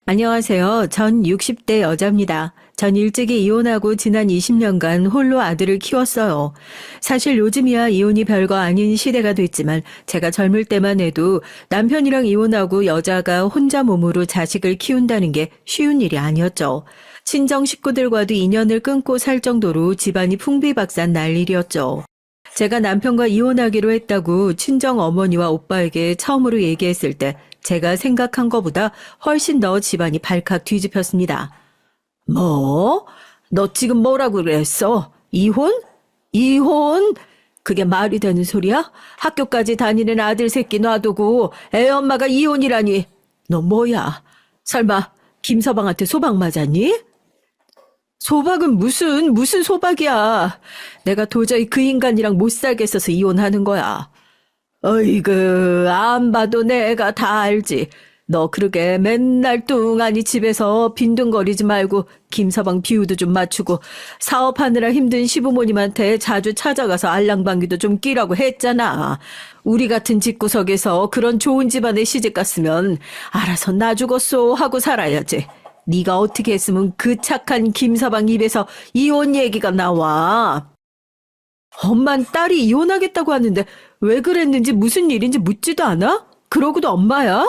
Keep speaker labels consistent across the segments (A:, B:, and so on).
A: 안녕하세요. 전 60대 여자입니다. 전 일찍이 이혼하고 지난 20년간 홀로 아들을 키웠어요. 사실 요즘이야 이혼이 별거 아닌 시대가 됐지만 제가 젊을 때만 해도 남편이랑 이혼하고 여자가 혼자 몸으로 자식을 키운다는 게 쉬운 일이 아니었죠. 친정 식구들과도 인연을 끊고 살 정도로 집안이 풍비박산 날 일이었죠. 제가 남편과 이혼하기로 했다고 친정 어머니와 오빠에게 처음으로 얘기했을 때 제가 생각한 것보다 훨씬 더 집안이 발칵 뒤집혔습니다. 뭐? 너 지금 뭐라고 그랬어? 이혼? 이혼? 그게 말이 되는 소리야? 학교까지 다니는 아들 새끼 놔두고 애 엄마가 이혼이라니. 너 뭐야? 설마 김서방한테 소방 맞았니? 소박은 무슨 소박이야. 내가 도저히 그 인간이랑 못 살겠어서 이혼하는 거야. 어이구, 안 봐도 내가 다 알지. 너 그러게 맨날 뚱하니 집에서 빈둥거리지 말고 김서방 비유도 좀 맞추고 사업하느라 힘든 시부모님한테 자주 찾아가서 알랑방귀도 좀 끼라고 했잖아. 우리 같은 집구석에서 그런 좋은 집안에 시집 갔으면 알아서 나 죽었소 하고 살아야지. 네가 어떻게 했으면 그 착한 김서방 입에서 이혼 얘기가 나와. 엄만 딸이 이혼하겠다고 하는데 왜 그랬는지 무슨 일인지 묻지도 않아? 그러고도 엄마야?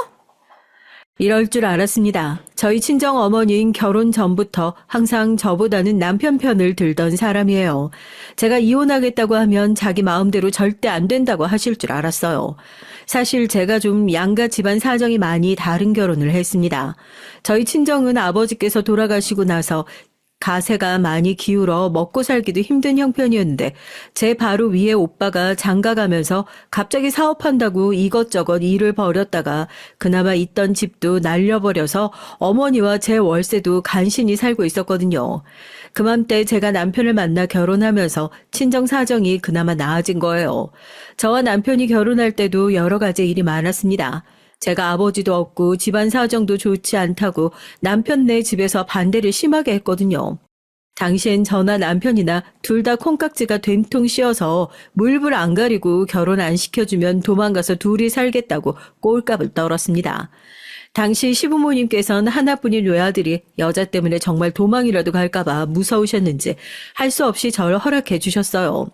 A: 이럴 줄 알았습니다. 저희 친정 어머니는 결혼 전부터 항상 저보다는 남편 편을 들던 사람이에요. 제가 이혼하겠다고 하면 자기 마음대로 절대 안 된다고 하실 줄 알았어요. 사실 제가 좀 양가 집안 사정이 많이 다른 결혼을 했습니다. 저희 친정은 아버지께서 돌아가시고 나서 가세가 많이 기울어 먹고 살기도 힘든 형편이었는데 제 바로 위에 오빠가 장가 가면서 갑자기 사업한다고 이것저것 일을 벌였다가 그나마 있던 집도 날려버려서 어머니와 제 월세도 간신히 살고 있었거든요. 그맘때 제가 남편을 만나 결혼하면서 친정 사정이 그나마 나아진 거예요. 저와 남편이 결혼할 때도 여러 가지 일이 많았습니다. 제가 아버지도 없고 집안 사정도 좋지 않다고 남편네 집에서 반대를 심하게 했거든요. 당시엔 저나 남편이나 둘 다 콩깍지가 된통 씌어서 물불 안 가리고 결혼 안 시켜주면 도망가서 둘이 살겠다고 꼴값을 떨었습니다. 당시 시부모님께서는 하나뿐인 외아들이 여자 때문에 정말 도망이라도 갈까봐 무서우셨는지 할 수 없이 저를 허락해 주셨어요.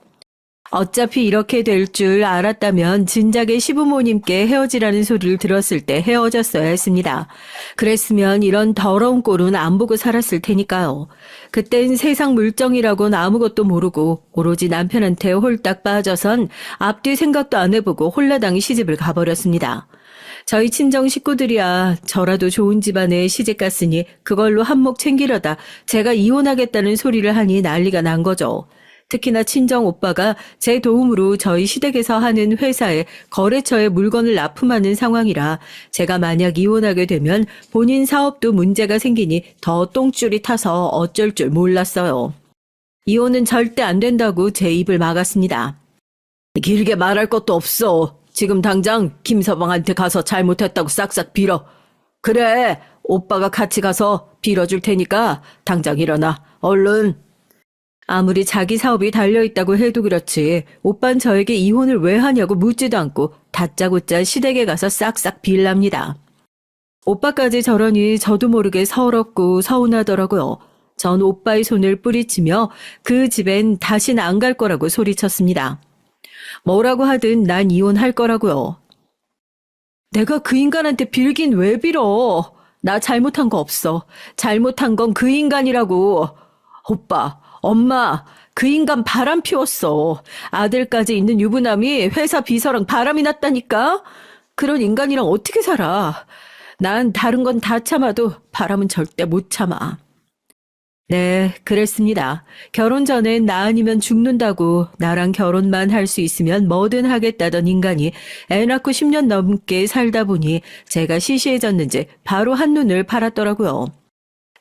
A: 어차피 이렇게 될 줄 알았다면 진작에 시부모님께 헤어지라는 소리를 들었을 때 헤어졌어야 했습니다. 그랬으면 이런 더러운 꼴은 안 보고 살았을 테니까요. 그땐 세상 물정이라고는 아무것도 모르고 오로지 남편한테 홀딱 빠져선 앞뒤 생각도 안 해보고 홀라당이 시집을 가버렸습니다. 저희 친정 식구들이야 저라도 좋은 집안에 시집 갔으니 그걸로 한몫 챙기려다 제가 이혼하겠다는 소리를 하니 난리가 난 거죠. 특히나 친정 오빠가 제 도움으로 저희 시댁에서 하는 회사에 거래처에 물건을 납품하는 상황이라 제가 만약 이혼하게 되면 본인 사업도 문제가 생기니 더 똥줄이 타서 어쩔 줄 몰랐어요. 이혼은 절대 안 된다고 제 입을 막았습니다. 길게 말할 것도 없어. 지금 당장 김서방한테 가서 잘못했다고 싹싹 빌어. 그래, 오빠가 같이 가서 빌어줄 테니까 당장 일어나. 얼른. 아무리 자기 사업이 달려있다고 해도 그렇지 오빤 저에게 이혼을 왜 하냐고 묻지도 않고 다짜고짜 시댁에 가서 싹싹 빌랍니다. 오빠까지 저러니 저도 모르게 서럽고 서운하더라고요. 전 오빠의 손을 뿌리치며 그 집엔 다신 안 갈 거라고 소리쳤습니다. 뭐라고 하든 난 이혼할 거라고요. 내가 그 인간한테 빌긴 왜 빌어? 나 잘못한 거 없어. 잘못한 건 그 인간이라고. 오빠, 엄마, 그 인간 바람 피웠어. 아들까지 있는 유부남이 회사 비서랑 바람이 났다니까? 그런 인간이랑 어떻게 살아? 난 다른 건 다 참아도 바람은 절대 못 참아. 네, 그랬습니다. 결혼 전엔 나 아니면 죽는다고 나랑 결혼만 할 수 있으면 뭐든 하겠다던 인간이 애 낳고 10년 넘게 살다 보니 제가 시시해졌는지 바로 한눈을 팔았더라고요.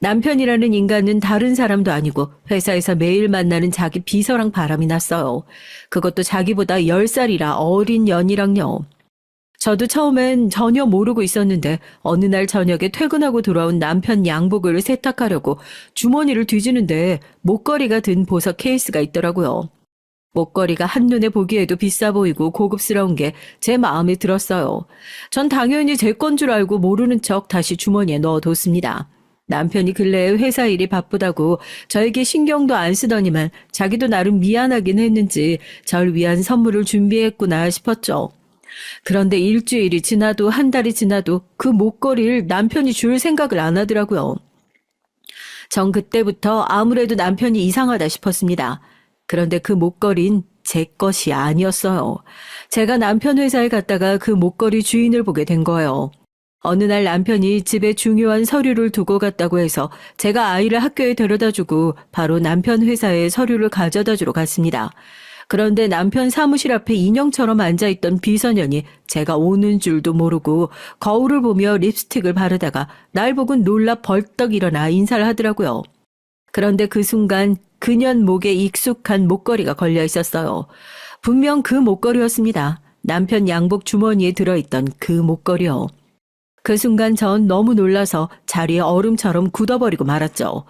A: 남편이라는 인간은 다른 사람도 아니고 회사에서 매일 만나는 자기 비서랑 바람이 났어요. 그것도 자기보다 10살이라 어린 년이랑요. 저도 처음엔 전혀 모르고 있었는데 어느 날 저녁에 퇴근하고 돌아온 남편 양복을 세탁하려고 주머니를 뒤지는데 목걸이가 든 보석 케이스가 있더라고요. 목걸이가 한눈에 보기에도 비싸 보이고 고급스러운 게 제 마음에 들었어요. 전 당연히 제 건 줄 알고 모르는 척 다시 주머니에 넣어뒀습니다. 남편이 근래에 회사 일이 바쁘다고 저에게 신경도 안 쓰더니만 자기도 나름 미안하긴 했는지 절 위한 선물을 준비했구나 싶었죠. 그런데 일주일이 지나도 한 달이 지나도 그 목걸이를 남편이 줄 생각을 안 하더라고요. 전 그때부터 아무래도 남편이 이상하다 싶었습니다. 그런데 그 목걸이는 제 것이 아니었어요. 제가 남편 회사에 갔다가 그 목걸이 주인을 보게 된 거예요. 어느 날 남편이 집에 중요한 서류를 두고 갔다고 해서 제가 아이를 학교에 데려다주고 바로 남편 회사에 서류를 가져다주러 갔습니다. 그런데 남편 사무실 앞에 인형처럼 앉아있던 비서년이 제가 오는 줄도 모르고 거울을 보며 립스틱을 바르다가 날 보고 놀라 벌떡 일어나 인사를 하더라고요. 그런데 그 순간 그년 목에 익숙한 목걸이가 걸려 있었어요. 분명 그 목걸이였습니다. 남편 양복 주머니에 들어있던 그 목걸이요. 그 순간 전 너무 놀라서 자리에 얼음처럼 굳어버리고 말았죠.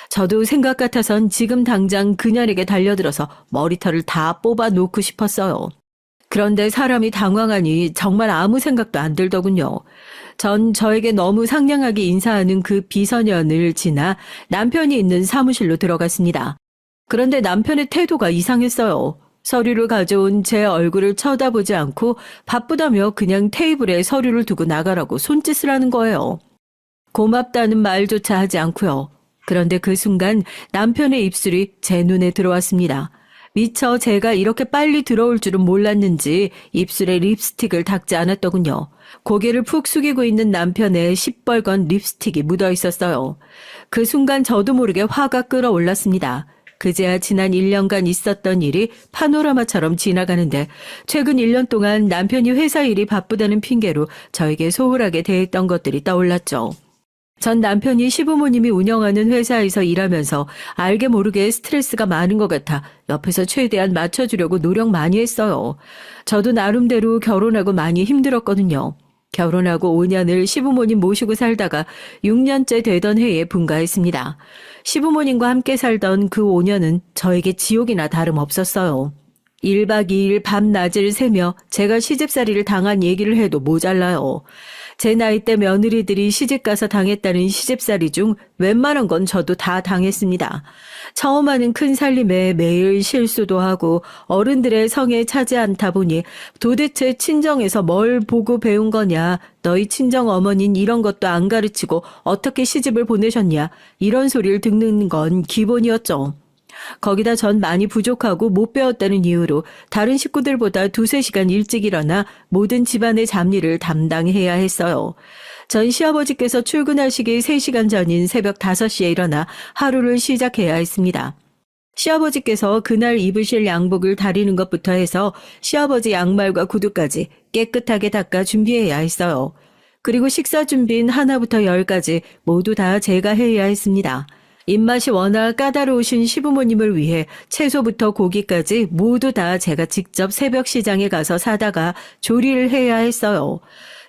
A: 저도 생각 같아선 지금 당장 그녀에게 달려들어서 머리털을 다 뽑아 놓고 싶었어요. 그런데 사람이 당황하니 정말 아무 생각도 안 들더군요. 전 저에게 너무 상냥하게 인사하는 그 비서년을 지나 남편이 있는 사무실로 들어갔습니다. 그런데 남편의 태도가 이상했어요. 서류를 가져온 제 얼굴을 쳐다보지 않고 바쁘다며 그냥 테이블에 서류를 두고 나가라고 손짓을 하는 거예요. 고맙다는 말조차 하지 않고요. 그런데 그 순간 남편의 입술이 제 눈에 들어왔습니다. 미처 제가 이렇게 빨리 들어올 줄은 몰랐는지 입술에 립스틱을 닦지 않았더군요. 고개를 푹 숙이고 있는 남편의 시뻘건 립스틱이 묻어 있었어요. 그 순간 저도 모르게 화가 끓어올랐습니다. 그제야 지난 1년간 있었던 일이 파노라마처럼 지나가는데 최근 1년 동안 남편이 회사 일이 바쁘다는 핑계로 저에게 소홀하게 대했던 것들이 떠올랐죠. 전 남편이 시부모님이 운영하는 회사에서 일하면서 알게 모르게 스트레스가 많은 것 같아 옆에서 최대한 맞춰주려고 노력 많이 했어요. 저도 나름대로 결혼하고 많이 힘들었거든요. 결혼하고 5년을 시부모님 모시고 살다가 6년째 되던 해에 분가했습니다. 시부모님과 함께 살던 그 5년은 저에게 지옥이나 다름없었어요. 1박 2일 밤낮을 새며 제가 시집살이를 당한 얘기를 해도 모자라요. 제 나이 때 며느리들이 시집가서 당했다는 시집살이 중 웬만한 건 저도 다 당했습니다. 처음 하는 큰 살림에 매일 실수도 하고 어른들의 성에 차지 않다 보니 도대체 친정에서 뭘 보고 배운 거냐, 너희 친정 어머닌 이런 것도 안 가르치고 어떻게 시집을 보내셨냐, 이런 소리를 듣는 건 기본이었죠. 거기다 전 많이 부족하고 못 배웠다는 이유로 다른 식구들보다 2-3시간 일찍 일어나 모든 집안의 잡일을 담당해야 했어요. 전 시아버지께서 출근하시기 3시간 전인 새벽 5시에 일어나 하루를 시작해야 했습니다. 시아버지께서 그날 입으실 양복을 다리는 것부터 해서 시아버지 양말과 구두까지 깨끗하게 닦아 준비해야 했어요. 그리고 식사 준비는 하나부터 10까지 모두 다 제가 해야 했습니다. 입맛이 워낙 까다로우신 시부모님을 위해 채소부터 고기까지 모두 다 제가 직접 새벽 시장에 가서 사다가 조리를 해야 했어요.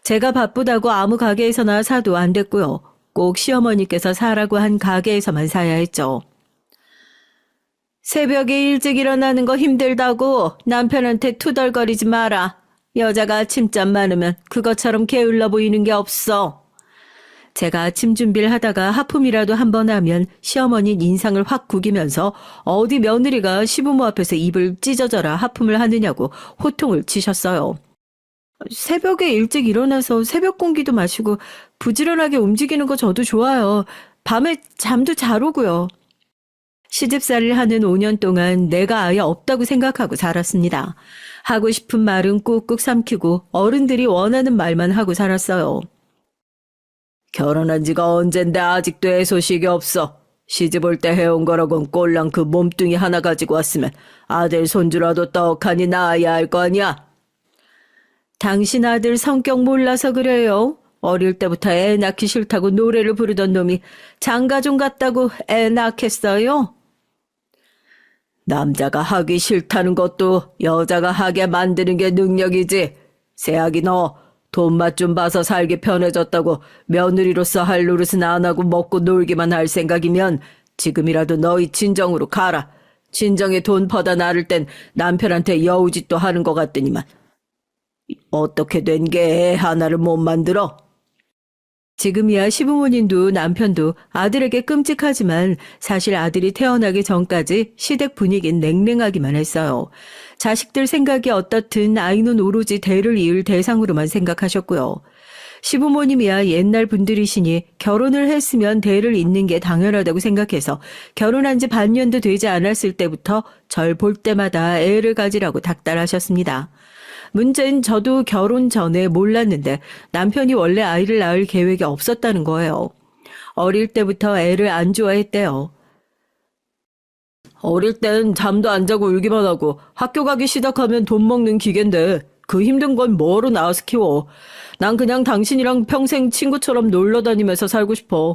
A: 제가 바쁘다고 아무 가게에서나 사도 안 됐고요. 꼭 시어머니께서 사라고 한 가게에서만 사야 했죠. 새벽에 일찍 일어나는 거 힘들다고 남편한테 투덜거리지 마라. 여자가 아침잠 많으면 그것처럼 게을러 보이는 게 없어. 제가 아침 준비를 하다가 하품이라도 한 번 하면 시어머니는 인상을 확 구기면서 어디 며느리가 시부모 앞에서 입을 찢어져라 하품을 하느냐고 호통을 치셨어요. 새벽에 일찍 일어나서 새벽 공기도 마시고 부지런하게 움직이는 거 저도 좋아요. 밤에 잠도 잘 오고요. 시집살이를 하는 5년 동안 내가 아예 없다고 생각하고 살았습니다. 하고 싶은 말은 꾹꾹 삼키고 어른들이 원하는 말만 하고 살았어요. 결혼한 지가 언젠데 아직도 애소식이 없어. 시집 올 때 해온 거라곤 꼴랑 그 몸뚱이 하나 가지고 왔으면 아들 손주라도 떡하니 낳아야 할 거 아니야. 당신 아들 성격 몰라서 그래요. 어릴 때부터 애 낳기 싫다고 노래를 부르던 놈이 장가좀 갔다고 애 낳겠어요? 남자가 하기 싫다는 것도 여자가 하게 만드는 게 능력이지. 새아기 너 돈맛 좀 봐서 살기 편해졌다고 며느리로서 할 노릇은 안 하고 먹고 놀기만 할 생각이면 지금이라도 너희 친정으로 가라. 친정에 돈 퍼다 나를 땐 남편한테 여우짓도 하는 것 같더니만. 어떻게 된 게 애 하나를 못 만들어? 지금이야 시부모님도 남편도 아들에게 끔찍하지만 사실 아들이 태어나기 전까지 시댁 분위기는 냉랭하기만 했어요. 자식들 생각이 어떻든 아이는 오로지 대를 이을 대상으로만 생각하셨고요. 시부모님이야 옛날 분들이시니 결혼을 했으면 대를 잇는 게 당연하다고 생각해서 결혼한 지 반년도 되지 않았을 때부터 절 볼 때마다 애를 가지라고 닥달하셨습니다. 문제는 저도 결혼 전에 몰랐는데 남편이 원래 아이를 낳을 계획이 없었다는 거예요. 어릴 때부터 애를 안 좋아했대요. 어릴 땐 잠도 안 자고 울기만 하고 학교 가기 시작하면 돈 먹는 기계인데 그 힘든 건 뭐로 낳아서 키워. 난 그냥 당신이랑 평생 친구처럼 놀러 다니면서 살고 싶어.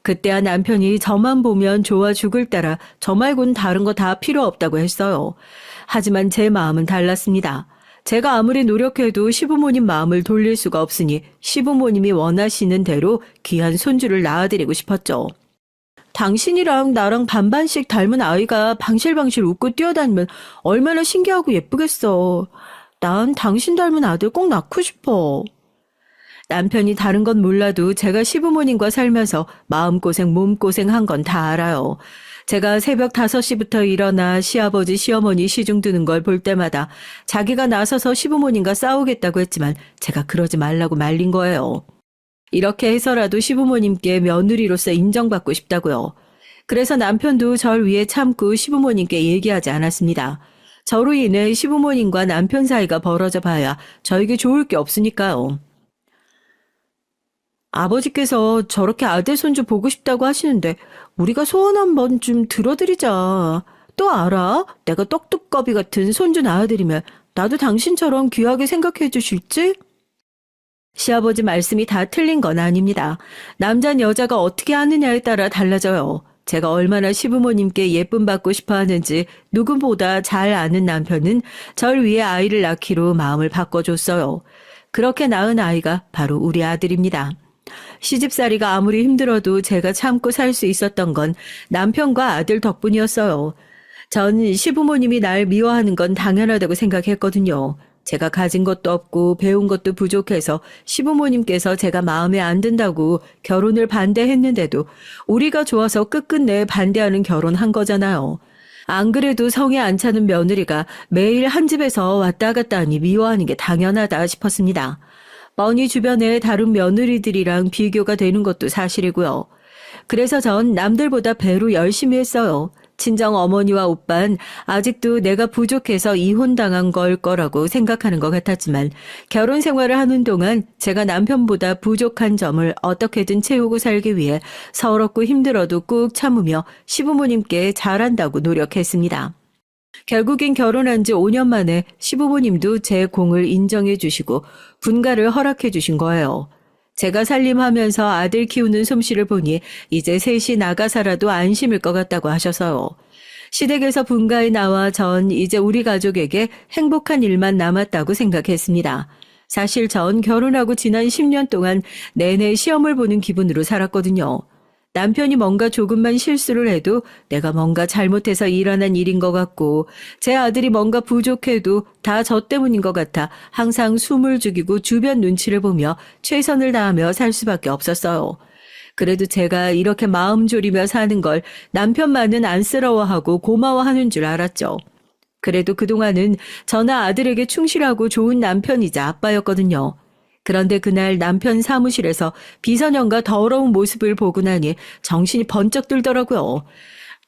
A: 그때야 남편이 저만 보면 좋아 죽을 따라 저 말고는 다른 거 다 필요 없다고 했어요. 하지만 제 마음은 달랐습니다. 제가 아무리 노력해도 시부모님 마음을 돌릴 수가 없으니 시부모님이 원하시는 대로 귀한 손주를 낳아드리고 싶었죠. 당신이랑 나랑 반반씩 닮은 아이가 방실방실 웃고 뛰어다니면 얼마나 신기하고 예쁘겠어. 난 당신 닮은 아들 꼭 낳고 싶어. 남편이 다른 건 몰라도 제가 시부모님과 살면서 마음고생, 몸고생 한 건 다 알아요. 제가 새벽 5시부터 일어나 시아버지, 시어머니 시중 드는 걸 볼 때마다 자기가 나서서 시부모님과 싸우겠다고 했지만 제가 그러지 말라고 말린 거예요. 이렇게 해서라도 시부모님께 며느리로서 인정받고 싶다고요. 그래서 남편도 절 위해 참고 시부모님께 얘기하지 않았습니다. 저로 인해 시부모님과 남편 사이가 벌어져 봐야 저에게 좋을 게 없으니까요. 아버지께서 저렇게 아들 손주 보고 싶다고 하시는데 우리가 소원 한번 좀 들어드리자. 또 알아? 내가 떡두꺼비 같은 손주 낳아드리면 나도 당신처럼 귀하게 생각해 주실지? 시아버지 말씀이 다 틀린 건 아닙니다. 남자는 여자가 어떻게 하느냐에 따라 달라져요. 제가 얼마나 시부모님께 예쁨 받고 싶어 하는지 누구보다 잘 아는 남편은 절 위해 아이를 낳기로 마음을 바꿔줬어요. 그렇게 낳은 아이가 바로 우리 아들입니다. 시집살이가 아무리 힘들어도 제가 참고 살 수 있었던 건 남편과 아들 덕분이었어요. 전 시부모님이 날 미워하는 건 당연하다고 생각했거든요. 제가 가진 것도 없고 배운 것도 부족해서 시부모님께서 제가 마음에 안 든다고 결혼을 반대했는데도 우리가 좋아서 끝끝내 반대하는 결혼한 거잖아요. 안 그래도 성에 안 차는 며느리가 매일 한 집에서 왔다 갔다 하니 미워하는 게 당연하다 싶었습니다. 뻔히 주변에 다른 며느리들이랑 비교가 되는 것도 사실이고요. 그래서 전 남들보다 배로 열심히 했어요. 친정 어머니와 오빤 아직도 내가 부족해서 이혼당한 걸 거라고 생각하는 것 같았지만 결혼 생활을 하는 동안 제가 남편보다 부족한 점을 어떻게든 채우고 살기 위해 서럽고 힘들어도 꾹 참으며 시부모님께 잘한다고 노력했습니다. 결국엔 결혼한 지 5년 만에 시부모님도 제 공을 인정해 주시고 분가를 허락해 주신 거예요. 제가 살림하면서 아들 키우는 솜씨를 보니 이제 셋이 나가 살아도 안심일 것 같다고 하셔서요. 시댁에서 분가에 나와 전 이제 우리 가족에게 행복한 일만 남았다고 생각했습니다. 사실 전 결혼하고 지난 10년 동안 내내 시험을 보는 기분으로 살았거든요. 남편이 뭔가 조금만 실수를 해도 내가 뭔가 잘못해서 일어난 일인 것 같고 제 아들이 뭔가 부족해도 다 저 때문인 것 같아 항상 숨을 죽이고 주변 눈치를 보며 최선을 다하며 살 수밖에 없었어요. 그래도 제가 이렇게 마음 졸이며 사는 걸 남편만은 안쓰러워하고 고마워하는 줄 알았죠. 그래도 그동안은 저나 아들에게 충실하고 좋은 남편이자 아빠였거든요. 그런데 그날 남편 사무실에서 비서년과 더러운 모습을 보고 나니 정신이 번쩍 들더라고요.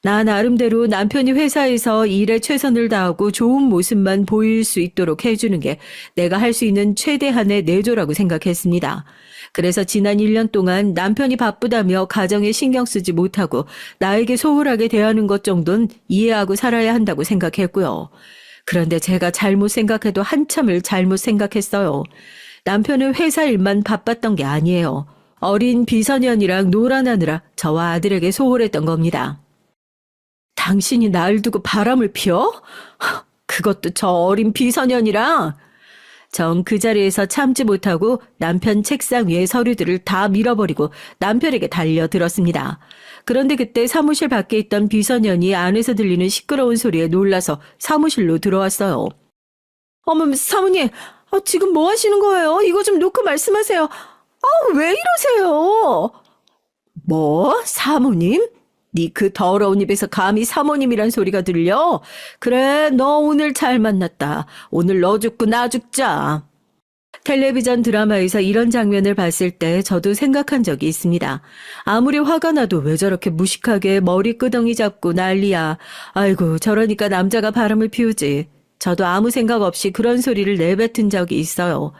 A: 나 나름대로 남편이 회사에서 일에 최선을 다하고 좋은 모습만 보일 수 있도록 해주는 게 내가 할 수 있는 최대한의 내조라고 생각했습니다. 그래서 지난 1년 동안 남편이 바쁘다며 가정에 신경 쓰지 못하고 나에게 소홀하게 대하는 것 정도는 이해하고 살아야 한다고 생각했고요. 그런데 제가 잘못 생각해도 한참을 잘못 생각했어요. 남편은 회사 일만 바빴던 게 아니에요. 어린 비서년이랑 놀아나느라 저와 아들에게 소홀했던 겁니다. 당신이 날 두고 바람을 피워? 그것도 저 어린 비서년이랑? 전 그 자리에서 참지 못하고 남편 책상 위에 서류들을 다 밀어버리고 남편에게 달려들었습니다. 그런데 그때 사무실 밖에 있던 비서년이 안에서 들리는 시끄러운 소리에 놀라서 사무실로 들어왔어요. 어머, 사모님, 지금 뭐 하시는 거예요? 이거 좀 놓고 말씀하세요. 왜 이러세요? 뭐? 사모님? 네 그 더러운 입에서 감히 사모님이란 소리가 들려? 그래, 너 오늘 잘 만났다. 오늘 너 죽고 나 죽자. 텔레비전 드라마에서 이런 장면을 봤을 때 저도 생각한 적이 있습니다. 아무리 화가 나도 왜 저렇게 무식하게 머리 끄덩이 잡고 난리야. 아이고, 저러니까 남자가 바람을 피우지. 저도 아무 생각 없이 그런 소리를 내뱉은 적이 있어요.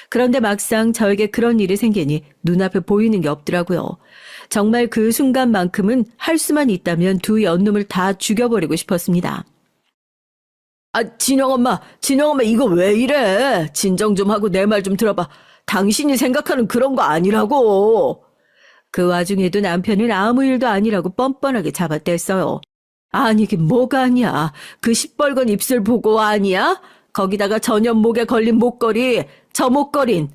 A: 그런데 막상 저에게 그런 일이 생기니 눈앞에 보이는 게 없더라고요. 정말 그 순간만큼은 할 수만 있다면 두 연놈을 다 죽여버리고 싶었습니다. 진영 엄마, 이거 왜 이래? 진정 좀 하고 내 말 좀 들어봐. 당신이 생각하는 그런 거 아니라고. 그 와중에도 남편은 아무 일도 아니라고 뻔뻔하게 잡아댔어요. 아니긴 뭐가 아니야. 그 시뻘건 입술 보고 아니야? 거기다가 전현 목에 걸린 목걸이, 저 목걸인.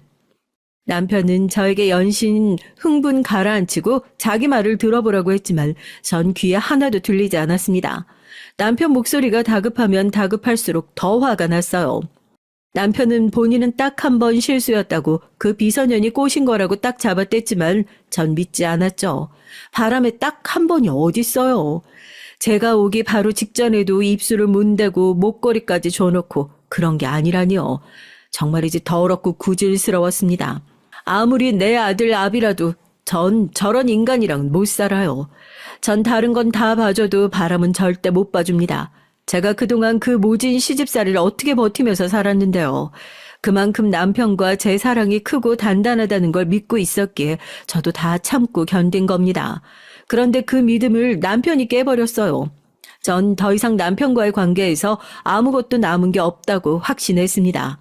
A: 남편은 저에게 연신 흥분 가라앉히고 자기 말을 들어보라고 했지만 전 귀에 하나도 들리지 않았습니다. 남편 목소리가 다급하면 다급할수록 더 화가 났어요. 남편은 본인은 딱 한 번 실수였다고 그 비서년이 꼬신 거라고 딱 잡아댔지만 전 믿지 않았죠. 바람에 딱 한 번이 어딨어요. 제가 오기 바로 직전에도 입술을 문대고 목걸이까지 줘놓고 그런 게 아니라니요. 정말이지 더럽고 구질스러웠습니다. 아무리 내 아들 아비라도 전 저런 인간이랑 못 살아요. 전 다른 건 다 봐줘도 바람은 절대 못 봐줍니다. 제가 그동안 그 모진 시집살이를 어떻게 버티면서 살았는데요. 그만큼 남편과 제 사랑이 크고 단단하다는 걸 믿고 있었기에 저도 다 참고 견딘 겁니다. 그런데 그 믿음을 남편이 깨버렸어요. 전 더 이상 남편과의 관계에서 아무것도 남은 게 없다고 확신했습니다.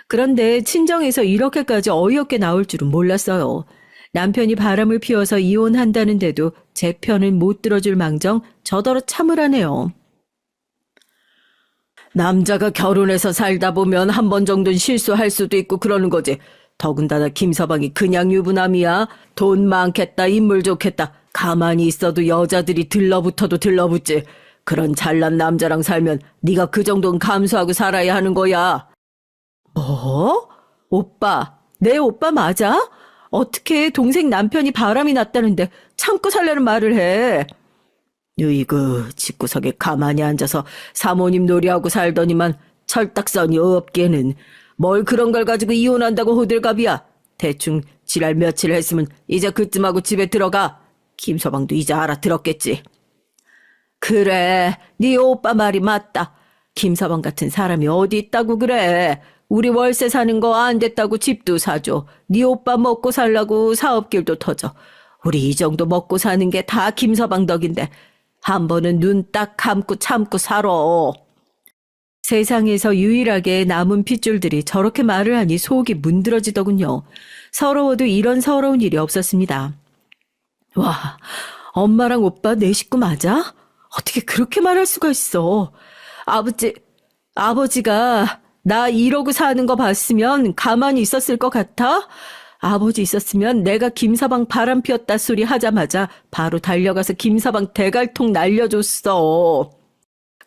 A: 그런데 친정에서 이렇게까지 어이없게 나올 줄은 몰랐어요. 남편이 바람을 피워서 이혼한다는데도 제 편을 못 들어줄 망정 저더러 참으라네요. 남자가 결혼해서 살다 보면 한 번 정도는 실수할 수도 있고 그러는 거지. 더군다나 김서방이 그냥 유부남이야. 돈 많겠다, 인물 좋겠다. 가만히 있어도 여자들이 들러붙어도 들러붙지. 그런 잘난 남자랑 살면 네가 그 정도는 감수하고 살아야 하는 거야. 뭐? 오빠, 내 오빠 맞아? 어떻게 동생 남편이 바람이 났다는데 참고 살라는 말을 해? 으이구, 집구석에 가만히 앉아서 사모님 놀이하고 살더니만 철딱선이 없게는. 뭘 그런 걸 가지고 이혼한다고 호들갑이야. 대충 지랄 며칠 했으면 이제 그쯤하고 집에 들어가. 김서방도 이제 알아들었겠지. 그래, 네 오빠 말이 맞다. 김서방 같은 사람이 어디 있다고 그래. 우리 월세 사는 거 안 됐다고 집도 사줘. 네 오빠 먹고 살라고 사업길도 터져. 우리 이 정도 먹고 사는 게 다 김서방 덕인데 한 번은 눈 딱 감고 참고 살아. 세상에서 유일하게 남은 핏줄들이 저렇게 말을 하니 속이 문드러지더군요. 서러워도 이런 서러운 일이 없었습니다. 와, 엄마랑 오빠 내 식구 맞아? 어떻게 그렇게 말할 수가 있어? 아버지가 나 이러고 사는 거 봤으면 가만히 있었을 것 같아? 아버지 있었으면 내가 김서방 바람 피웠다 소리 하자마자 바로 달려가서 김서방 대갈통 날려줬어.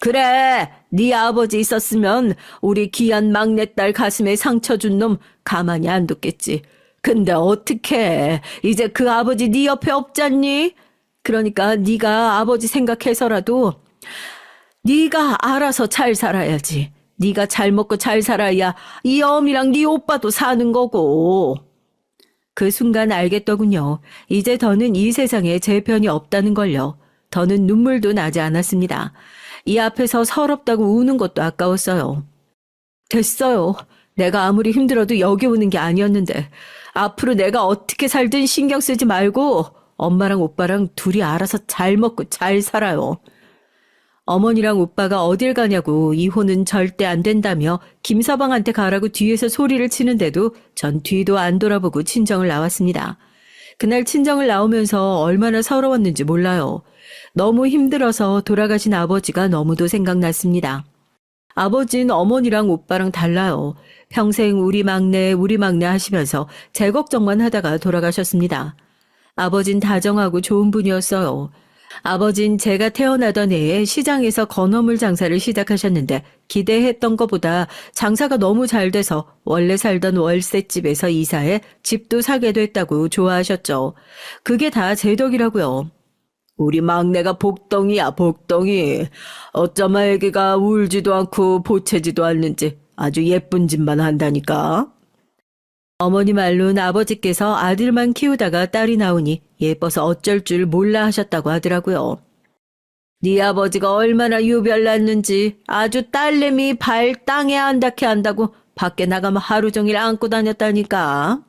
A: 그래, 네 아버지 있었으면 우리 귀한 막내딸 가슴에 상처 준 놈 가만히 안 뒀겠지. 근데 어떡해. 이제 그 아버지 네 옆에 없잖니? 그러니까 네가 아버지 생각해서라도 네가 알아서 잘 살아야지. 네가 잘 먹고 잘 살아야 이 어미랑 네 오빠도 사는 거고. 그 순간 알겠더군요. 이제 더는 이 세상에 제 편이 없다는 걸요. 더는 눈물도 나지 않았습니다. 이 앞에서 서럽다고 우는 것도 아까웠어요. 됐어요. 내가 아무리 힘들어도 여기 오는 게 아니었는데 앞으로 내가 어떻게 살든 신경 쓰지 말고 엄마랑 오빠랑 둘이 알아서 잘 먹고 잘 살아요. 어머니랑 오빠가 어딜 가냐고 이혼은 절대 안 된다며 김서방한테 가라고 뒤에서 소리를 치는데도 전 뒤도 안 돌아보고 친정을 나왔습니다. 그날 친정을 나오면서 얼마나 서러웠는지 몰라요. 너무 힘들어서 돌아가신 아버지가 너무도 생각났습니다. 아버지는 어머니랑 오빠랑 달라요. 평생 우리 막내 하시면서 제 걱정만 하다가 돌아가셨습니다. 아버진 다정하고 좋은 분이었어요. 아버진 제가 태어나던 해에 시장에서 건어물 장사를 시작하셨는데 기대했던 것보다 장사가 너무 잘 돼서 원래 살던 월세집에서 이사해 집도 사게 됐다고 좋아하셨죠. 그게 다 제 덕이라고요. 우리 막내가 복덩이야, 복덩이. 어쩌면 애기가 울지도 않고 보채지도 않는지 아주 예쁜 짓만 한다니까. 어머니 말로는 아버지께서 아들만 키우다가 딸이 나오니 예뻐서 어쩔 줄 몰라 하셨다고 하더라고요. 네 아버지가 얼마나 유별났는지 아주 딸내미 발 땅에 안 닿게 한다고 밖에 나가면 하루 종일 안고 다녔다니까.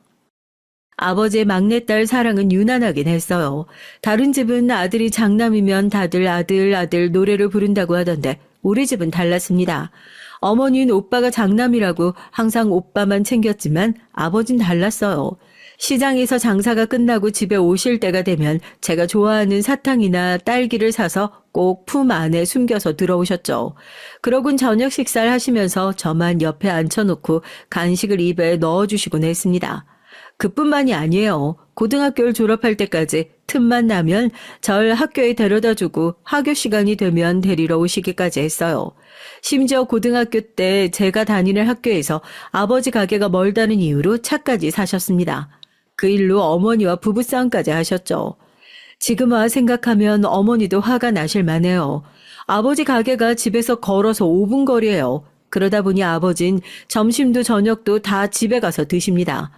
A: 아버지의 막내딸 사랑은 유난하긴 했어요. 다른 집은 아들이 장남이면 다들 아들 아들 노래를 부른다고 하던데 우리 집은 달랐습니다. 어머니는 오빠가 장남이라고 항상 오빠만 챙겼지만 아버진 달랐어요. 시장에서 장사가 끝나고 집에 오실 때가 되면 제가 좋아하는 사탕이나 딸기를 사서 꼭 품 안에 숨겨서 들어오셨죠. 그러곤 저녁 식사를 하시면서 저만 옆에 앉혀놓고 간식을 입에 넣어주시곤 했습니다. 그뿐만이 아니에요. 고등학교를 졸업할 때까지 틈만 나면 절 학교에 데려다주고 학교 시간이 되면 데리러 오시기까지 했어요. 심지어 고등학교 때 제가 다니는 학교에서 아버지 가게가 멀다는 이유로 차까지 사셨습니다. 그 일로 어머니와 부부싸움까지 하셨죠. 지금 와 생각하면 어머니도 화가 나실 만해요. 아버지 가게가 집에서 걸어서 5분 거리예요. 그러다 보니 아버진 점심도 저녁도 다 집에 가서 드십니다.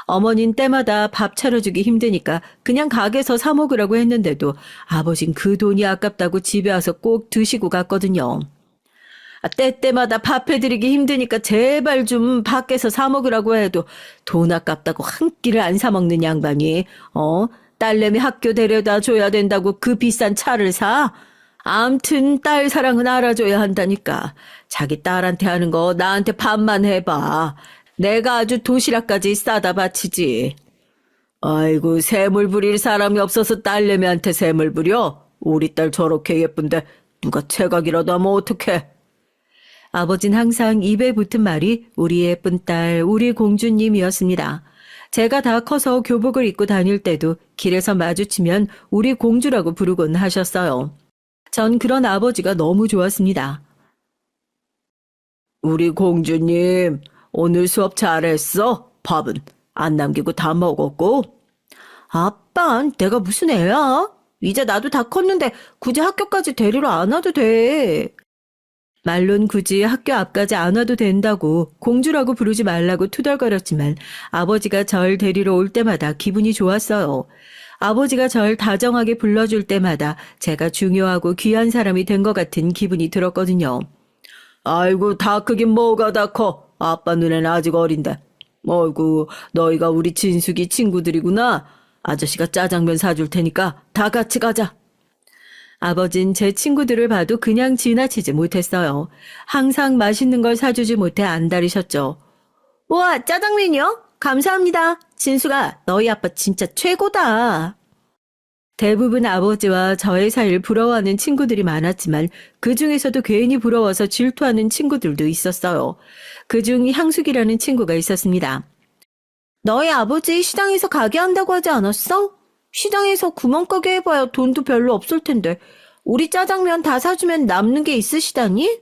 A: 어머닌 때마다 밥 차려주기 힘드니까 그냥 가게에서 사 먹으라고 했는데도 아버진 그 돈이 아깝다고 집에 와서 꼭 드시고 갔거든요. 때때마다 밥 해드리기 힘드니까 제발 좀 밖에서 사 먹으라고 해도 돈 아깝다고 한 끼를 안 사 먹는 양반이 딸내미 학교 데려다 줘야 된다고 그 비싼 차를 사? 암튼 딸 사랑은 알아줘야 한다니까. 자기 딸한테 하는 거 나한테 반만 해봐. 내가 아주 도시락까지 싸다 바치지. 아이고 샘을 부릴 사람이 없어서 딸내미한테 샘을 부려? 우리 딸 저렇게 예쁜데 누가 체각이라도 하면 어떡해. 아버진 항상 입에 붙은 말이 우리 예쁜 딸, 우리 공주님이었습니다. 제가 다 커서 교복을 입고 다닐 때도 길에서 마주치면 우리 공주라고 부르곤 하셨어요. 전 그런 아버지가 너무 좋았습니다. 우리 공주님, 오늘 수업 잘했어? 밥은 안 남기고 다 먹었고? 아빠, 내가 무슨 애야? 이제 나도 다 컸는데 굳이 학교까지 데리러 안 와도 돼. 말론 굳이 학교 앞까지 안 와도 된다고 공주라고 부르지 말라고 투덜거렸지만 아버지가 절 데리러 올 때마다 기분이 좋았어요. 아버지가 절 다정하게 불러줄 때마다 제가 중요하고 귀한 사람이 된 것 같은 기분이 들었거든요. 아이고 다 크긴 뭐가 다 커. 아빠 눈에는 아직 어린데. 어이구 너희가 우리 진숙이 친구들이구나. 아저씨가 짜장면 사줄 테니까 다 같이 가자. 아버진 제 친구들을 봐도 그냥 지나치지 못했어요. 항상 맛있는 걸 사주지 못해 안달이셨죠. 우와 짜장면이요? 감사합니다. 진숙아 너희 아빠 진짜 최고다. 대부분 아버지와 저의 사이를 부러워하는 친구들이 많았지만 그중에서도 괜히 부러워서 질투하는 친구들도 있었어요. 그중 향숙이라는 친구가 있었습니다. 너희 아버지 시장에서 가게 한다고 하지 않았어? 시장에서 구멍가게 해봐야 돈도 별로 없을 텐데 우리 짜장면 다 사주면 남는 게 있으시다니?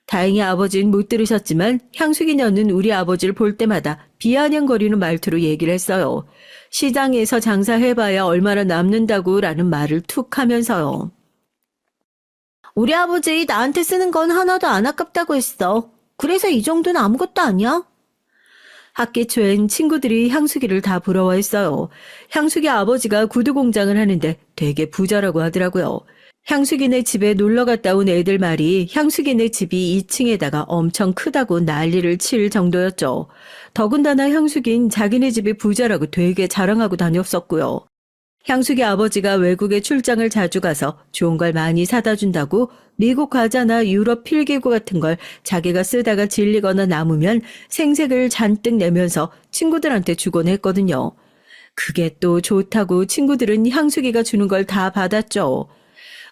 A: 다행히 아버지는 못 들으셨지만 향숙이녀는 우리 아버지를 볼 때마다 비아냥거리는 말투로 얘기를 했어요. 시장에서 장사해봐야 얼마나 남는다고 라는 말을 툭 하면서요. 우리 아버지 나한테 쓰는 건 하나도 안 아깝다고 했어. 그래서 이 정도는 아무것도 아니야? 학기 초엔 친구들이 향숙이를 다 부러워했어요. 향숙이 아버지가 구두 공장을 하는데 되게 부자라고 하더라고요. 향숙이네 집에 놀러 갔다 온 애들 말이 향숙이네 집이 2층에다가 엄청 크다고 난리를 칠 정도였죠. 더군다나 향숙인 자기네 집이 부자라고 되게 자랑하고 다녔었고요. 향숙이 아버지가 외국에 출장을 자주 가서 좋은 걸 많이 사다 준다고 미국 과자나 유럽 필기구 같은 걸 자기가 쓰다가 질리거나 남으면 생색을 잔뜩 내면서 친구들한테 주곤 했거든요. 그게 또 좋다고 친구들은 향숙이가 주는 걸 다 받았죠.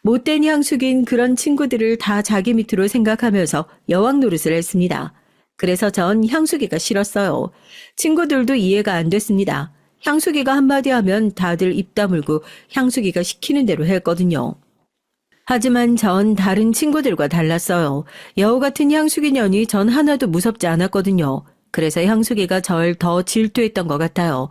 A: 못된 향숙인 그런 친구들을 다 자기 밑으로 생각하면서 여왕 노릇을 했습니다. 그래서 전 향수기가 싫었어요. 친구들도 이해가 안 됐습니다. 향수기가 한마디 하면 다들 입 다물고 향수기가 시키는 대로 했거든요. 하지만 전 다른 친구들과 달랐어요. 여우 같은 향수기년이 전 하나도 무섭지 않았거든요. 그래서 향수기가 절 더 질투했던 것 같아요.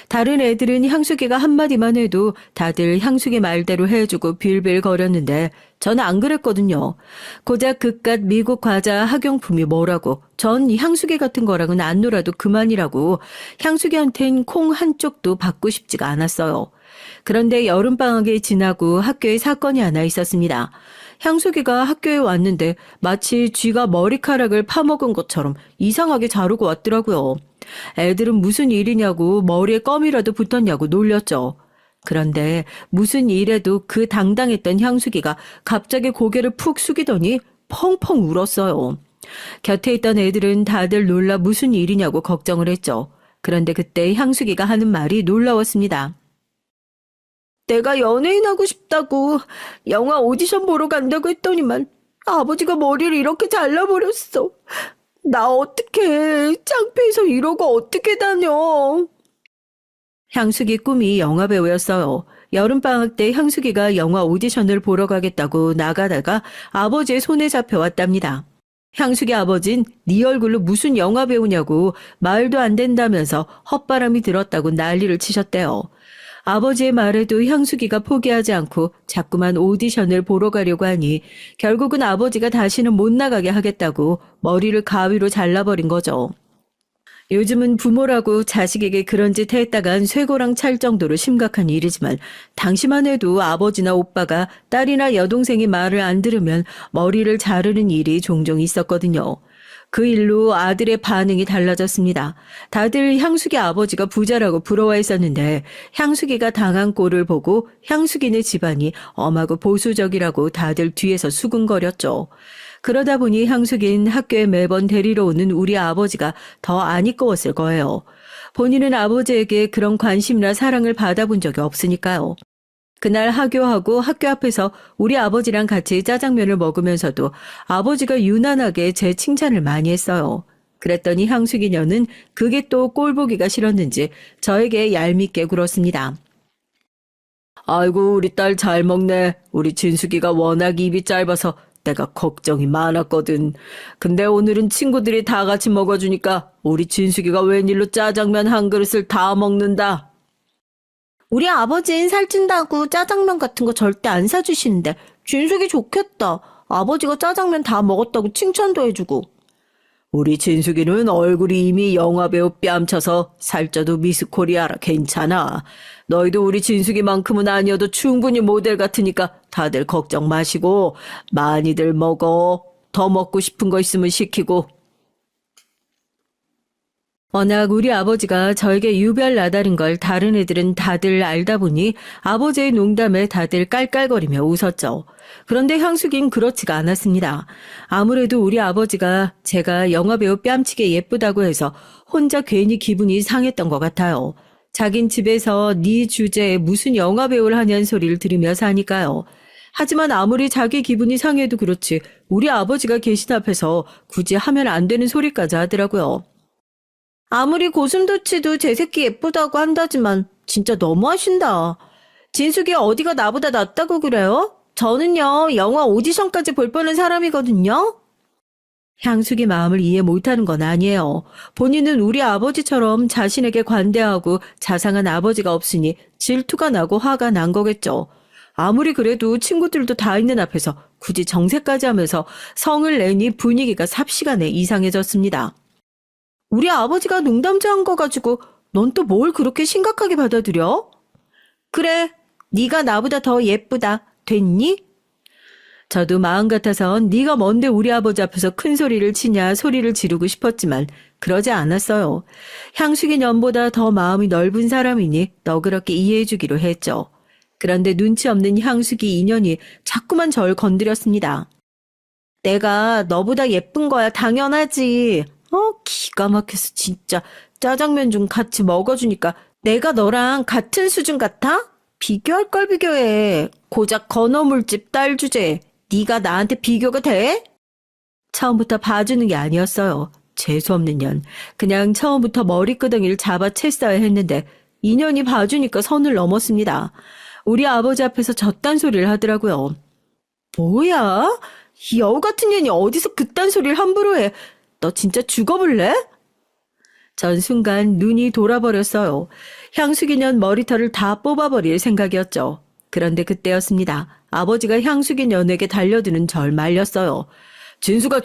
A: 다른 애들은 향수기가 한마디만 해도 다들 향수기 말대로 해주고 빌빌거렸는데 저는 안 그랬거든요. 고작 그깟 미국 과자 학용품이 뭐라고, 전 향수기 같은 거랑은 안 놀아도 그만이라고 향수기한텐 콩 한쪽도 받고 싶지가 않았어요. 그런데 여름방학이 지나고 학교에 사건이 하나 있었습니다. 향수기가 학교에 왔는데 마치 쥐가 머리카락을 파먹은 것처럼 이상하게 자르고 왔더라고요. 애들은 무슨 일이냐고 머리에 껌이라도 붙었냐고 놀렸죠. 그런데 무슨 일에도 그 당당했던 향수기가 갑자기 고개를 푹 숙이더니 펑펑 울었어요. 곁에 있던 애들은 다들 놀라 무슨 일이냐고 걱정을 했죠. 그런데 그때 향수기가 하는 말이 놀라웠습니다. 내가 연예인 하고 싶다고 영화 오디션 보러 간다고 했더니만 아버지가 머리를 이렇게 잘라버렸어. 나 어떡해. 창피해서 이러고 어떻게 다녀. 향수기 꿈이 영화배우였어요. 여름방학 때 향수기가 영화 오디션을 보러 가겠다고 나가다가 아버지의 손에 잡혀왔답니다. 향수기 아버진 네 얼굴로 무슨 영화배우냐고 말도 안 된다면서 헛바람이 들었다고 난리를 치셨대요. 아버지의 말에도 향수기가 포기하지 않고 자꾸만 오디션을 보러 가려고 하니 결국은 아버지가 다시는 못 나가게 하겠다고 머리를 가위로 잘라버린 거죠. 요즘은 부모라고 자식에게 그런 짓 했다간 쇠고랑 찰 정도로 심각한 일이지만 당시만 해도 아버지나 오빠가 딸이나 여동생이 말을 안 들으면 머리를 자르는 일이 종종 있었거든요. 그 일로 아들의 반응이 달라졌습니다. 다들 향수기 아버지가 부자라고 부러워했었는데 향수기가 당한 꼴을 보고 향수기네 집안이 엄하고 보수적이라고 다들 뒤에서 수군거렸죠. 그러다 보니 향수기는 학교에 매번 데리러 오는 우리 아버지가 더 안 이꺼웠을 거예요. 본인은 아버지에게 그런 관심이나 사랑을 받아본 적이 없으니까요. 그날 하교하고 학교 앞에서 우리 아버지랑 같이 짜장면을 먹으면서도 아버지가 유난하게 제 칭찬을 많이 했어요. 그랬더니 향수기녀는 그게 또 꼴보기가 싫었는지 저에게 얄밉게 굴었습니다. 아이고 우리 딸 잘 먹네. 우리 진숙이가 워낙 입이 짧아서 내가 걱정이 많았거든. 근데 오늘은 친구들이 다 같이 먹어주니까 우리 진숙이가 웬일로 짜장면 한 그릇을 다 먹는다. 우리 아버지는 살찐다고 짜장면 같은 거 절대 안 사주시는데 진숙이 좋겠다. 아버지가 짜장면 다 먹었다고 칭찬도 해주고. 우리 진숙이는 얼굴이 이미 영화배우 뺨쳐서 살쪄도 미스 코리아라 괜찮아. 너희도 우리 진숙이만큼은 아니어도 충분히 모델 같으니까 다들 걱정 마시고 많이들 먹어. 더 먹고 싶은 거 있으면 시키고. 워낙 우리 아버지가 저에게 유별나다른 걸 다른 애들은 다들 알다 보니 아버지의 농담에 다들 깔깔거리며 웃었죠. 그런데 향수긴 그렇지가 않았습니다. 아무래도 우리 아버지가 제가 영화배우 뺨치게 예쁘다고 해서 혼자 괜히 기분이 상했던 것 같아요. 자긴 집에서 네 주제에 무슨 영화배우를 하냐는 소리를 들으며 사니까요. 하지만 아무리 자기 기분이 상해도 그렇지 우리 아버지가 계신 앞에서 굳이 하면 안 되는 소리까지 하더라고요. 아무리 고슴도치도 제 새끼 예쁘다고 한다지만 진짜 너무하신다. 진숙이 어디가 나보다 낫다고 그래요? 저는요 영화 오디션까지 볼 뻔한 사람이거든요. 향숙이 마음을 이해 못하는 건 아니에요. 본인은 우리 아버지처럼 자신에게 관대하고 자상한 아버지가 없으니 질투가 나고 화가 난 거겠죠. 아무리 그래도 친구들도 다 있는 앞에서 굳이 정색까지 하면서 성을 내니 분위기가 삽시간에 이상해졌습니다. 우리 아버지가 농담제 한 거 가지고 넌 또 뭘 그렇게 심각하게 받아들여? 그래, 네가 나보다 더 예쁘다. 됐니? 저도 마음 같아선 네가 뭔데 우리 아버지 앞에서 큰 소리를 치냐 소리를 지르고 싶었지만 그러지 않았어요. 향수기 년보다 더 마음이 넓은 사람이니 너그럽게 이해해주기로 했죠. 그런데 눈치 없는 향수기 인연이 자꾸만 절 건드렸습니다. 내가 너보다 예쁜 거야 당연하지. 기가 막혀서 진짜 짜장면 좀 같이 먹어주니까 내가 너랑 같은 수준 같아? 비교할 걸 비교해. 고작 건어물집 딸 주제에 네가 나한테 비교가 돼? 처음부터 봐주는 게 아니었어요. 재수없는 년. 그냥 처음부터 머리끄덩이를 잡아챘어야 했는데 인연이 봐주니까 선을 넘었습니다. 우리 아버지 앞에서 저딴 소리를 하더라고요. 뭐야? 이 여우 같은 년이 어디서 그딴 소리를 함부로 해? 너 진짜 죽어볼래? 전 순간 눈이 돌아버렸어요. 향수기년 머리털을 다 뽑아버릴 생각이었죠. 그런데 그때였습니다. 아버지가 향수기년에게 달려드는 절 말렸어요. 진수가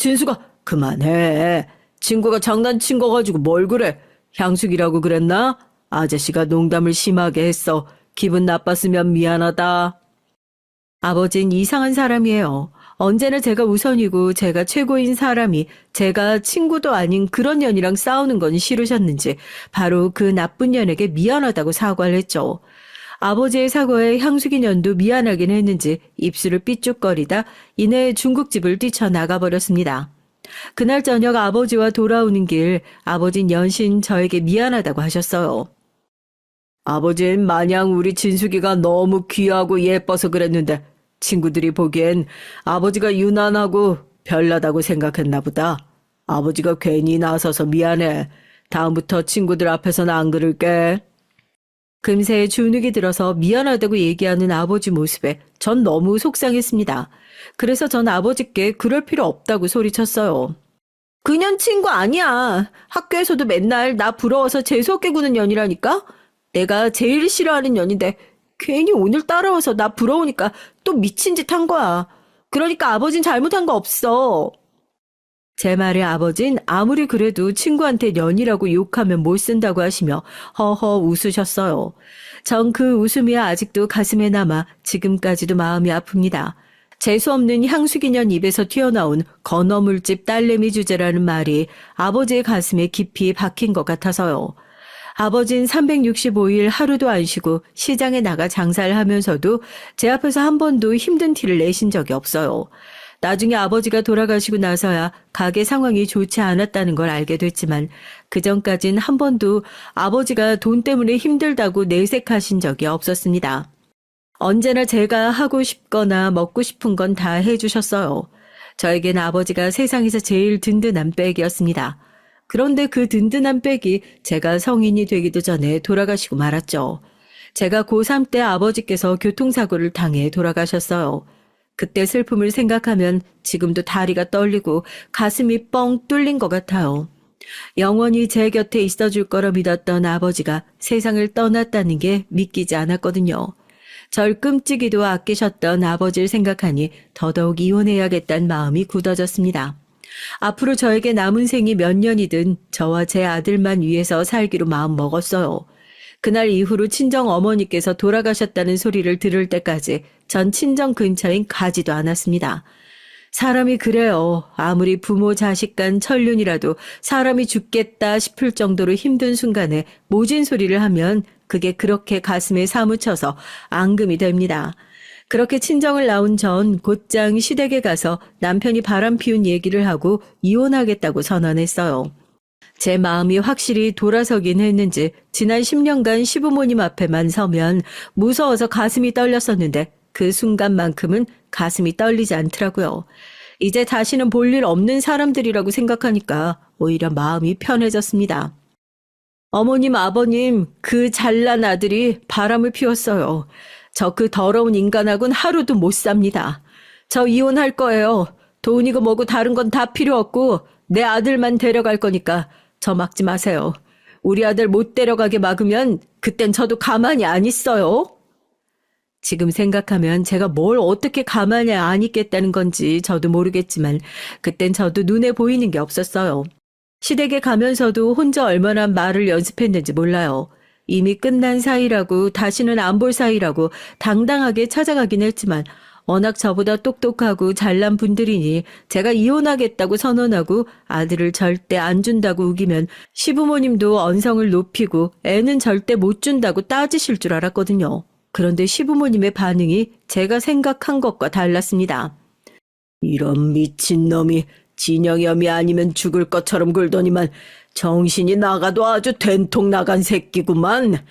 A: 그만해. 친구가 장난친 거 가지고 뭘 그래. 향수기라고 그랬나? 아저씨가 농담을 심하게 했어. 기분 나빴으면 미안하다. 아버진 이상한 사람이에요. 언제나 제가 우선이고 제가 최고인 사람이 제가 친구도 아닌 그런 년이랑 싸우는 건 싫으셨는지 바로 그 나쁜 년에게 미안하다고 사과를 했죠. 아버지의 사과에 향수기 년도 미안하긴 했는지 입술을 삐죽거리다 이내 중국집을 뛰쳐나가버렸습니다. 그날 저녁 아버지와 돌아오는 길 아버진 연신 저에게 미안하다고 하셨어요. 아버진 마냥 우리 진숙이가 너무 귀하고 예뻐서 그랬는데 친구들이 보기엔 아버지가 유난하고 별나다고 생각했나 보다. 아버지가 괜히 나서서 미안해. 다음부터 친구들 앞에서는 안 그럴게. 금세 주눅이 들어서 미안하다고 얘기하는 아버지 모습에 전 너무 속상했습니다. 그래서 전 아버지께 그럴 필요 없다고 소리쳤어요. 그년 친구 아니야. 학교에서도 맨날 나 부러워서 재수없게 구는 년이라니까? 내가 제일 싫어하는 년인데 괜히 오늘 따라와서 나 부러우니까 또 미친 짓 한 거야. 그러니까 아버진 잘못한 거 없어. 제 말에 아버진 아무리 그래도 친구한테 년이라고 욕하면 못 쓴다고 하시며 허허 웃으셨어요. 전 그 웃음이 아직도 가슴에 남아 지금까지도 마음이 아픕니다. 재수없는 향수기년 입에서 튀어나온 건어물집 딸내미 주제라는 말이 아버지의 가슴에 깊이 박힌 것 같아서요. 아버진 365일 하루도 안 쉬고 시장에 나가 장사를 하면서도 제 앞에서 한 번도 힘든 티를 내신 적이 없어요. 나중에 아버지가 돌아가시고 나서야 가게 상황이 좋지 않았다는 걸 알게 됐지만 그전까진 한 번도 아버지가 돈 때문에 힘들다고 내색하신 적이 없었습니다. 언제나 제가 하고 싶거나 먹고 싶은 건 다 해주셨어요. 저에겐 아버지가 세상에서 제일 든든한 백이었습니다. 그런데 그 든든한 백이 제가 성인이 되기도 전에 돌아가시고 말았죠. 제가 고3 때 아버지께서 교통사고를 당해 돌아가셨어요. 그때 슬픔을 생각하면 지금도 다리가 떨리고 가슴이 뻥 뚫린 것 같아요. 영원히 제 곁에 있어줄 거라 믿었던 아버지가 세상을 떠났다는 게 믿기지 않았거든요. 절 끔찍이도 아끼셨던 아버지를 생각하니 더더욱 이혼해야겠다는 마음이 굳어졌습니다. 앞으로 저에게 남은 생이 몇 년이든 저와 제 아들만 위해서 살기로 마음먹었어요. 그날 이후로 친정 어머니께서 돌아가셨다는 소리를 들을 때까지 전 친정 근처엔 가지도 않았습니다. 사람이 그래요. 아무리 부모 자식 간 천륜이라도 사람이 죽겠다 싶을 정도로 힘든 순간에 모진 소리를 하면 그게 그렇게 가슴에 사무쳐서 앙금이 됩니다. 그렇게 친정을 나온 전 곧장 시댁에 가서 남편이 바람 피운 얘기를 하고 이혼하겠다고 선언했어요. 제 마음이 확실히 돌아서긴 했는지 지난 10년간 시부모님 앞에만 서면 무서워서 가슴이 떨렸었는데 그 순간만큼은 가슴이 떨리지 않더라고요. 이제 다시는 볼 일 없는 사람들이라고 생각하니까 오히려 마음이 편해졌습니다. 어머님, 아버님, 그 잘난 아들이 바람을 피웠어요. 저 그 더러운 인간하고는 하루도 못 삽니다. 저 이혼할 거예요. 돈이고 뭐고 다른 건 다 필요 없고 내 아들만 데려갈 거니까 저 막지 마세요. 우리 아들 못 데려가게 막으면 그땐 저도 가만히 안 있어요. 지금 생각하면 제가 뭘 어떻게 가만히 안 있겠다는 건지 저도 모르겠지만 그땐 저도 눈에 보이는 게 없었어요. 시댁에 가면서도 혼자 얼마나 말을 연습했는지 몰라요. 이미 끝난 사이라고 다시는 안 볼 사이라고 당당하게 찾아가긴 했지만 워낙 저보다 똑똑하고 잘난 분들이니 제가 이혼하겠다고 선언하고 아들을 절대 안 준다고 우기면 시부모님도 언성을 높이고 애는 절대 못 준다고 따지실 줄 알았거든요. 그런데 시부모님의 반응이 제가 생각한 것과 달랐습니다. 이런 미친놈이 진영염이 아니면 죽을 것처럼 굴더니만 정신이 나가도 아주 된통 나간 새끼구만.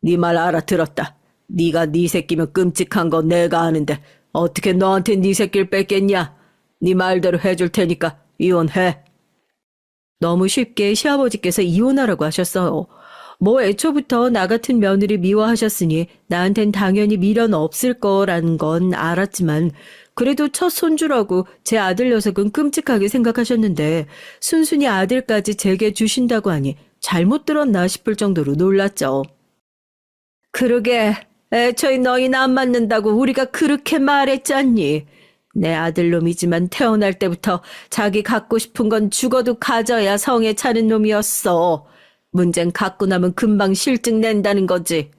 A: 네 말 알아들었다. 네가 네 새끼면 끔찍한 거 내가 아는데 어떻게 너한테 네 새끼를 뺏겠냐. 네 말대로 해줄 테니까 이혼해. 너무 쉽게 시아버지께서 이혼하라고 하셨어요. 뭐 애초부터 나 같은 며느리 미워하셨으니 나한텐 당연히 미련 없을 거라는 건 알았지만 그래도 첫 손주라고 제 아들 녀석은 끔찍하게 생각하셨는데 순순히 아들까지 제게 주신다고 하니 잘못 들었나 싶을 정도로 놀랐죠. 그러게 애초에 너희는 안 맞는다고 우리가 그렇게 말했잖니. 내 아들놈이지만 태어날 때부터 자기 갖고 싶은 건 죽어도 가져야 성에 차는 놈이었어. 문젠 갖고 나면 금방 실증 낸다는 거지.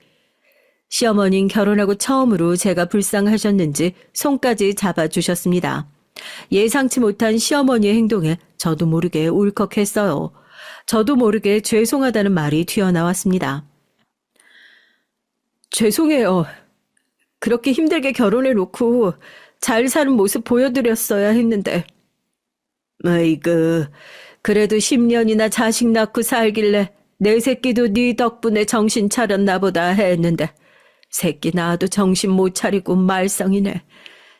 A: 시어머니는 결혼하고 처음으로 제가 불쌍하셨는지 손까지 잡아주셨습니다. 예상치 못한 시어머니의 행동에 저도 모르게 울컥했어요. 저도 모르게 죄송하다는 말이 튀어나왔습니다. 죄송해요. 그렇게 힘들게 결혼해놓고 잘 사는 모습 보여드렸어야 했는데. 어이구, 그래도 10년이나 자식 낳고 살길래 내 새끼도 네 덕분에 정신 차렸나 보다 했는데 새끼 낳아도 정신 못 차리고 말썽이네.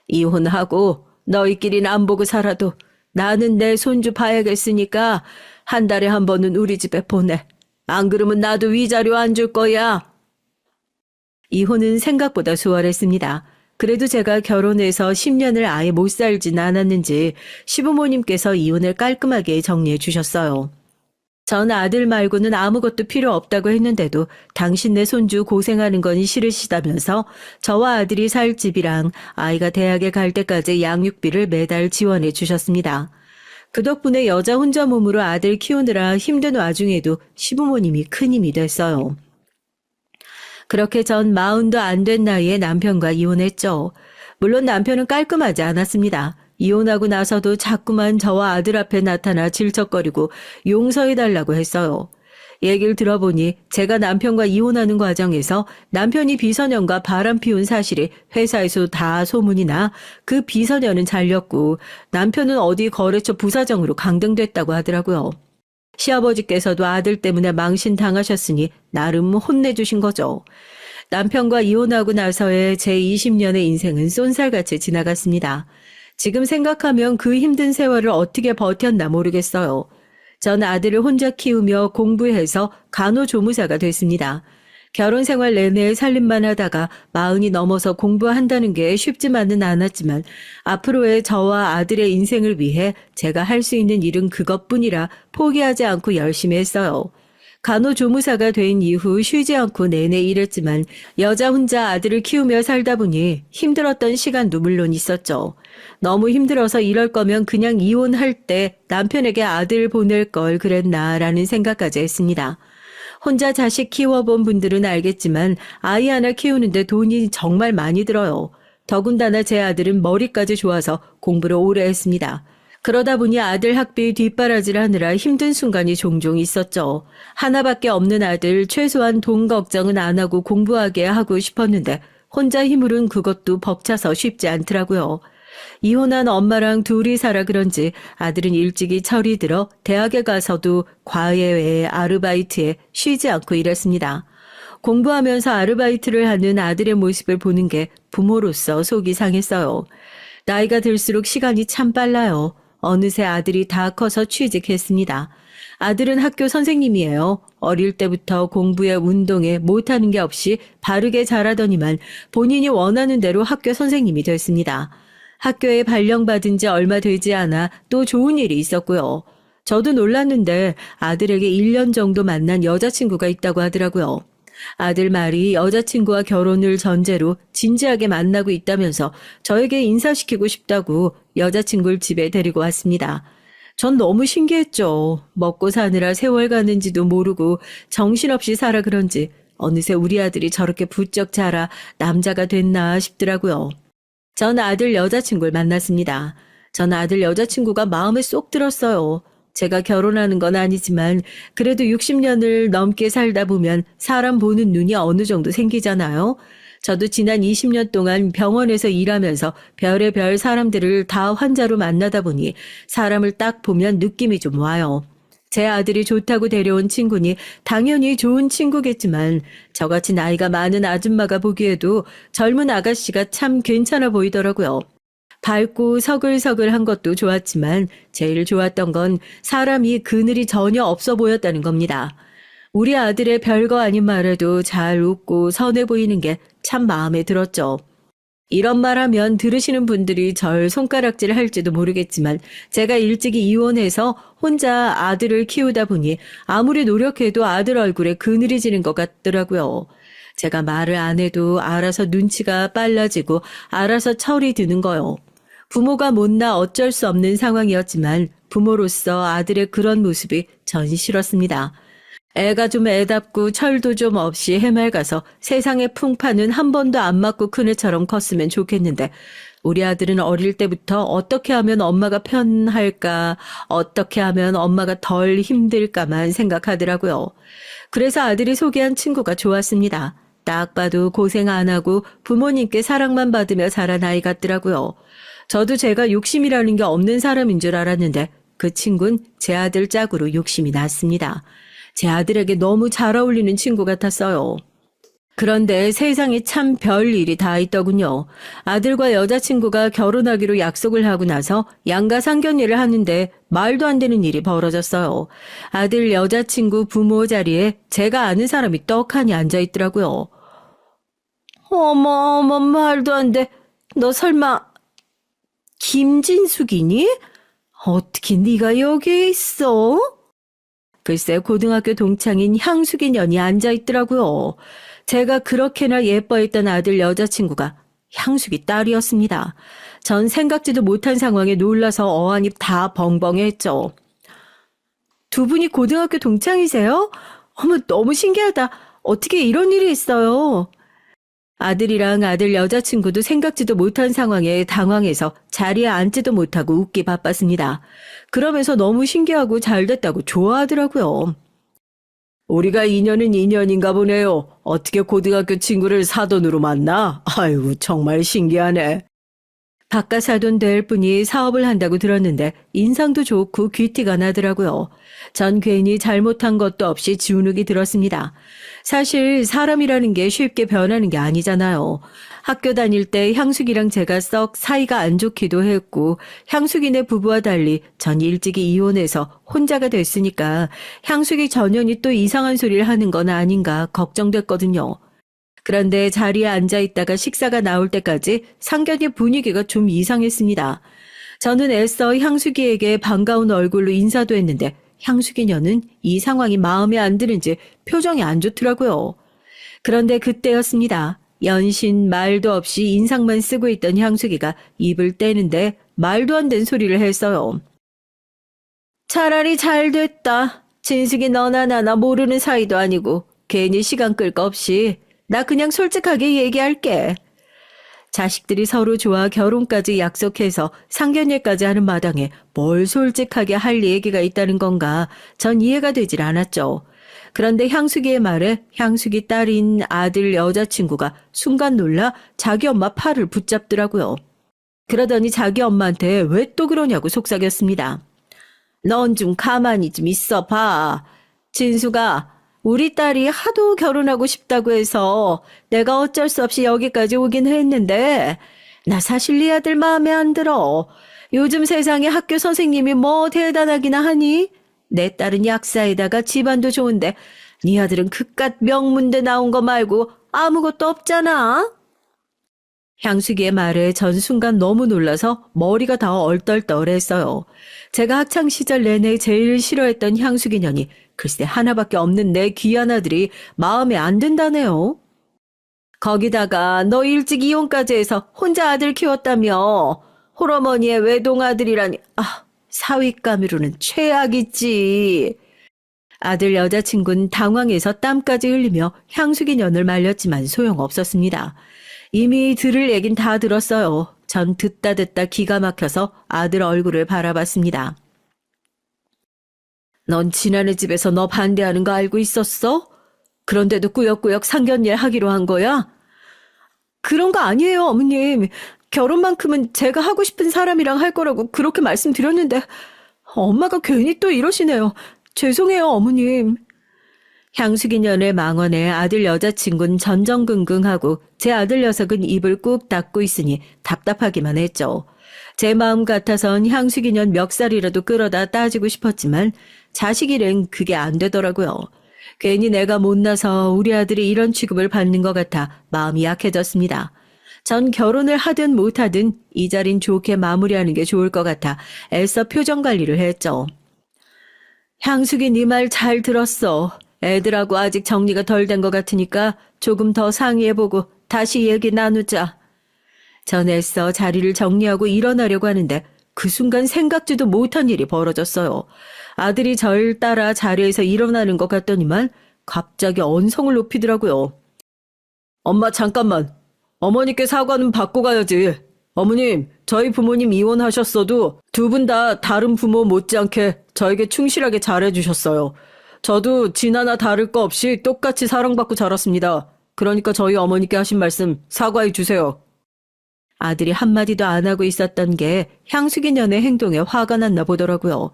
A: 이혼하고 너희끼리는 안 보고 살아도 나는 내 손주 봐야겠으니까 한 달에 한 번은 우리 집에 보내. 안 그러면 나도 위자료 안 줄 거야. 이혼은 생각보다 수월했습니다. 그래도 제가 결혼해서 10년을 아예 못 살진 않았는지 시부모님께서 이혼을 깔끔하게 정리해 주셨어요. 전 아들 말고는 아무것도 필요 없다고 했는데도 당신네 손주 고생하는 건 싫으시다면서 저와 아들이 살 집이랑 아이가 대학에 갈 때까지 양육비를 매달 지원해 주셨습니다. 그 덕분에 여자 혼자 몸으로 아들 키우느라 힘든 와중에도 시부모님이 큰 힘이 됐어요. 그렇게 전 40도 안 된 나이에 남편과 이혼했죠. 물론 남편은 깔끔하지 않았습니다. 이혼하고 나서도 자꾸만 저와 아들 앞에 나타나 질척거리고 용서해달라고 했어요. 얘기를 들어보니 제가 남편과 이혼하는 과정에서 남편이 비서년과 바람 피운 사실이 회사에서 다 소문이 나 그 비서년은 잘렸고 남편은 어디 거래처 부사장으로 강등됐다고 하더라고요. 시아버지께서도 아들 때문에 망신당하셨으니 나름 혼내주신 거죠. 남편과 이혼하고 나서의 제 20년의 인생은 쏜살같이 지나갔습니다. 지금 생각하면 그 힘든 세월을 어떻게 버텼나 모르겠어요. 전 아들을 혼자 키우며 공부해서 간호조무사가 됐습니다. 결혼 생활 내내 살림만 하다가 40이 넘어서 공부한다는 게 쉽지만은 않았지만 앞으로의 저와 아들의 인생을 위해 제가 할 수 있는 일은 그것뿐이라 포기하지 않고 열심히 했어요. 간호조무사가 된 이후 쉬지 않고 내내 일했지만 여자 혼자 아들을 키우며 살다 보니 힘들었던 시간도 물론 있었죠. 너무 힘들어서 이럴 거면 그냥 이혼할 때 남편에게 아들 보낼 걸 그랬나라는 생각까지 했습니다. 혼자 자식 키워본 분들은 알겠지만 아이 하나 키우는데 돈이 정말 많이 들어요. 더군다나 제 아들은 머리까지 좋아서 공부를 오래 했습니다. 그러다 보니 아들 학비 뒷바라지를 하느라 힘든 순간이 종종 있었죠. 하나밖에 없는 아들 최소한 돈 걱정은 안 하고 공부하게 하고 싶었는데 혼자 힘으로는 그것도 벅차서 쉽지 않더라고요. 이혼한 엄마랑 둘이 살아 그런지 아들은 일찍이 철이 들어 대학에 가서도 과외에 아르바이트에 쉬지 않고 일했습니다. 공부하면서 아르바이트를 하는 아들의 모습을 보는 게 부모로서 속이 상했어요. 나이가 들수록 시간이 참 빨라요. 어느새 아들이 다 커서 취직했습니다. 아들은 학교 선생님이에요. 어릴 때부터 공부에 운동에 못하는 게 없이 바르게 자라더니만 본인이 원하는 대로 학교 선생님이 됐습니다. 학교에 발령받은 지 얼마 되지 않아 또 좋은 일이 있었고요. 저도 놀랐는데 아들에게 1년 정도 만난 여자친구가 있다고 하더라고요. 아들 말이 여자친구와 결혼을 전제로 진지하게 만나고 있다면서 저에게 인사시키고 싶다고 여자친구를 집에 데리고 왔습니다. 전 너무 신기했죠. 먹고 사느라 세월 가는지도 모르고 정신없이 살아 그런지 어느새 우리 아들이 저렇게 부쩍 자라 남자가 됐나 싶더라고요. 전 아들 여자친구를 만났습니다. 전 아들 여자친구가 마음에 쏙 들었어요. 제가 결혼하는 건 아니지만 그래도 60년을 넘게 살다 보면 사람 보는 눈이 어느 정도 생기잖아요. 저도 지난 20년 동안 병원에서 일하면서 별의별 사람들을 다 환자로 만나다 보니 사람을 딱 보면 느낌이 좀 와요. 제 아들이 좋다고 데려온 친구니 당연히 좋은 친구겠지만 저같이 나이가 많은 아줌마가 보기에도 젊은 아가씨가 참 괜찮아 보이더라고요. 밝고 서글서글한 것도 좋았지만 제일 좋았던 건 사람이 그늘이 전혀 없어 보였다는 겁니다. 우리 아들의 별거 아닌 말에도 잘 웃고 선해 보이는 게 참 마음에 들었죠. 이런 말 하면 들으시는 분들이 절 손가락질 할지도 모르겠지만 제가 일찍이 이혼해서 혼자 아들을 키우다 보니 아무리 노력해도 아들 얼굴에 그늘이 지는 것 같더라고요. 제가 말을 안 해도 알아서 눈치가 빨라지고 알아서 철이 드는 거요. 부모가 못나 어쩔 수 없는 상황이었지만 부모로서 아들의 그런 모습이 전 싫었습니다. 애가 좀 애답고 철도 좀 없이 해맑아서 세상의 풍파는 한 번도 안 맞고 큰 애처럼 컸으면 좋겠는데 우리 아들은 어릴 때부터 어떻게 하면 엄마가 편할까, 어떻게 하면 엄마가 덜 힘들까만 생각하더라고요. 그래서 아들이 소개한 친구가 좋았습니다. 딱 봐도 고생 안 하고 부모님께 사랑만 받으며 자란 아이 같더라고요. 저도 제가 욕심이라는 게 없는 사람인 줄 알았는데 그 친구는 제 아들 짝으로 욕심이 났습니다. 제 아들에게 너무 잘 어울리는 친구 같았어요. 그런데 세상에 참 별 일이 다 있더군요. 아들과 여자친구가 결혼하기로 약속을 하고 나서 양가 상견례를 하는데 말도 안 되는 일이 벌어졌어요. 아들 여자친구 부모 자리에 제가 아는 사람이 떡하니 앉아있더라고요. 어머 말도 안 돼. 너 설마 김진숙이니? 어떻게 네가 여기에 있어? 글쎄 고등학교 동창인 향수기 년이 앉아있더라고요. 제가 그렇게나 예뻐했던 아들 여자친구가 향수기 딸이었습니다. 전 생각지도 못한 상황에 놀라서 어안이 다 벙벙했죠. 두 분이 고등학교 동창이세요? 어머 너무 신기하다. 어떻게 이런 일이 있어요? 아들이랑 아들 여자친구도 생각지도 못한 상황에 당황해서 자리에 앉지도 못하고 웃기 바빴습니다. 그러면서 너무 신기하고 잘됐다고 좋아하더라고요. 우리가 인연은 인연인가 보네요. 어떻게 고등학교 친구를 사돈으로 만나? 아이고 정말 신기하네. 바깥 사돈 될 분이 사업을 한다고 들었는데 인상도 좋고 귀티가 나더라고요. 전 괜히 잘못한 것도 없이 지우누기 들었습니다. 사실 사람이라는 게 쉽게 변하는 게 아니잖아요. 학교 다닐 때 향숙이랑 제가 썩 사이가 안 좋기도 했고 향숙이네 부부와 달리 전 일찍이 이혼해서 혼자가 됐으니까 향숙이 전현이 또 이상한 소리를 하는 건 아닌가 걱정됐거든요. 그런데 자리에 앉아있다가 식사가 나올 때까지 상견례 분위기가 좀 이상했습니다. 저는 애써 향수기에게 반가운 얼굴로 인사도 했는데 향수기녀는 이 상황이 마음에 안 드는지 표정이 안 좋더라고요. 그런데 그때였습니다. 연신 말도 없이 인상만 쓰고 있던 향수기가 입을 떼는데 말도 안 된 소리를 했어요. 차라리 잘 됐다. 진숙이 너나 나나 모르는 사이도 아니고 괜히 시간 끌 거 없이 나 그냥 솔직하게 얘기할게. 자식들이 서로 좋아 결혼까지 약속해서 상견례까지 하는 마당에 뭘 솔직하게 할 얘기가 있다는 건가 전 이해가 되질 않았죠. 그런데 향수기의 말에 향수기 딸인 아들 여자친구가 순간 놀라 자기 엄마 팔을 붙잡더라고요. 그러더니 자기 엄마한테 왜 또 그러냐고 속삭였습니다. 넌 좀 가만히 좀 있어 봐. 진수가 우리 딸이 하도 결혼하고 싶다고 해서 내가 어쩔 수 없이 여기까지 오긴 했는데 나 사실 네 아들 마음에 안 들어. 요즘 세상에 학교 선생님이 뭐 대단하기나 하니? 내 딸은 약사에다가 집안도 좋은데 네 아들은 그깟 명문대 나온 거 말고 아무것도 없잖아. 향수기의 말에 전 순간 너무 놀라서 머리가 다 얼떨떨했어요. 제가 학창시절 내내 제일 싫어했던 향수기년이 글쎄 하나밖에 없는 내 귀한 아들이 마음에 안 든다네요. 거기다가 너 일찍 이혼까지 해서 혼자 아들 키웠다며. 홀어머니의 외동아들이라니. 사윗감으로는 최악이지. 아들 여자친구는 당황해서 땀까지 흘리며 향수기년을 말렸지만 소용없었습니다. 이미 들을 얘긴 다 들었어요. 전 듣다 기가 막혀서 아들 얼굴을 바라봤습니다. 넌 지난해 집에서 너 반대하는 거 알고 있었어? 그런데도 꾸역꾸역 상견례 하기로 한 거야? 그런 거 아니에요, 어머님. 결혼만큼은 제가 하고 싶은 사람이랑 할 거라고 그렇게 말씀드렸는데 엄마가 괜히 또 이러시네요. 죄송해요, 어머님. 향수기년의 망언에 아들 여자친구는 전전긍긍하고 제 아들 녀석은 입을 꾹 닫고 있으니 답답하기만 했죠. 제 마음 같아선 향수기년 멱살이라도 끌어다 따지고 싶었지만 자식 일행 그게 안 되더라고요. 괜히 내가 못나서 우리 아들이 이런 취급을 받는 것 같아 마음이 약해졌습니다. 전 결혼을 하든 못하든 이 자린 좋게 마무리하는 게 좋을 것 같아 애써 표정 관리를 했죠. 향수기 네 말 잘 들었어. 애들하고 아직 정리가 덜 된 것 같으니까 조금 더 상의해보고 다시 얘기 나누자. 전 애써 자리를 정리하고 일어나려고 하는데 그 순간 생각지도 못한 일이 벌어졌어요. 아들이 절 따라 자리에서 일어나는 것 같더니만 갑자기 언성을 높이더라고요. 엄마 잠깐만. 어머니께 사과는 받고 가야지. 어머님, 저희 부모님 이혼하셨어도 두 분 다 다른 부모 못지않게 저에게 충실하게 잘해주셨어요. 저도 진아나 다를 거 없이 똑같이 사랑받고 자랐습니다. 그러니까 저희 어머니께 하신 말씀 사과해 주세요. 아들이 한마디도 안 하고 있었던 게 향수기 년의 행동에 화가 났나 보더라고요.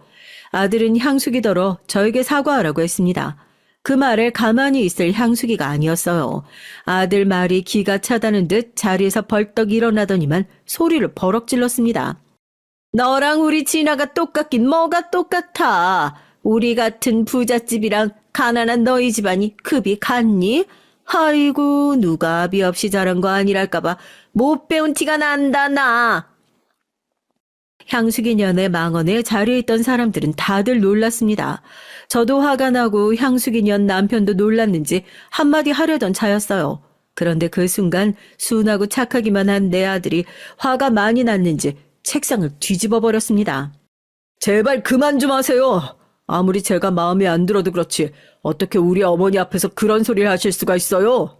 A: 아들은 향수기더러 저에게 사과하라고 했습니다. 그 말에 가만히 있을 향수기가 아니었어요. 아들 말이 기가 차다는 듯 자리에서 벌떡 일어나더니만 소리를 버럭 질렀습니다. 너랑 우리 진아가 똑같긴 뭐가 똑같아. 우리 같은 부잣집이랑 가난한 너희 집안이 급이 같니? 아이고 누가 아비 없이 자란 거 아니랄까봐 못 배운 티가 난다 나. 향수기 년의 망언에 자리에 있던 사람들은 다들 놀랐습니다. 저도 화가 나고 향수기 년 남편도 놀랐는지 한마디 하려던 차였어요. 그런데 그 순간 순하고 착하기만 한 내 아들이 화가 많이 났는지 책상을 뒤집어 버렸습니다. 제발 그만 좀 하세요. 아무리 제가 마음에 안 들어도 그렇지 어떻게 우리 어머니 앞에서 그런 소리를 하실 수가 있어요?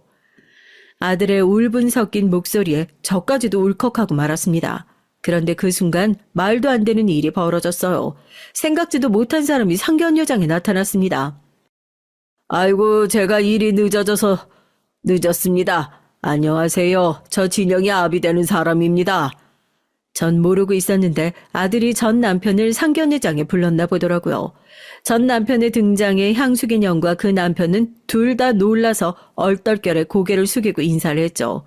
A: 아들의 울분 섞인 목소리에 저까지도 울컥하고 말았습니다. 그런데 그 순간 말도 안 되는 일이 벌어졌어요. 생각지도 못한 사람이 상견례장에 나타났습니다. 아이고 제가 일이 늦었습니다. 안녕하세요. 저 진영이 아비 되는 사람입니다. 전 모르고 있었는데 아들이 전 남편을 상견례장에 불렀나 보더라고요. 전 남편의 등장에 향수기 년과 그 남편은 둘 다 놀라서 얼떨결에 고개를 숙이고 인사를 했죠.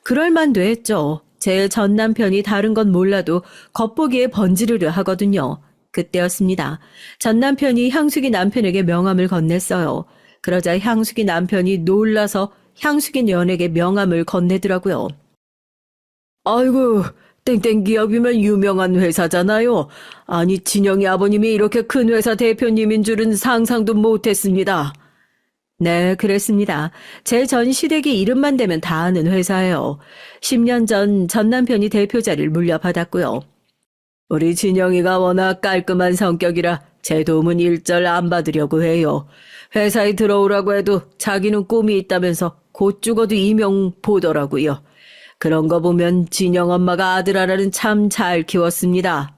A: 그럴 만도 했죠. 제 전 남편이 다른 건 몰라도 겉보기에 번지르르 하거든요. 그때였습니다. 전 남편이 향수기 남편에게 명함을 건넸어요. 그러자 향수기 남편이 놀라서 향수기 년에게 명함을 건네더라고요. 아이고, 땡땡 기업이면 유명한 회사잖아요. 아니, 진영이 아버님이 이렇게 큰 회사 대표님인 줄은 상상도 못했습니다. 네, 그랬습니다. 제 전 시댁이 이름만 대면 다 아는 회사예요. 10년 전 전 남편이 대표 자리를 물려받았고요. 우리 진영이가 워낙 깔끔한 성격이라 제 도움은 일절 안 받으려고 해요. 회사에 들어오라고 해도 자기는 꿈이 있다면서 곧 죽어도 이명 보더라고요. 그런 거 보면 진영 엄마가 아들 하나는 참 잘 키웠습니다.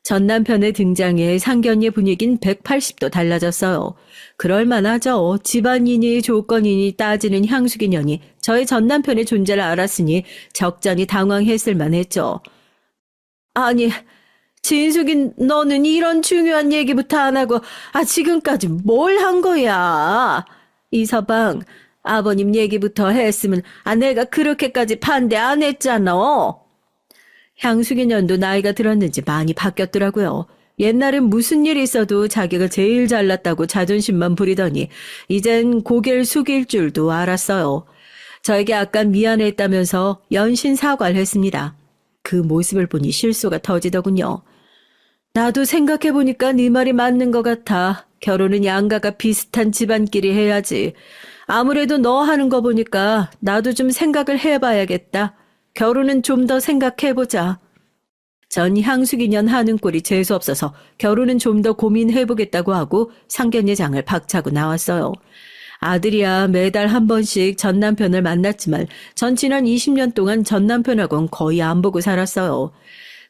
A: 전 남편의 등장에 상견례 분위기는 180도 달라졌어요. 그럴만하죠. 집안이니 조건이니 따지는 향수기 년이 저의 전 남편의 존재를 알았으니 적잖이 당황했을 만했죠. 아니, 진숙이 너는 이런 중요한 얘기부터 안 하고 지금까지 뭘 한 거야? 이서방, 아버님 얘기부터 했으면 내가 그렇게까지 반대 안 했잖아. 향수기 년도 나이가 들었는지 많이 바뀌었더라고요. 옛날엔 무슨 일이 있어도 자기가 제일 잘났다고 자존심만 부리더니 이젠 고개를 숙일 줄도 알았어요. 저에게 약간 미안했다면서 연신 사과를 했습니다. 그 모습을 보니 실소가 터지더군요. 나도 생각해보니까 네 말이 맞는 것 같아. 결혼은 양가가 비슷한 집안끼리 해야지. 아무래도 너 하는 거 보니까 나도 좀 생각을 해봐야겠다. 결혼은 좀 더 생각해보자. 전 향수기 년 하는 꼴이 재수없어서 결혼은 좀 더 고민해보겠다고 하고 상견례장을 박차고 나왔어요. 아들이야 매달 한 번씩 전 남편을 만났지만 전 지난 20년 동안 전 남편하고는 거의 안 보고 살았어요.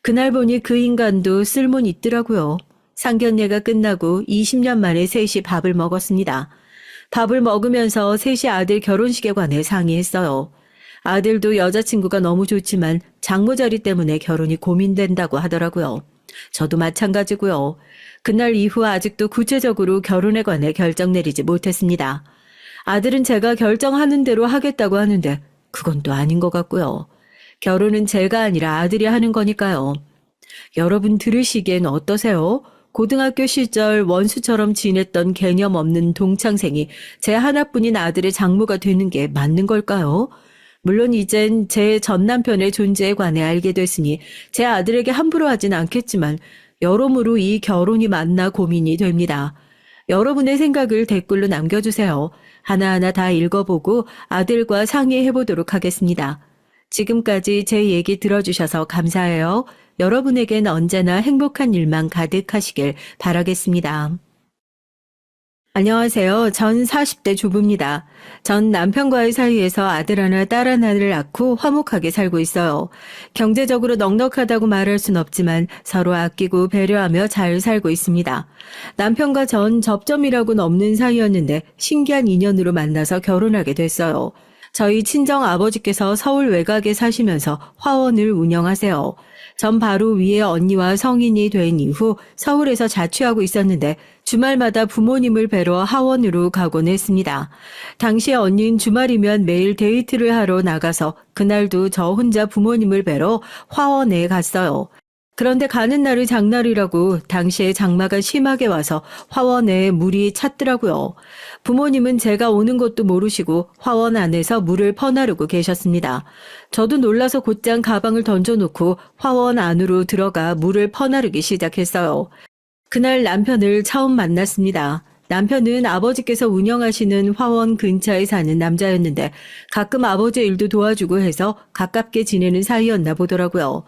A: 그날 보니 그 인간도 쓸모는 있더라고요. 상견례가 끝나고 20년 만에 셋이 밥을 먹었습니다. 밥을 먹으면서 셋이 아들 결혼식에 관해 상의했어요. 아들도 여자친구가 너무 좋지만 장모 자리 때문에 결혼이 고민된다고 하더라고요. 저도 마찬가지고요. 그날 이후 아직도 구체적으로 결혼에 관해 결정 내리지 못했습니다. 아들은 제가 결정하는 대로 하겠다고 하는데 그건 또 아닌 것 같고요. 결혼은 제가 아니라 아들이 하는 거니까요. 여러분 들으시기엔 어떠세요? 고등학교 시절 원수처럼 지냈던 개념 없는 동창생이 제 하나뿐인 아들의 장모가 되는 게 맞는 걸까요? 물론 이젠 제 전 남편의 존재에 관해 알게 됐으니 제 아들에게 함부로 하진 않겠지만 여러모로 이 결혼이 맞나 고민이 됩니다. 여러분의 생각을 댓글로 남겨주세요. 하나하나 다 읽어보고 아들과 상의해보도록 하겠습니다. 지금까지 제 얘기 들어주셔서 감사해요. 여러분에겐 언제나 행복한 일만 가득하시길 바라겠습니다. 안녕하세요. 전 40대 주부입니다. 전 남편과의 사이에서 아들 하나, 딸 하나를 낳고 화목하게 살고 있어요. 경제적으로 넉넉하다고 말할 순 없지만 서로 아끼고 배려하며 잘 살고 있습니다. 남편과 전 접점이라고는 없는 사이였는데 신기한 인연으로 만나서 결혼하게 됐어요. 저희 친정 아버지께서 서울 외곽에 사시면서 화원을 운영하세요. 전 바로 위에 언니와 성인이 된 이후 서울에서 자취하고 있었는데 주말마다 부모님을 뵈러 하원으로 가곤 했습니다. 당시에 언니는 주말이면 매일 데이트를 하러 나가서 그날도 저 혼자 부모님을 뵈러 화원에 갔어요. 그런데 가는 날이 장날이라고 당시에 장마가 심하게 와서 화원에 물이 찼더라고요. 부모님은 제가 오는 것도 모르시고 화원 안에서 물을 퍼나르고 계셨습니다. 저도 놀라서 곧장 가방을 던져놓고 화원 안으로 들어가 물을 퍼나르기 시작했어요. 그날 남편을 처음 만났습니다. 남편은 아버지께서 운영하시는 화원 근처에 사는 남자였는데 가끔 아버지 일도 도와주고 해서 가깝게 지내는 사이였나 보더라고요.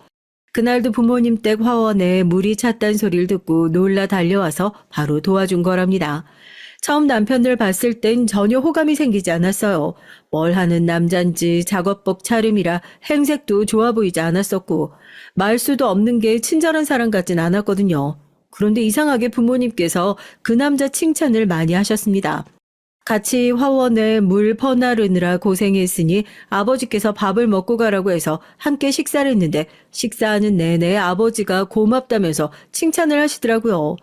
A: 그날도 부모님 댁 화원에 물이 찼단 소리를 듣고 놀라 달려와서 바로 도와준 거랍니다. 처음 남편을 봤을 땐 전혀 호감이 생기지 않았어요. 뭘 하는 남잔지 작업복 차림이라 행색도 좋아 보이지 않았었고 말수도 없는 게 친절한 사람 같진 않았거든요. 그런데 이상하게 부모님께서 그 남자 칭찬을 많이 하셨습니다. 같이 화원에 물 퍼나르느라 고생했으니 아버지께서 밥을 먹고 가라고 해서 함께 식사를 했는데 식사하는 내내 아버지가 고맙다면서 칭찬을 하시더라고요.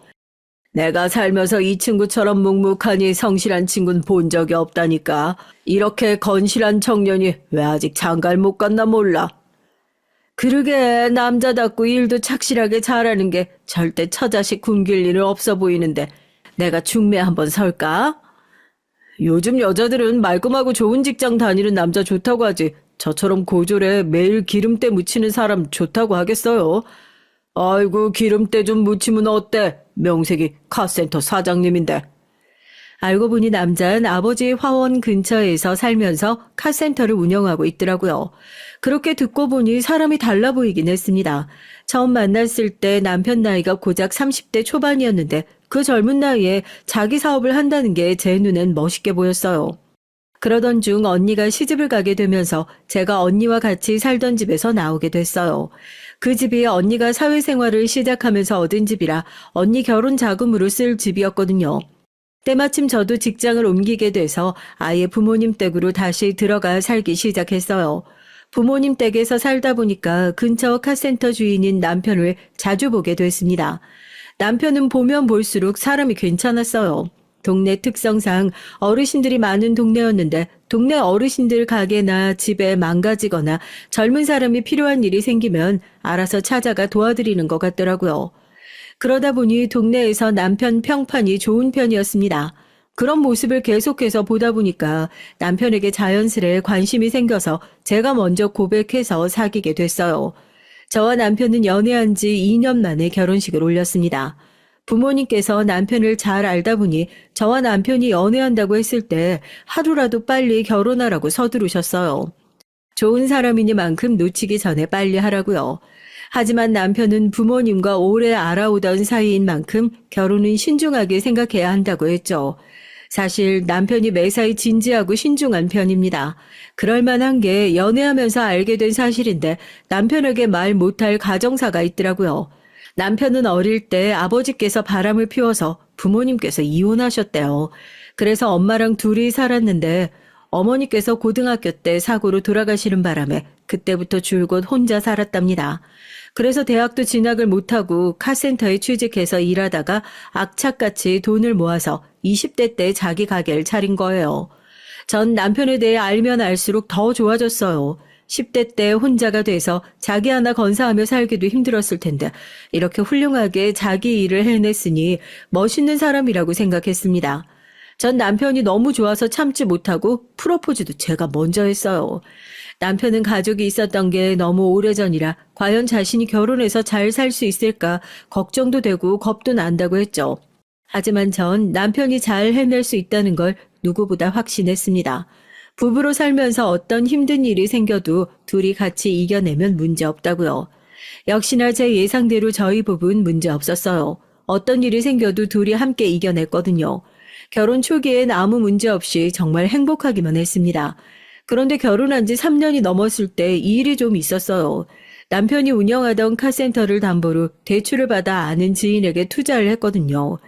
A: 내가 살면서 이 친구처럼 묵묵하니 성실한 친구는 본 적이 없다니까. 이렇게 건실한 청년이 왜 아직 장가를 못 갔나 몰라. 그러게 남자답고 일도 착실하게 잘하는 게 절대 처자식 굶길 일은 없어 보이는데 내가 중매 한번 설까? 요즘 여자들은 말끔하고 좋은 직장 다니는 남자 좋다고 하지 저처럼 고졸에 매일 기름때 묻히는 사람 좋다고 하겠어요. 아이고 기름때 좀 묻히면 어때? 명색이 카센터 사장님인데. 알고 보니 남자는 아버지의 화원 근처에서 살면서 카센터를 운영하고 있더라고요. 그렇게 듣고 보니 사람이 달라 보이긴 했습니다. 처음 만났을 때 남편 나이가 고작 30대 초반이었는데 그 젊은 나이에 자기 사업을 한다는 게 제 눈엔 멋있게 보였어요. 그러던 중 언니가 시집을 가게 되면서 제가 언니와 같이 살던 집에서 나오게 됐어요. 그 집이 언니가 사회생활을 시작하면서 얻은 집이라 언니 결혼 자금으로 쓸 집이었거든요. 때마침 저도 직장을 옮기게 돼서 아예 부모님 댁으로 다시 들어가 살기 시작했어요. 부모님 댁에서 살다 보니까 근처 카센터 주인인 남편을 자주 보게 됐습니다. 남편은 보면 볼수록 사람이 괜찮았어요. 동네 특성상 어르신들이 많은 동네였는데 동네 어르신들 가게나 집에 망가지거나 젊은 사람이 필요한 일이 생기면 알아서 찾아가 도와드리는 것 같더라고요. 그러다 보니 동네에서 남편 평판이 좋은 편이었습니다. 그런 모습을 계속해서 보다 보니까 남편에게 자연스레 관심이 생겨서 제가 먼저 고백해서 사귀게 됐어요. 저와 남편은 연애한 지 2년 만에 결혼식을 올렸습니다. 부모님께서 남편을 잘 알다 보니 저와 남편이 연애한다고 했을 때 하루라도 빨리 결혼하라고 서두르셨어요. 좋은 사람이니만큼 놓치기 전에 빨리 하라고요. 하지만 남편은 부모님과 오래 알아오던 사이인 만큼 결혼은 신중하게 생각해야 한다고 했죠. 사실 남편이 매사에 진지하고 신중한 편입니다. 그럴 만한 게 연애하면서 알게 된 사실인데 남편에게 말 못할 가정사가 있더라고요. 남편은 어릴 때 아버지께서 바람을 피워서 부모님께서 이혼하셨대요. 그래서 엄마랑 둘이 살았는데 어머니께서 고등학교 때 사고로 돌아가시는 바람에 그때부터 줄곧 혼자 살았답니다. 그래서 대학도 진학을 못하고 카센터에 취직해서 일하다가 악착같이 돈을 모아서 20대 때 자기 가게를 차린 거예요. 전 남편에 대해 알면 알수록 더 좋아졌어요. 10대 때 혼자가 돼서 자기 하나 건사하며 살기도 힘들었을 텐데 이렇게 훌륭하게 자기 일을 해냈으니 멋있는 사람이라고 생각했습니다. 전 남편이 너무 좋아서 참지 못하고 프로포즈도 제가 먼저 했어요. 남편은 가족이 있었던 게 너무 오래전이라 과연 자신이 결혼해서 잘 살 수 있을까 걱정도 되고 겁도 난다고 했죠. 하지만 전 남편이 잘 해낼 수 있다는 걸 누구보다 확신했습니다. 부부로 살면서 어떤 힘든 일이 생겨도 둘이 같이 이겨내면 문제 없다고요. 역시나 제 예상대로 저희 부부는 문제 없었어요. 어떤 일이 생겨도 둘이 함께 이겨냈거든요. 결혼 초기엔 아무 문제 없이 정말 행복하기만 했습니다. 그런데 결혼한 지 3년이 넘었을 때 일이 좀 있었어요. 남편이 운영하던 카센터를 담보로 대출을 받아 아는 지인에게 투자를 했거든요.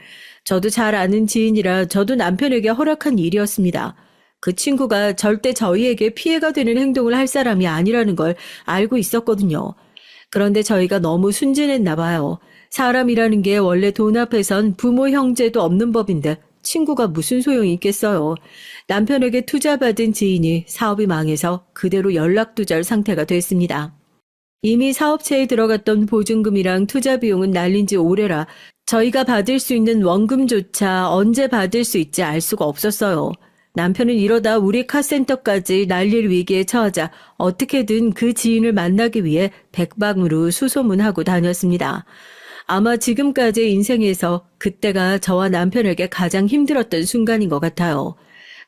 A: 저도 잘 아는 지인이라 저도 남편에게 허락한 일이었습니다. 그 친구가 절대 저희에게 피해가 되는 행동을 할 사람이 아니라는 걸 알고 있었거든요. 그런데 저희가 너무 순진했나 봐요. 사람이라는 게 원래 돈 앞에선 부모 형제도 없는 법인데 친구가 무슨 소용이 있겠어요. 남편에게 투자받은 지인이 사업이 망해서 그대로 연락두절 상태가 됐습니다. 이미 사업체에 들어갔던 보증금이랑 투자 비용은 날린 지 오래라 저희가 받을 수 있는 원금조차 언제 받을 수 있지 알 수가 없었어요. 남편은 이러다 우리 카센터까지 날릴 위기에 처하자 어떻게든 그 지인을 만나기 위해 백방으로 수소문하고 다녔습니다. 아마 지금까지 인생에서 그때가 저와 남편에게 가장 힘들었던 순간인 것 같아요.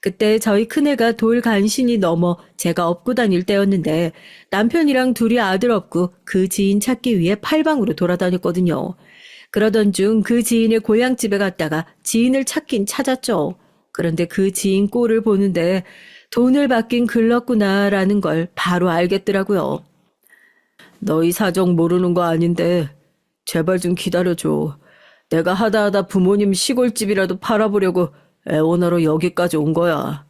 A: 그때 저희 큰애가 돌 간신히 넘어 제가 업고 다닐 때였는데 남편이랑 둘이 아들 업고 그 지인 찾기 위해 팔방으로 돌아다녔거든요. 그러던 중 그 지인의 고향집에 갔다가 지인을 찾긴 찾았죠. 그런데 그 지인 꼴을 보는데 돈을 받긴 글렀구나라는 걸 바로 알겠더라고요. 너희 사정 모르는 거 아닌데 제발 좀 기다려줘. 내가 하다 부모님 시골집이라도 팔아보려고 애원하러 여기까지 온 거야.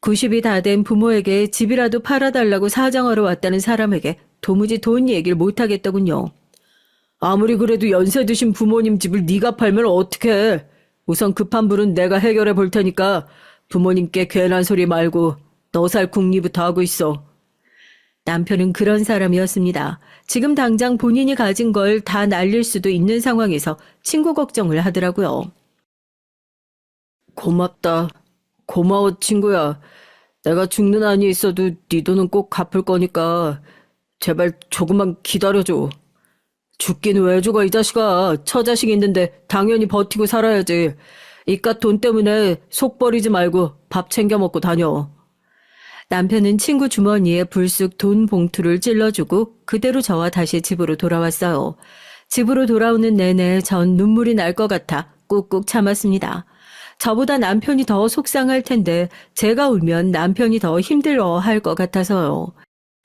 A: 90이 다 된 부모에게 집이라도 팔아달라고 사정하러 왔다는 사람에게 도무지 돈 얘기를 못하겠더군요. 아무리 그래도 연세 드신 부모님 집을 네가 팔면 어떡해. 우선 급한 불은 내가 해결해 볼 테니까 부모님께 괜한 소리 말고 너 살 궁리부터 하고 있어. 남편은 그런 사람이었습니다. 지금 당장 본인이 가진 걸 다 날릴 수도 있는 상황에서 친구 걱정을 하더라고요. 고맙다. 고마워 친구야. 내가 죽는 한이 있어도 네 돈은 꼭 갚을 거니까 제발 조금만 기다려줘. 죽긴 왜 죽어 이 자식아. 처자식 있는데 당연히 버티고 살아야지. 이깟 돈 때문에 속 버리지 말고 밥 챙겨 먹고 다녀. 남편은 친구 주머니에 불쑥 돈 봉투를 찔러주고 그대로 저와 다시 집으로 돌아왔어요. 집으로 돌아오는 내내 전 눈물이 날 것 같아 꾹꾹 참았습니다. 저보다 남편이 더 속상할 텐데 제가 울면 남편이 더 힘들어할 것 같아서요.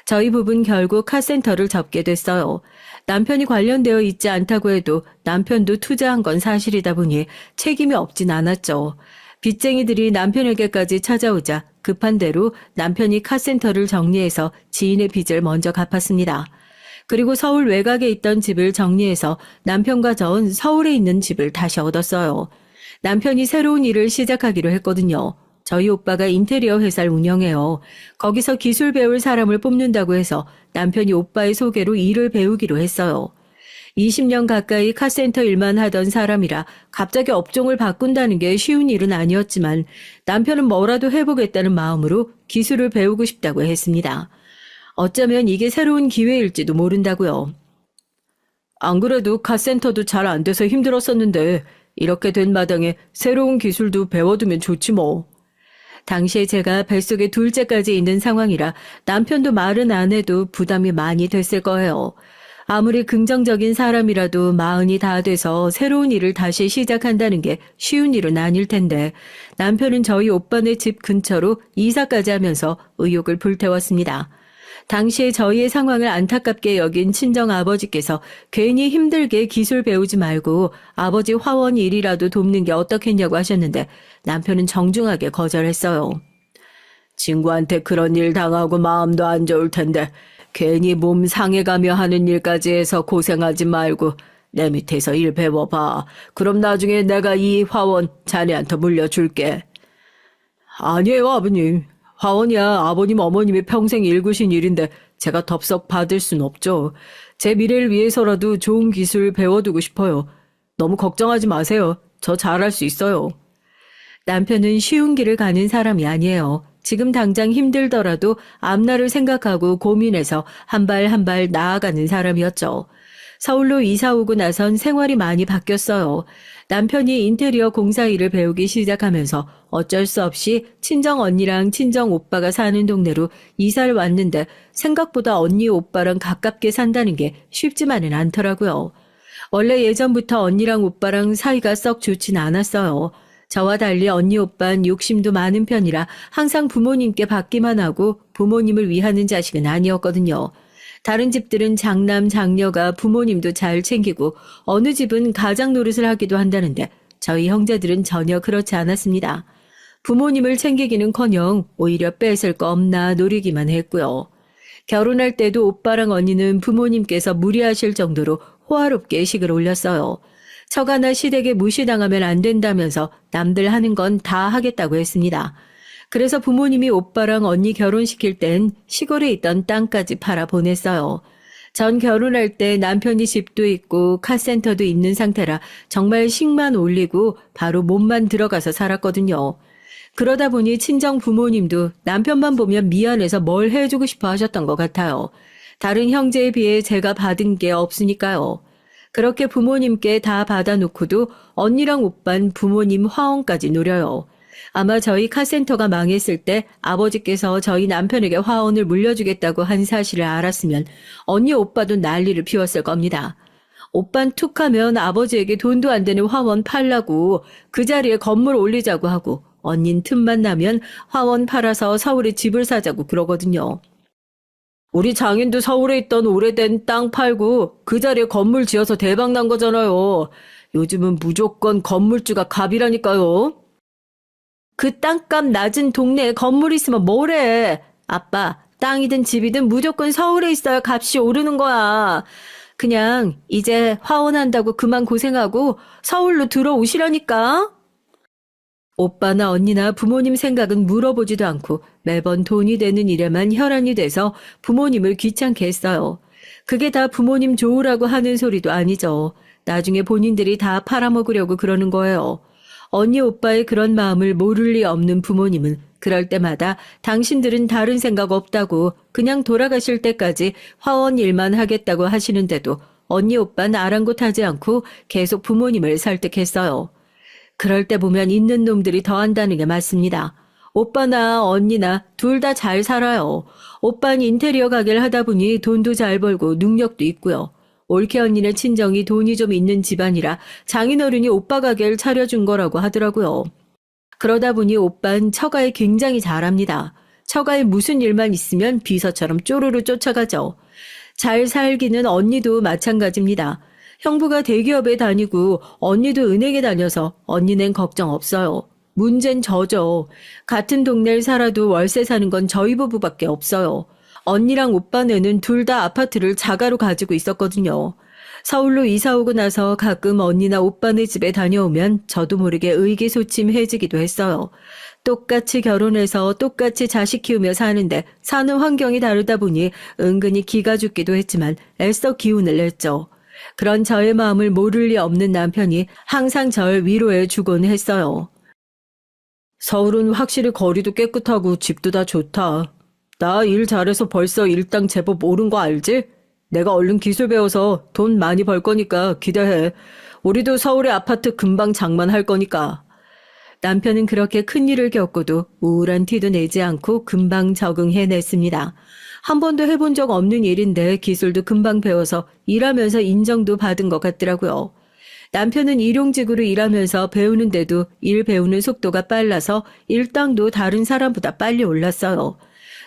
A: 저희 부부는 결국 카센터를 접게 됐어요. 남편이 관련되어 있지 않다고 해도 남편도 투자한 건 사실이다 보니 책임이 없진 않았죠. 빚쟁이들이 남편에게까지 찾아오자 급한 대로 남편이 카센터를 정리해서 지인의 빚을 먼저 갚았습니다. 그리고 서울 외곽에 있던 집을 정리해서 남편과 전 서울에 있는 집을 다시 얻었어요. 남편이 새로운 일을 시작하기로 했거든요. 저희 오빠가 인테리어 회사를 운영해요. 거기서 기술 배울 사람을 뽑는다고 해서 남편이 오빠의 소개로 일을 배우기로 했어요. 20년 가까이 카센터 일만 하던 사람이라 갑자기 업종을 바꾼다는 게 쉬운 일은 아니었지만 남편은 뭐라도 해보겠다는 마음으로 기술을 배우고 싶다고 했습니다. 어쩌면 이게 새로운 기회일지도 모른다고요. 안 그래도 카센터도 잘 안 돼서 힘들었었는데 이렇게 된 마당에 새로운 기술도 배워두면 좋지 뭐. 당시에 제가 뱃속에 둘째까지 있는 상황이라 남편도 말은 안 해도 부담이 많이 됐을 거예요. 아무리 긍정적인 사람이라도 마흔이 다 돼서 새로운 일을 다시 시작한다는 게 쉬운 일은 아닐 텐데 남편은 저희 오빠네 집 근처로 이사까지 하면서 의욕을 불태웠습니다. 당시에 저희의 상황을 안타깝게 여긴 친정아버지께서 괜히 힘들게 기술 배우지 말고 아버지 화원 일이라도 돕는 게 어떻겠냐고 하셨는데 남편은 정중하게 거절했어요. 친구한테 그런 일 당하고 마음도 안 좋을 텐데 괜히 몸 상해가며 하는 일까지 해서 고생하지 말고 내 밑에서 일 배워봐. 그럼 나중에 내가 이 화원 자네한테 물려줄게. 아니에요 아버님. 화원이야 아버님 어머님이 평생 일구신 일인데 제가 덥석 받을 순 없죠. 제 미래를 위해서라도 좋은 기술 배워두고 싶어요. 너무 걱정하지 마세요. 저 잘할 수 있어요. 남편은 쉬운 길을 가는 사람이 아니에요. 지금 당장 힘들더라도 앞날을 생각하고 고민해서 한 발 한 발 나아가는 사람이었죠. 서울로 이사 오고 나선 생활이 많이 바뀌었어요. 남편이 인테리어 공사 일을 배우기 시작하면서 어쩔 수 없이 친정 언니랑 친정 오빠가 사는 동네로 이사를 왔는데 생각보다 언니 오빠랑 가깝게 산다는 게 쉽지만은 않더라고요. 원래 예전부터 언니랑 오빠랑 사이가 썩 좋진 않았어요. 저와 달리 언니 오빠는 욕심도 많은 편이라 항상 부모님께 받기만 하고 부모님을 위하는 자식은 아니었거든요. 다른 집들은 장남, 장녀가 부모님도 잘 챙기고 어느 집은 가장 노릇을 하기도 한다는데 저희 형제들은 전혀 그렇지 않았습니다. 부모님을 챙기기는커녕 오히려 뺏을 거 없나 노리기만 했고요. 결혼할 때도 오빠랑 언니는 부모님께서 무리하실 정도로 호화롭게 식을 올렸어요. 처가나 시댁에 무시당하면 안 된다면서 남들 하는 건 다 하겠다고 했습니다. 그래서 부모님이 오빠랑 언니 결혼시킬 땐 시골에 있던 땅까지 팔아 보냈어요. 전 결혼할 때 남편이 집도 있고 카센터도 있는 상태라 정말 식만 올리고 바로 몸만 들어가서 살았거든요. 그러다 보니 친정 부모님도 남편만 보면 미안해서 뭘 해주고 싶어 하셨던 것 같아요. 다른 형제에 비해 제가 받은 게 없으니까요. 그렇게 부모님께 다 받아놓고도 언니랑 오빤 부모님 화원까지 노려요. 아마 저희 카센터가 망했을 때 아버지께서 저희 남편에게 화원을 물려주겠다고 한 사실을 알았으면 언니 오빠도 난리를 피웠을 겁니다. 오빤 툭하면 아버지에게 돈도 안 되는 화원 팔라고 그 자리에 건물 올리자고 하고 언닌 틈만 나면 화원 팔아서 서울에 집을 사자고 그러거든요. 우리 장인도 서울에 있던 오래된 땅 팔고 그 자리에 건물 지어서 대박 난 거잖아요. 요즘은 무조건 건물주가 갑이라니까요. 그 땅값 낮은 동네에 건물 있으면 뭐래. 아빠, 땅이든 집이든 무조건 서울에 있어야 값이 오르는 거야. 그냥 이제 화원한다고 그만 고생하고 서울로 들어오시라니까. 오빠나 언니나 부모님 생각은 물어보지도 않고 매번 돈이 되는 일에만 혈안이 돼서 부모님을 귀찮게 했어요. 그게 다 부모님 좋으라고 하는 소리도 아니죠. 나중에 본인들이 다 팔아먹으려고 그러는 거예요. 언니 오빠의 그런 마음을 모를 리 없는 부모님은 그럴 때마다 당신들은 다른 생각 없다고 그냥 돌아가실 때까지 화원 일만 하겠다고 하시는데도 언니 오빠는 아랑곳하지 않고 계속 부모님을 설득했어요. 그럴 때 보면 있는 놈들이 더 한다는 게 맞습니다. 오빠나 언니나 둘 다 잘 살아요. 오빠는 인테리어 가게를 하다 보니 돈도 잘 벌고 능력도 있고요. 올케 언니네 친정이 돈이 좀 있는 집안이라 장인어른이 오빠 가게를 차려준 거라고 하더라고요. 그러다 보니 오빠는 처가에 굉장히 잘합니다. 처가에 무슨 일만 있으면 비서처럼 쪼르르 쫓아가죠. 잘 살기는 언니도 마찬가지입니다. 형부가 대기업에 다니고 언니도 은행에 다녀서 언니는 걱정 없어요. 문제는 저죠. 같은 동네를 살아도 월세 사는 건 저희 부부밖에 없어요. 언니랑 오빠네는 둘 다 아파트를 자가로 가지고 있었거든요. 서울로 이사 오고 나서 가끔 언니나 오빠네 집에 다녀오면 저도 모르게 의기소침해지기도 했어요. 똑같이 결혼해서 똑같이 자식 키우며 사는데 사는 환경이 다르다 보니 은근히 기가 죽기도 했지만 애써 기운을 냈죠. 그런 저의 마음을 모를 리 없는 남편이 항상 절 위로해 주곤 했어요. 서울은 확실히 거리도 깨끗하고 집도 다 좋다. 나 일 잘해서 벌써 일당 제법 오른 거 알지? 내가 얼른 기술 배워서 돈 많이 벌 거니까 기대해. 우리도 서울의 아파트 금방 장만할 거니까. 남편은 그렇게 큰일을 겪고도 우울한 티도 내지 않고 금방 적응해냈습니다. 한 번도 해본 적 없는 일인데 기술도 금방 배워서 일하면서 인정도 받은 것 같더라고요. 남편은 일용직으로 일하면서 배우는데도 일 배우는 속도가 빨라서 일당도 다른 사람보다 빨리 올랐어요.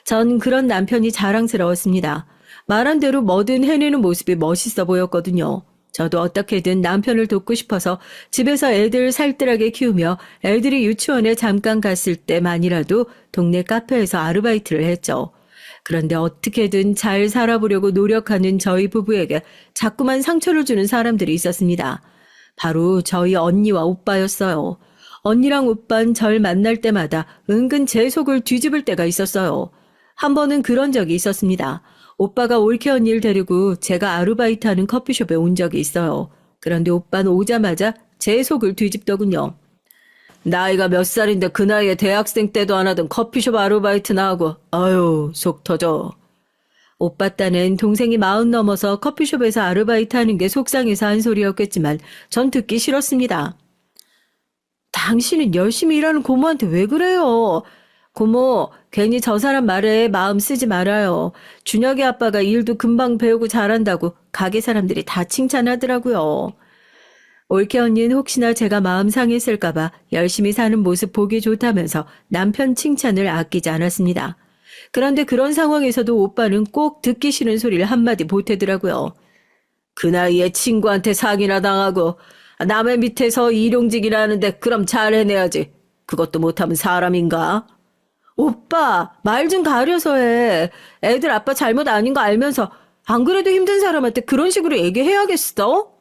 A: 전 그런 남편이 자랑스러웠습니다. 말한 대로 뭐든 해내는 모습이 멋있어 보였거든요. 저도 어떻게든 남편을 돕고 싶어서 집에서 애들 살뜰하게 키우며 애들이 유치원에 잠깐 갔을 때만이라도 동네 카페에서 아르바이트를 했죠. 그런데 어떻게든 잘 살아보려고 노력하는 저희 부부에게 자꾸만 상처를 주는 사람들이 있었습니다. 바로 저희 언니와 오빠였어요. 언니랑 오빤 절 만날 때마다 은근 제 속을 뒤집을 때가 있었어요. 한 번은 그런 적이 있었습니다. 오빠가 올케 언니를 데리고 제가 아르바이트하는 커피숍에 온 적이 있어요. 그런데 오빠는 오자마자 제 속을 뒤집더군요. 나이가 몇 살인데 그 나이에 대학생 때도 안 하던 커피숍 아르바이트나 하고 아유 속 터져. 오빠 딴엔 동생이 40 넘어서 커피숍에서 아르바이트하는 게 속상해서 한 소리였겠지만 전 듣기 싫었습니다. 당신은 열심히 일하는 고모한테 왜 그래요? 고모, 괜히 저 사람 말에 마음 쓰지 말아요. 준혁이 아빠가 일도 금방 배우고 잘한다고 가게 사람들이 다 칭찬하더라고요. 올케 언니는 혹시나 제가 마음 상했을까봐 열심히 사는 모습 보기 좋다면서 남편 칭찬을 아끼지 않았습니다. 그런데 그런 상황에서도 오빠는 꼭 듣기 싫은 소리를 한마디 보태더라고요. 그 나이에 친구한테 사기나 당하고 남의 밑에서 일용직이나 하는데 그럼 잘 해내야지. 그것도 못하면 사람인가? 오빠, 말 좀 가려서 해. 애들 아빠 잘못 아닌 거 알면서 안 그래도 힘든 사람한테 그런 식으로 얘기해야겠어?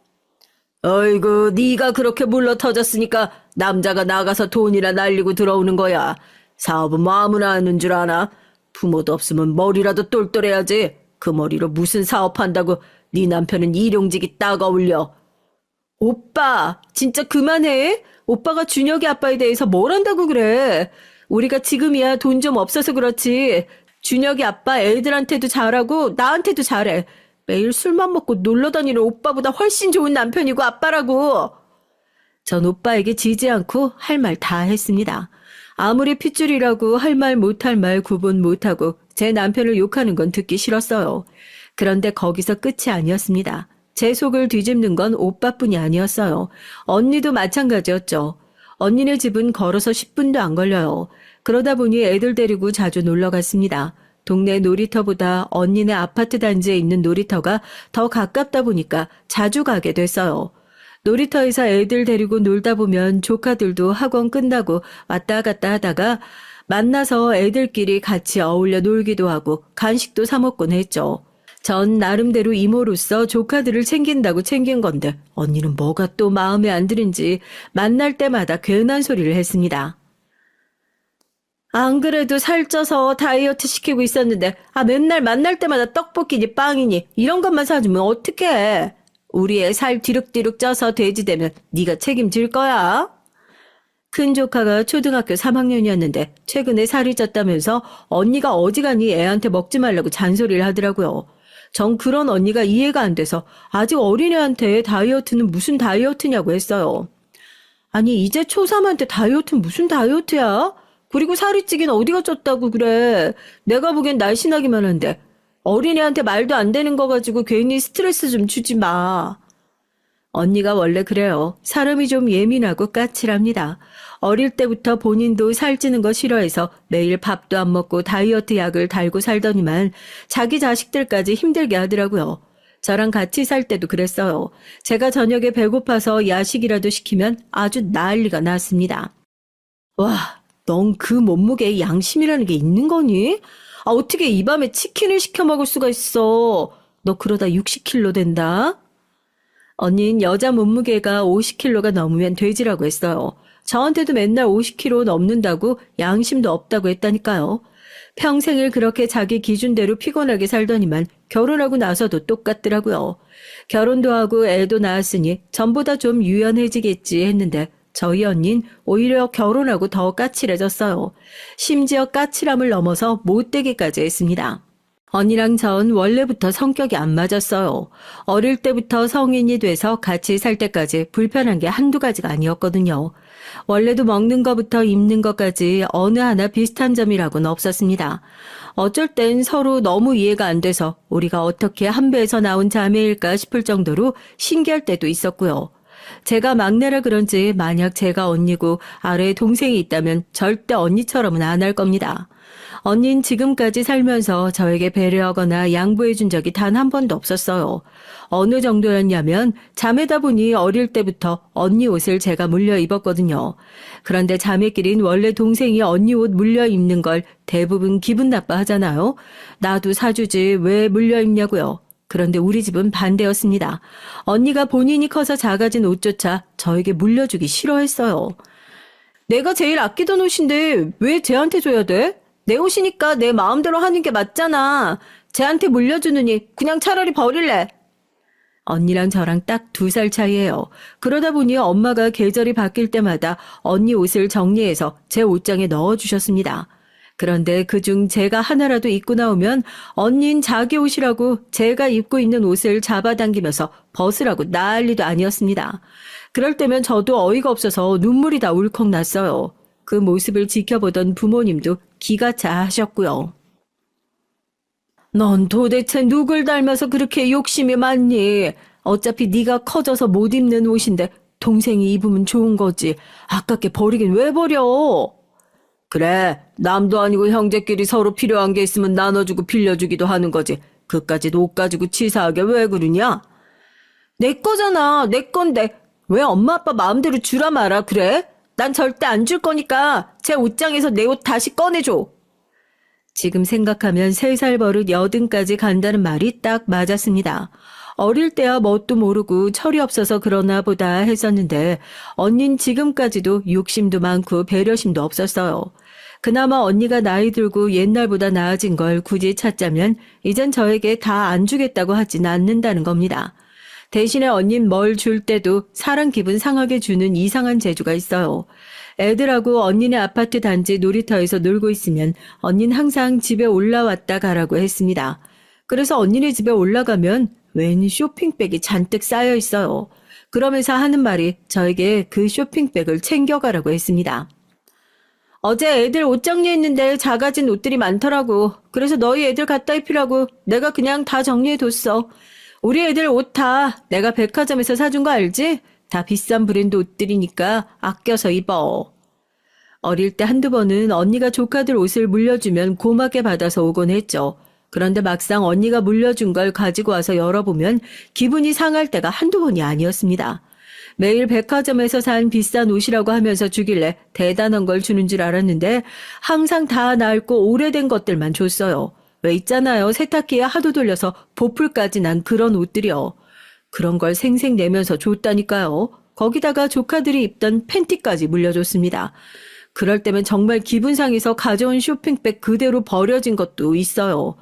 A: 어이구, 네가 그렇게 물러터졌으니까 남자가 나가서 돈이나 날리고 들어오는 거야. 사업은 뭐 아무나 하는 줄 아나? 부모도 없으면 머리라도 똘똘해야지. 그 머리로 무슨 사업한다고 네 남편은 일용직이 딱 어울려. 오빠, 진짜 그만해. 오빠가 준혁이 아빠에 대해서 뭘 안다고 그래. 우리가 지금이야 돈 좀 없어서 그렇지. 준혁이 아빠 애들한테도 잘하고 나한테도 잘해. 매일 술만 먹고 놀러 다니는 오빠보다 훨씬 좋은 남편이고 아빠라고. 전 오빠에게 지지 않고 할 말 다 했습니다. 아무리 핏줄이라고 할 말 못할 말 구분 못하고 제 남편을 욕하는 건 듣기 싫었어요. 그런데 거기서 끝이 아니었습니다. 제 속을 뒤집는 건 오빠뿐이 아니었어요. 언니도 마찬가지였죠. 언니네 집은 걸어서 10분도 안 걸려요. 그러다 보니 애들 데리고 자주 놀러 갔습니다. 동네 놀이터보다 언니네 아파트 단지에 있는 놀이터가 더 가깝다 보니까 자주 가게 됐어요. 놀이터에서 애들 데리고 놀다 보면 조카들도 학원 끝나고 왔다 갔다 하다가 만나서 애들끼리 같이 어울려 놀기도 하고 간식도 사 먹곤 했죠. 전 나름대로 이모로서 조카들을 챙긴다고 챙긴 건데 언니는 뭐가 또 마음에 안 드는지 만날 때마다 괜한 소리를 했습니다. 안 그래도 살쪄서 다이어트 시키고 있었는데 맨날 만날 때마다 떡볶이니 빵이니 이런 것만 사주면 어떡해. 우리 애 살 뒤룩뒤룩 쪄서 돼지 되면 네가 책임질 거야. 큰 조카가 초등학교 3학년이었는데 최근에 살이 쪘다면서 언니가 어지간히 애한테 먹지 말라고 잔소리를 하더라고요. 전 그런 언니가 이해가 안 돼서 아직 어린애한테 다이어트는 무슨 다이어트냐고 했어요. 아니 이제 초3한테 다이어트는 무슨 다이어트야? 그리고 살이 찌긴 어디가 쪘다고 그래. 내가 보기엔 날씬하기만 한데 어린애한테 말도 안 되는 거 가지고 괜히 스트레스 좀 주지 마. 언니가 원래 그래요. 사람이 좀 예민하고 까칠합니다. 어릴 때부터 본인도 살찌는 거 싫어해서 매일 밥도 안 먹고 다이어트 약을 달고 살더니만 자기 자식들까지 힘들게 하더라고요. 저랑 같이 살 때도 그랬어요. 제가 저녁에 배고파서 야식이라도 시키면 아주 난리가 났습니다. 와, 넌 그 몸무게에 양심이라는 게 있는 거니? 어떻게 이 밤에 치킨을 시켜 먹을 수가 있어? 너 그러다 60kg 된다? 언닌 여자 몸무게가 50kg가 넘으면 돼지라고 했어요. 저한테도 맨날 50kg 넘는다고 양심도 없다고 했다니까요. 평생을 그렇게 자기 기준대로 피곤하게 살더니만 결혼하고 나서도 똑같더라고요. 결혼도 하고 애도 낳았으니 전보다 좀 유연해지겠지 했는데 저희 언닌 오히려 결혼하고 더 까칠해졌어요. 심지어 까칠함을 넘어서 못되기까지 했습니다. 언니랑 전 원래부터 성격이 안 맞았어요. 어릴 때부터 성인이 돼서 같이 살 때까지 불편한 게 한두 가지가 아니었거든요. 원래도 먹는 것부터 입는 것까지 어느 하나 비슷한 점이라고는 없었습니다. 어쩔 땐 서로 너무 이해가 안 돼서 우리가 어떻게 한 배에서 나온 자매일까 싶을 정도로 신기할 때도 있었고요. 제가 막내라 그런지 만약 제가 언니고 아래에 동생이 있다면 절대 언니처럼은 안 할 겁니다. 언닌 지금까지 살면서 저에게 배려하거나 양보해준 적이 단 한 번도 없었어요. 어느 정도였냐면 자매다 보니 어릴 때부터 언니 옷을 제가 물려 입었거든요. 그런데 자매끼린 원래 동생이 언니 옷 물려 입는 걸 대부분 기분 나빠하잖아요. 나도 사주지 왜 물려 입냐고요. 그런데 우리 집은 반대였습니다. 언니가 본인이 커서 작아진 옷조차 저에게 물려주기 싫어했어요. 내가 제일 아끼던 옷인데 왜 쟤한테 줘야 돼? 내 옷이니까 내 마음대로 하는 게 맞잖아. 쟤한테 물려주느니 그냥 차라리 버릴래. 언니랑 저랑 딱 2살 차이예요. 그러다 보니 엄마가 계절이 바뀔 때마다 언니 옷을 정리해서 제 옷장에 넣어주셨습니다. 그런데 그중 제가 하나라도 입고 나오면 언닌 자기 옷이라고 제가 입고 있는 옷을 잡아당기면서 벗으라고 난리도 아니었습니다. 그럴 때면 저도 어이가 없어서 눈물이 다 울컥 났어요. 그 모습을 지켜보던 부모님도 기가 차하셨고요. 넌 도대체 누굴 닮아서 그렇게 욕심이 많니? 어차피 네가 커져서 못 입는 옷인데 동생이 입으면 좋은 거지. 아깝게 버리긴 왜 버려? 그래, 남도 아니고 형제끼리 서로 필요한 게 있으면 나눠주고 빌려주기도 하는 거지. 그까짓 옷 가지고 치사하게 왜 그러냐? 내 거잖아, 내 건데. 왜 엄마 아빠 마음대로 주라 마라 그래? 난 절대 안 줄 거니까 제 옷장에서 내 옷 다시 꺼내줘. 지금 생각하면 3살 버릇 80까지 간다는 말이 딱 맞았습니다. 어릴 때야 뭣도 모르고 철이 없어서 그러나 보다 했었는데 언닌 지금까지도 욕심도 많고 배려심도 없었어요. 그나마 언니가 나이 들고 옛날보다 나아진 걸 굳이 찾자면 이젠 저에게 다 안 주겠다고 하진 않는다는 겁니다. 대신에 언닌 뭘 줄 때도 사람 기분 상하게 주는 이상한 재주가 있어요. 애들하고 언니네 아파트 단지 놀이터에서 놀고 있으면 언니는 항상 집에 올라왔다 가라고 했습니다. 그래서 언니네 집에 올라가면 웬 쇼핑백이 잔뜩 쌓여 있어요. 그러면서 하는 말이 저에게 그 쇼핑백을 챙겨가라고 했습니다. 어제 애들 옷 정리했는데 작아진 옷들이 많더라고. 그래서 너희 애들 갖다 입히라고 내가 그냥 다 정리해뒀어. 우리 애들 옷 다 내가 백화점에서 사준 거 알지? 다 비싼 브랜드 옷들이니까 아껴서 입어. 어릴 때 한두 번은 언니가 조카들 옷을 물려주면 고맙게 받아서 오곤 했죠. 그런데 막상 언니가 물려준 걸 가지고 와서 열어보면 기분이 상할 때가 한두 번이 아니었습니다. 매일 백화점에서 산 비싼 옷이라고 하면서 주길래 대단한 걸 주는 줄 알았는데 항상 다 낡고 오래된 것들만 줬어요. 왜 있잖아요. 세탁기에 하도 돌려서 보풀까지 난 그런 옷들이요. 그런 걸 생색 내면서 줬다니까요. 거기다가 조카들이 입던 팬티까지 물려줬습니다. 그럴 때면 정말 기분 상해서 가져온 쇼핑백 그대로 버려진 것도 있어요.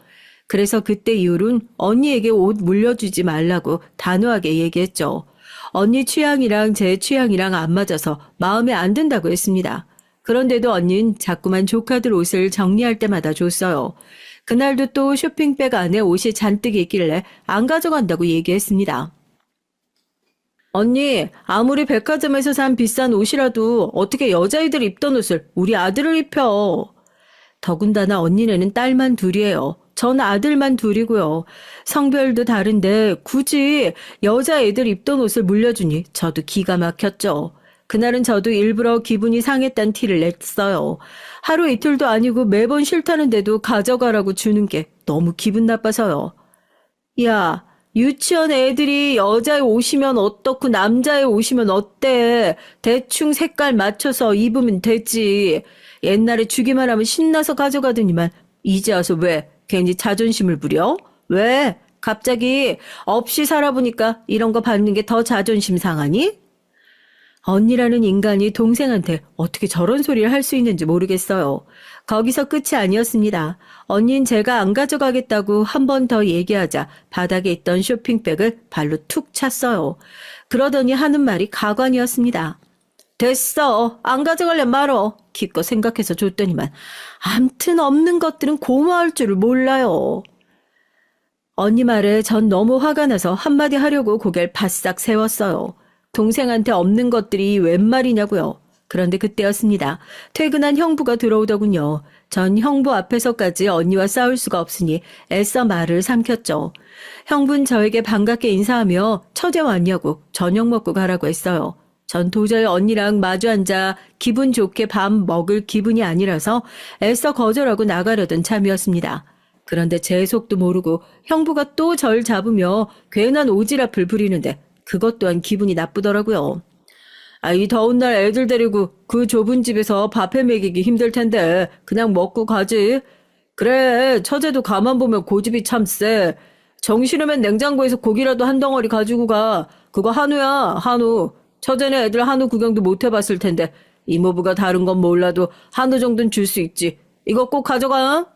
A: 그래서 그때 이후로는 언니에게 옷 물려주지 말라고 단호하게 얘기했죠. 언니 취향이랑 제 취향이랑 안 맞아서 마음에 안 든다고 했습니다. 그런데도 언니는 자꾸만 조카들 옷을 정리할 때마다 줬어요. 그날도 또 쇼핑백 안에 옷이 잔뜩 있길래 안 가져간다고 얘기했습니다. 언니, 아무리 백화점에서 산 비싼 옷이라도 어떻게 여자애들 입던 옷을 우리 아들을 입혀. 더군다나 언니네는 딸만 둘이에요. 전 아들만 둘이고요. 성별도 다른데 굳이 여자애들 입던 옷을 물려주니 저도 기가 막혔죠. 그날은 저도 일부러 기분이 상했단 티를 냈어요. 하루 이틀도 아니고 매번 싫다는데도 가져가라고 주는 게 너무 기분 나빠서요. 야, 유치원 애들이 여자애 옷이면 어떻고 남자애 옷이면 어때? 대충 색깔 맞춰서 입으면 되지. 옛날에 주기만 하면 신나서 가져가더니만 이제 와서 왜 괜히 자존심을 부려? 왜? 갑자기 없이 살아보니까 이런 거 받는 게 더 자존심 상하니? 언니라는 인간이 동생한테 어떻게 저런 소리를 할 수 있는지 모르겠어요. 거기서 끝이 아니었습니다. 언니는 제가 안 가져가겠다고 한 번 더 얘기하자 바닥에 있던 쇼핑백을 발로 툭 찼어요. 그러더니 하는 말이 가관이었습니다. 됐어. 안 가져갈래 말어. 기껏 생각해서 줬더니만 암튼 없는 것들은 고마울 줄을 몰라요. 언니 말에 전 너무 화가 나서 한마디 하려고 고개를 바싹 세웠어요. 동생한테 없는 것들이 웬 말이냐고요. 그런데 그때였습니다. 퇴근한 형부가 들어오더군요. 전 형부 앞에서까지 언니와 싸울 수가 없으니 애써 말을 삼켰죠. 형부는 저에게 반갑게 인사하며 처제 왔냐고 저녁 먹고 가라고 했어요. 전 도저히 언니랑 마주 앉아 기분 좋게 밥 먹을 기분이 아니라서 애써 거절하고 나가려던 참이었습니다. 그런데 제 속도 모르고 형부가 또 절 잡으며 괜한 오지랖을 부리는데 그것 또한 기분이 나쁘더라고요. 이 더운 날 애들 데리고 그 좁은 집에서 밥해 먹이기 힘들 텐데 그냥 먹고 가지. 그래, 처제도 가만 보면 고집이 참 세. 정신이면 냉장고에서 고기라도 한 덩어리 가지고 가. 그거 한우야, 한우. 처제네 애들 한우 구경도 못 해봤을 텐데 이모부가 다른 건 몰라도 한우 정도는 줄 수 있지. 이거 꼭 가져가.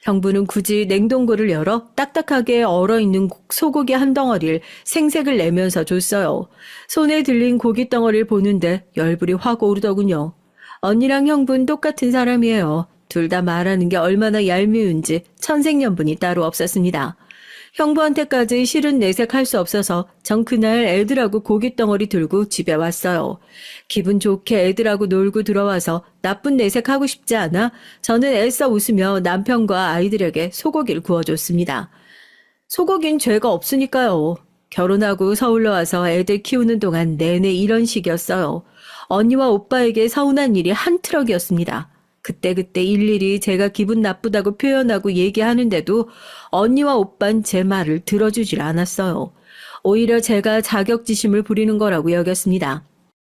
A: 형부는 굳이 냉동고를 열어 딱딱하게 얼어있는 소고기 한 덩어리를 생색을 내면서 줬어요. 손에 들린 고기 덩어리를 보는데 열불이 확 오르더군요. 언니랑 형부는 똑같은 사람이에요. 둘 다 말하는 게 얼마나 얄미운지 천생연분이 따로 없었습니다. 형부한테까지 싫은 내색할 수 없어서 전 그날 애들하고 고기 덩어리 들고 집에 왔어요. 기분 좋게 애들하고 놀고 들어와서 나쁜 내색하고 싶지 않아 저는 애써 웃으며 남편과 아이들에게 소고기를 구워줬습니다. 소고긴 죄가 없으니까요. 결혼하고 서울로 와서 애들 키우는 동안 내내 이런 식이었어요. 언니와 오빠에게 서운한 일이 한 트럭이었습니다. 그때그때 일일이 제가 기분 나쁘다고 표현하고 얘기하는데도 언니와 오빤 제 말을 들어주질 않았어요. 오히려 제가 자격지심을 부리는 거라고 여겼습니다.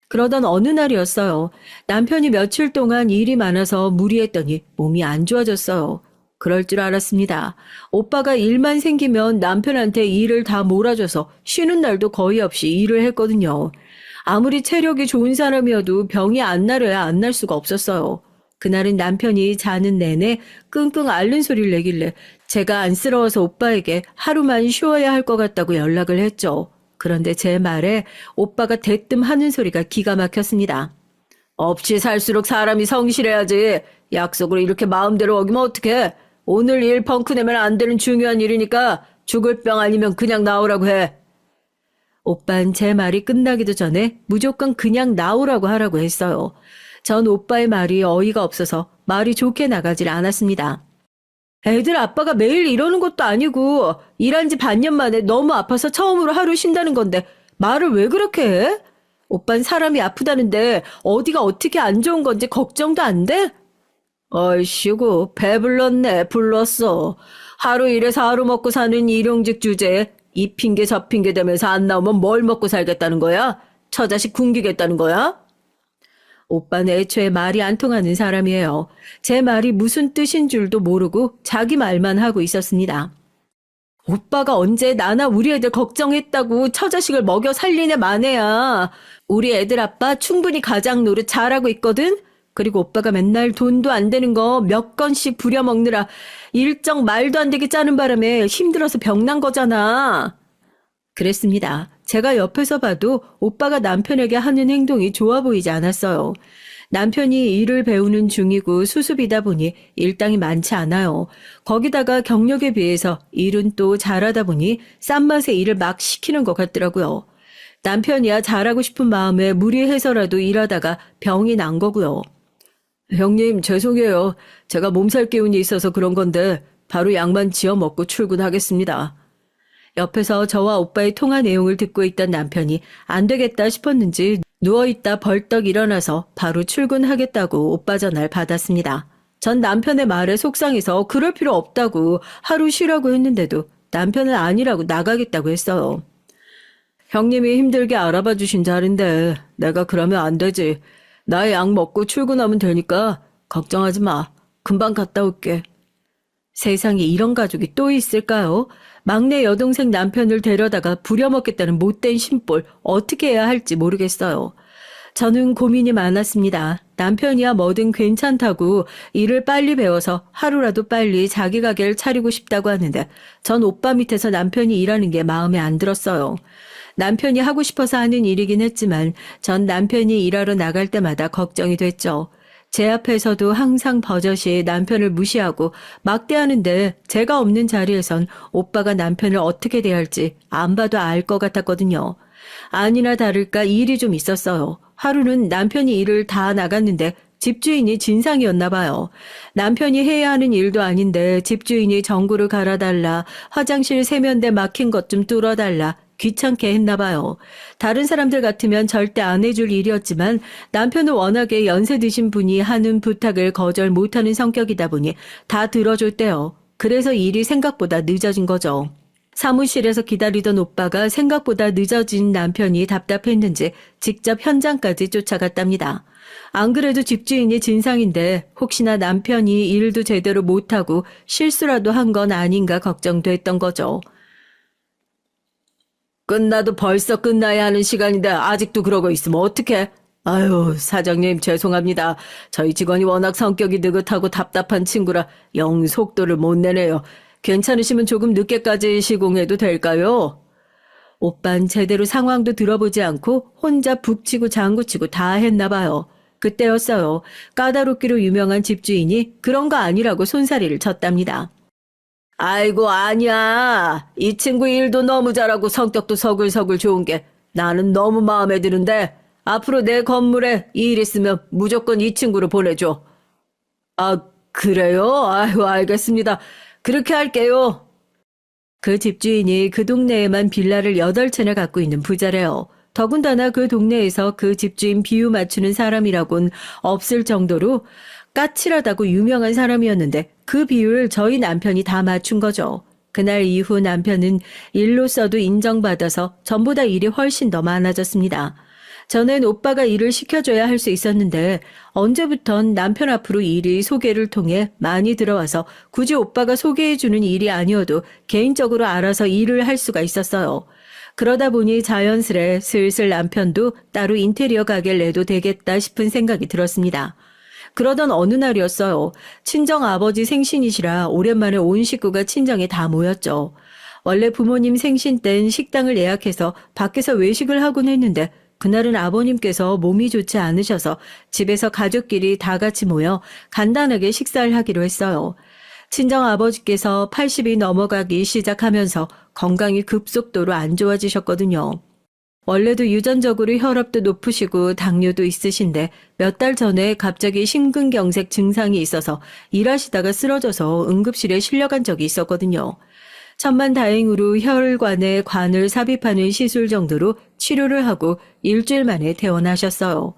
A: 그러던 어느 날이었어요. 남편이 며칠 동안 일이 많아서 무리했더니 몸이 안 좋아졌어요. 그럴 줄 알았습니다. 오빠가 일만 생기면 남편한테 일을 다 몰아줘서 쉬는 날도 거의 없이 일을 했거든요. 아무리 체력이 좋은 사람이어도 병이 안 나려야 안 날 수가 없었어요. 그날은 남편이 자는 내내 끙끙 앓는 소리를 내길래 제가 안쓰러워서 오빠에게 하루만 쉬어야 할 것 같다고 연락을 했죠. 그런데 제 말에 오빠가 대뜸 하는 소리가 기가 막혔습니다. 없이 살수록 사람이 성실해야지. 약속을 이렇게 마음대로 어기면 어떡해. 오늘 일 펑크 내면 안 되는 중요한 일이니까 죽을 병 아니면 그냥 나오라고 해. 오빤 제 말이 끝나기도 전에 무조건 그냥 나오라고 하라고 했어요. 전 오빠의 말이 어이가 없어서 말이 좋게 나가질 않았습니다. 애들 아빠가 매일 이러는 것도 아니고 일한 지 반년 만에 너무 아파서 처음으로 하루 쉰다는 건데 말을 왜 그렇게 해? 오빤 사람이 아프다는데 어디가 어떻게 안 좋은 건지 걱정도 안 돼? 어이씨구 배불렀네 불렀어. 하루 일해서 하루 먹고 사는 일용직 주제에 이 핑계 저 핑계 대면서 안 나오면 뭘 먹고 살겠다는 거야? 처자식 굶기겠다는 거야? 오빠는 애초에 말이 안 통하는 사람이에요. 제 말이 무슨 뜻인 줄도 모르고 자기 말만 하고 있었습니다. 오빠가 언제 나나 우리 애들 걱정했다고 처자식을 먹여 살리네 마네야. 우리 애들 아빠 충분히 가장 노릇 잘하고 있거든? 그리고 오빠가 맨날 돈도 안 되는 거 몇 건씩 부려먹느라 일정 말도 안 되게 짜는 바람에 힘들어서 병난 거잖아. 그랬습니다. 제가 옆에서 봐도 오빠가 남편에게 하는 행동이 좋아 보이지 않았어요. 남편이 일을 배우는 중이고 수습이다 보니 일당이 많지 않아요. 거기다가 경력에 비해서 일은 또 잘하다 보니 싼 맛에 일을 막 시키는 것 같더라고요. 남편이야 잘하고 싶은 마음에 무리해서라도 일하다가 병이 난 거고요. 형님 죄송해요. 제가 몸살 기운이 있어서 그런 건데 바로 약만 지어 먹고 출근하겠습니다. 옆에서 저와 오빠의 통화 내용을 듣고 있던 남편이 안 되겠다 싶었는지 누워있다 벌떡 일어나서 바로 출근하겠다고 오빠 전화를 받았습니다. 전 남편의 말에 속상해서 그럴 필요 없다고 하루 쉬라고 했는데도 남편은 아니라고 나가겠다고 했어요. 형님이 힘들게 알아봐 주신 자리인데 내가 그러면 안 되지. 나 약 먹고 출근하면 되니까 걱정하지 마. 금방 갔다 올게. 세상에 이런 가족이 또 있을까요? 막내 여동생 남편을 데려다가 부려먹겠다는 못된 심볼 어떻게 해야 할지 모르겠어요. 저는 고민이 많았습니다. 남편이야 뭐든 괜찮다고 일을 빨리 배워서 하루라도 빨리 자기 가게를 차리고 싶다고 하는데 전 오빠 밑에서 남편이 일하는 게 마음에 안 들었어요. 남편이 하고 싶어서 하는 일이긴 했지만 전 남편이 일하러 나갈 때마다 걱정이 됐죠. 제 앞에서도 항상 버젓이 남편을 무시하고 막대하는데 제가 없는 자리에선 오빠가 남편을 어떻게 대할지 안 봐도 알 것 같았거든요. 아니나 다를까 일이 좀 있었어요. 하루는 남편이 일을 다 나갔는데 집주인이 진상이었나 봐요. 남편이 해야 하는 일도 아닌데 집주인이 전구를 갈아달라, 화장실 세면대 막힌 것 좀 뚫어달라, 귀찮게 했나 봐요. 다른 사람들 같으면 절대 안 해줄 일이었지만 남편은 워낙에 연세 드신 분이 하는 부탁을 거절 못하는 성격이다 보니 다 들어줬대요. 그래서 일이 생각보다 늦어진 거죠. 사무실에서 기다리던 오빠가 생각보다 늦어진 남편이 답답했는지 직접 현장까지 쫓아갔답니다. 안 그래도 집주인이 진상인데 혹시나 남편이 일도 제대로 못하고 실수라도 한 건 아닌가 걱정됐던 거죠. 끝나도 벌써 끝나야 하는 시간인데 아직도 그러고 있으면 어떡해? 아유, 사장님 죄송합니다. 저희 직원이 워낙 성격이 느긋하고 답답한 친구라 영 속도를 못 내네요. 괜찮으시면 조금 늦게까지 시공해도 될까요? 오빤 제대로 상황도 들어보지 않고 혼자 북치고 장구치고 다 했나 봐요. 그때였어요. 까다롭기로 유명한 집주인이 그런 거 아니라고 손사리를 쳤답니다. 아이고, 아니야. 이 친구 일도 너무 잘하고 성격도 서글서글 좋은 게 나는 너무 마음에 드는데 앞으로 내 건물에 이 일 있으면 무조건 이 친구를 보내줘. 아, 그래요? 아유, 알겠습니다. 그렇게 할게요. 그 집주인이 그 동네에만 빌라를 8채나 갖고 있는 부자래요. 더군다나 그 동네에서 그 집주인 비유 맞추는 사람이라곤 없을 정도로 까칠하다고 유명한 사람이었는데 그 비율을 저희 남편이 다 맞춘 거죠. 그날 이후 남편은 일로서도 인정받아서 전보다 일이 훨씬 더 많아졌습니다. 전엔 오빠가 일을 시켜줘야 할 수 있었는데 언제부턴 남편 앞으로 일이 소개를 통해 많이 들어와서 굳이 오빠가 소개해주는 일이 아니어도 개인적으로 알아서 일을 할 수가 있었어요. 그러다 보니 자연스레 슬슬 남편도 따로 인테리어 가게를 내도 되겠다 싶은 생각이 들었습니다. 그러던 어느 날이었어요. 친정 아버지 생신이시라 오랜만에 온 식구가 친정에 다 모였죠. 원래 부모님 생신 땐 식당을 예약해서 밖에서 외식을 하곤 했는데 그날은 아버님께서 몸이 좋지 않으셔서 집에서 가족끼리 다 같이 모여 간단하게 식사를 하기로 했어요. 친정 아버지께서 80이 넘어가기 시작하면서 건강이 급속도로 안 좋아지셨거든요. 원래도 유전적으로 혈압도 높으시고 당뇨도 있으신데 몇 달 전에 갑자기 심근경색 증상이 있어서 일하시다가 쓰러져서 응급실에 실려간 적이 있었거든요. 천만다행으로 혈관에 관을 삽입하는 시술 정도로 치료를 하고 일주일 만에 퇴원하셨어요.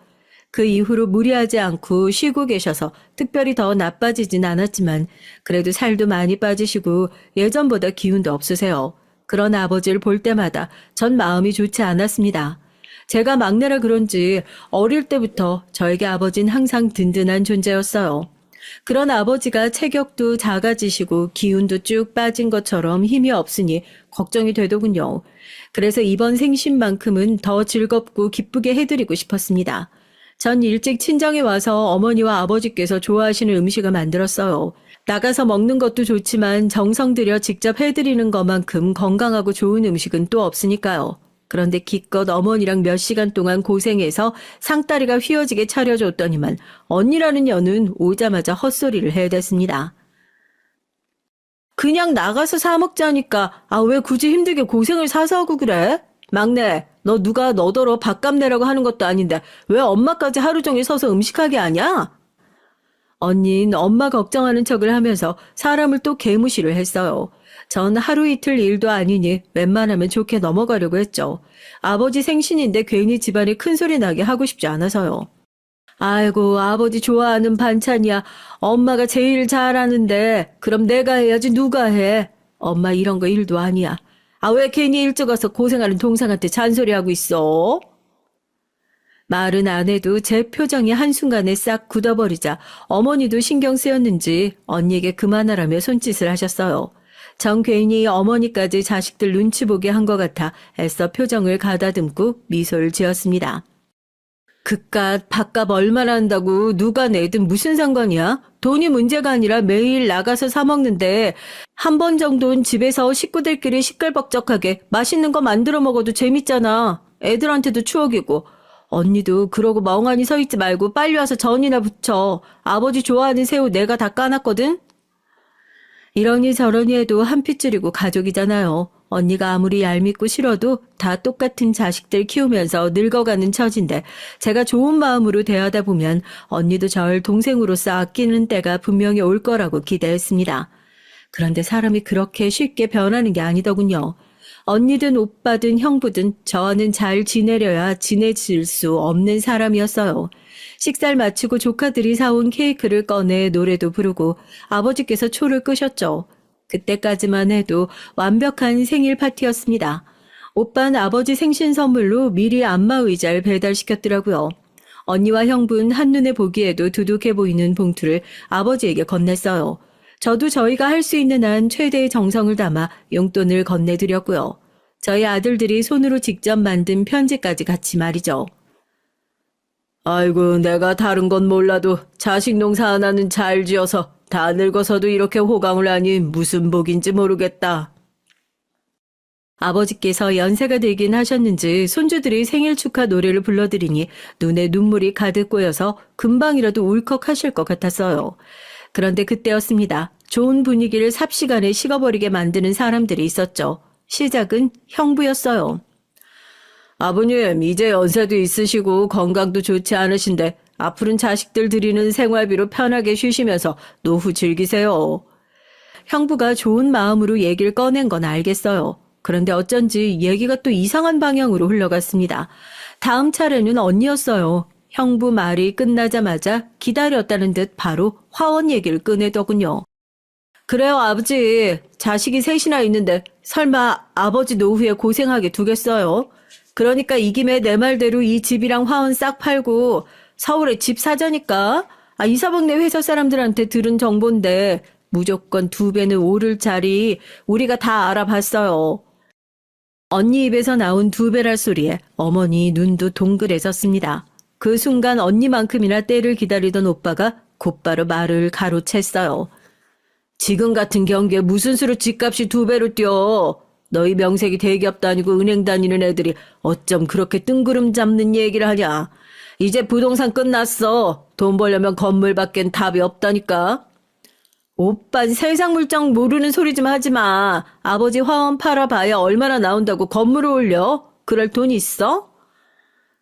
A: 그 이후로 무리하지 않고 쉬고 계셔서 특별히 더 나빠지진 않았지만 그래도 살도 많이 빠지시고 예전보다 기운도 없으세요. 그런 아버지를 볼 때마다 전 마음이 좋지 않았습니다. 제가 막내라 그런지 어릴 때부터 저에게 아버지는 항상 든든한 존재였어요. 그런 아버지가 체격도 작아지시고 기운도 쭉 빠진 것처럼 힘이 없으니 걱정이 되더군요. 그래서 이번 생신만큼은 더 즐겁고 기쁘게 해드리고 싶었습니다. 전 일찍 친정에 와서 어머니와 아버지께서 좋아하시는 음식을 만들었어요. 나가서 먹는 것도 좋지만 정성 들여 직접 해드리는 것만큼 건강하고 좋은 음식은 또 없으니까요. 그런데 기껏 어머니랑 몇 시간 동안 고생해서 상다리가 휘어지게 차려줬더니만 언니라는 년은 오자마자 헛소리를 해댔습니다. 그냥 나가서 사 먹자니까 왜 굳이 힘들게 고생을 사서 하고 그래? 막내, 너 누가 너더러 밥값 내라고 하는 것도 아닌데 왜 엄마까지 하루 종일 서서 음식하게 하냐? 언닌 엄마 걱정하는 척을 하면서 사람을 또 개무시를 했어요. 전 하루 이틀 일도 아니니 웬만하면 좋게 넘어가려고 했죠. 아버지 생신인데 괜히 집안에 큰소리 나게 하고 싶지 않아서요. 아이고, 아버지 좋아하는 반찬이야. 엄마가 제일 잘하는데 그럼 내가 해야지 누가 해. 엄마 이런 거 일도 아니야. 왜 괜히 일찍 와서 고생하는 동생한테 잔소리하고 있어? 말은 안 해도 제 표정이 한순간에 싹 굳어버리자 어머니도 신경 쓰였는지 언니에게 그만하라며 손짓을 하셨어요. 전 괜히 어머니까지 자식들 눈치 보게 한 것 같아 애써 표정을 가다듬고 미소를 지었습니다. 그깟 밥값 얼마나 한다고 누가 내든 무슨 상관이야? 돈이 문제가 아니라 매일 나가서 사 먹는데 한 번 정도는 집에서 식구들끼리 시끌벅적하게 맛있는 거 만들어 먹어도 재밌잖아. 애들한테도 추억이고. 언니도 그러고 멍하니 서 있지 말고 빨리 와서 전이나 부쳐. 아버지 좋아하는 새우 내가 다 까놨거든? 이러니 저러니 해도 한 핏줄이고 가족이잖아요. 언니가 아무리 얄밉고 싫어도 다 똑같은 자식들 키우면서 늙어가는 처진데 제가 좋은 마음으로 대하다 보면 언니도 절 동생으로서 아끼는 때가 분명히 올 거라고 기대했습니다. 그런데 사람이 그렇게 쉽게 변하는 게 아니더군요. 언니든 오빠든 형부든 저와는 잘 지내려야 지내질 수 없는 사람이었어요. 식사를 마치고 조카들이 사온 케이크를 꺼내 노래도 부르고 아버지께서 초를 끄셨죠. 그때까지만 해도 완벽한 생일 파티였습니다. 오빠는 아버지 생신 선물로 미리 안마의자를 배달시켰더라고요. 언니와 형부는 한눈에 보기에도 두둑해 보이는 봉투를 아버지에게 건넸어요. 저도 저희가 할 수 있는 한 최대의 정성을 담아 용돈을 건네드렸고요. 저희 아들들이 손으로 직접 만든 편지까지 같이 말이죠. 아이고, 내가 다른 건 몰라도 자식 농사 하나는 잘 지어서 다 늙어서도 이렇게 호강을 하니 무슨 복인지 모르겠다. 아버지께서 연세가 되긴 하셨는지 손주들이 생일 축하 노래를 불러드리니 눈에 눈물이 가득 고여서 금방이라도 울컥하실 것 같았어요. 그런데 그때였습니다. 좋은 분위기를 삽시간에 식어버리게 만드는 사람들이 있었죠. 시작은 형부였어요. 아버님, 이제 연세도 있으시고 건강도 좋지 않으신데 앞으로는 자식들 드리는 생활비로 편하게 쉬시면서 노후 즐기세요. 형부가 좋은 마음으로 얘기를 꺼낸 건 알겠어요. 그런데 어쩐지 얘기가 또 이상한 방향으로 흘러갔습니다. 다음 차례는 언니였어요. 형부 말이 끝나자마자 기다렸다는 듯 바로 화원 얘기를 꺼내더군요. 그래요, 아버지. 자식이 셋이나 있는데 설마 아버지 노후에 고생하게 두겠어요? 그러니까 이 김에 내 말대로 이 집이랑 화원 싹 팔고 서울에 집 사자니까. 이사방네 회사 사람들한테 들은 정보인데 무조건 2배는 오를 자리 우리가 다 알아봤어요. 언니 입에서 나온 2배랄 소리에 어머니 눈도 동그래졌습니다. 그 순간 언니만큼이나 때를 기다리던 오빠가 곧바로 말을 가로챘어요. 지금 같은 경기에 무슨 수로 집값이 2배로 뛰어. 너희 명색이 대기업 다니고 은행 다니는 애들이 어쩜 그렇게 뜬구름 잡는 얘기를 하냐. 이제 부동산 끝났어. 돈 벌려면 건물밖엔 답이 없다니까. 오빤 세상 물정 모르는 소리 좀 하지 마. 아버지 화원 팔아봐야 얼마나 나온다고 건물을 올려? 그럴 돈 있어?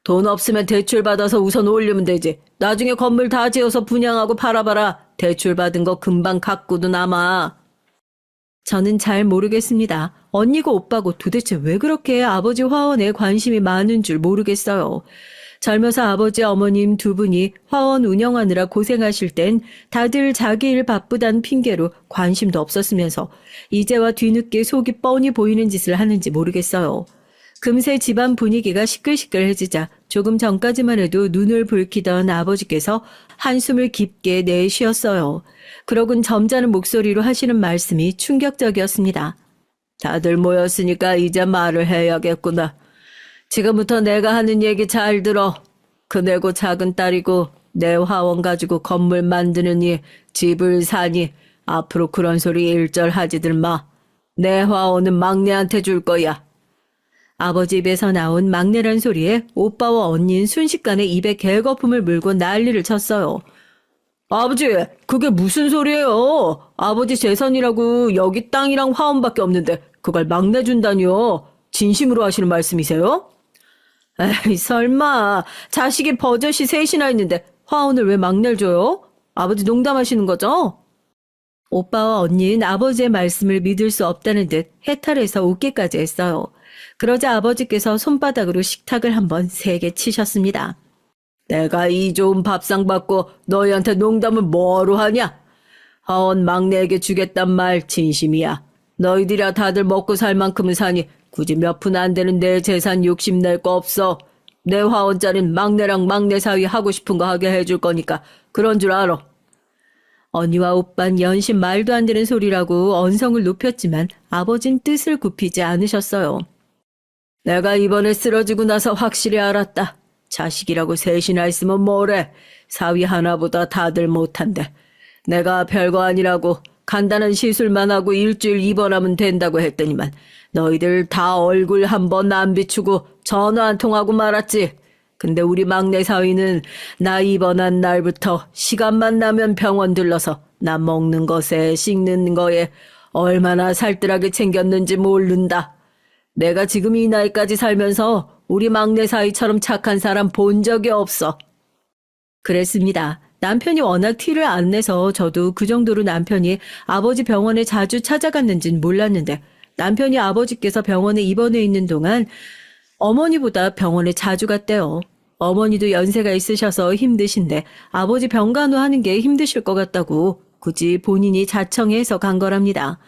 A: 돈 없으면 대출 받아서 우선 올리면 되지. 나중에 건물 다 지어서 분양하고 팔아봐라. 대출 받은 거 금방 갖고도 남아. 저는 잘 모르겠습니다. 언니고 오빠고 도대체 왜 그렇게 아버지 화원에 관심이 많은 줄 모르겠어요. 젊어서 아버지 어머님 2분이 화원 운영하느라 고생하실 땐 다들 자기 일 바쁘단 핑계로 관심도 없었으면서 이제와 뒤늦게 속이 뻔히 보이는 짓을 하는지 모르겠어요. 금세 집안 분위기가 시끌시끌해지자 조금 전까지만 해도 눈을 붉히던 아버지께서 한숨을 깊게 내쉬었어요. 그러곤 점잖은 목소리로 하시는 말씀이 충격적이었습니다. 다들 모였으니까 이제 말을 해야겠구나. 지금부터 내가 하는 얘기 잘 들어. 크내고 작은 딸이고 내 화원 가지고 건물 만드느니 집을 사니 앞으로 그런 소리 일절 하지들 마. 내 화원은 막내한테 줄 거야. 아버지 입에서 나온 막내란 소리에 오빠와 언니는 순식간에 입에 개거품을 물고 난리를 쳤어요. 아버지, 그게 무슨 소리예요? 아버지 재산이라고 여기 땅이랑 화원밖에 없는데 그걸 막내 준다니요? 진심으로 하시는 말씀이세요? 에이, 설마 자식이 버젓이 셋이나 있는데 화원을 왜 막내를 줘요? 아버지 농담하시는 거죠? 오빠와 언니는 아버지의 말씀을 믿을 수 없다는 듯 해탈해서 웃기까지 했어요. 그러자 아버지께서 손바닥으로 식탁을 한번 세게 치셨습니다. 내가 이 좋은 밥상 받고 너희한테 농담을 뭐로 하냐? 화원 막내에게 주겠단 말 진심이야. 너희들이야 다들 먹고 살 만큼은 사니 굳이 몇 푼 안 되는 내 재산 욕심낼 거 없어. 내 화원짜린 막내랑 막내 사위 하고 싶은 거 하게 해줄 거니까 그런 줄 알아. 언니와 오빤 연신 말도 안 되는 소리라고 언성을 높였지만 아버진 뜻을 굽히지 않으셨어요. 내가 이번에 쓰러지고 나서 확실히 알았다. 자식이라고 셋이나 있으면 뭐래. 사위 하나보다 다들 못한대. 내가 별거 아니라고 간단한 시술만 하고 일주일 입원하면 된다고 했더니만 너희들 다 얼굴 한 번 안 비추고 전화 한 통하고 말았지. 근데 우리 막내 사위는 나 입원한 날부터 시간만 나면 병원 들러서 나 먹는 것에 씻는 거에 얼마나 살뜰하게 챙겼는지 모른다. 내가 지금 이 나이까지 살면서 우리 막내 사위처럼 착한 사람 본 적이 없어. 그랬습니다. 남편이 워낙 티를 안 내서 저도 그 정도로 남편이 아버지 병원에 자주 찾아갔는지는 몰랐는데 남편이 아버지께서 병원에 입원해 있는 동안 어머니보다 병원에 자주 갔대요. 어머니도 연세가 있으셔서 힘드신데 아버지 병간호하는 게 힘드실 것 같다고 굳이 본인이 자청해서 간 거랍니다.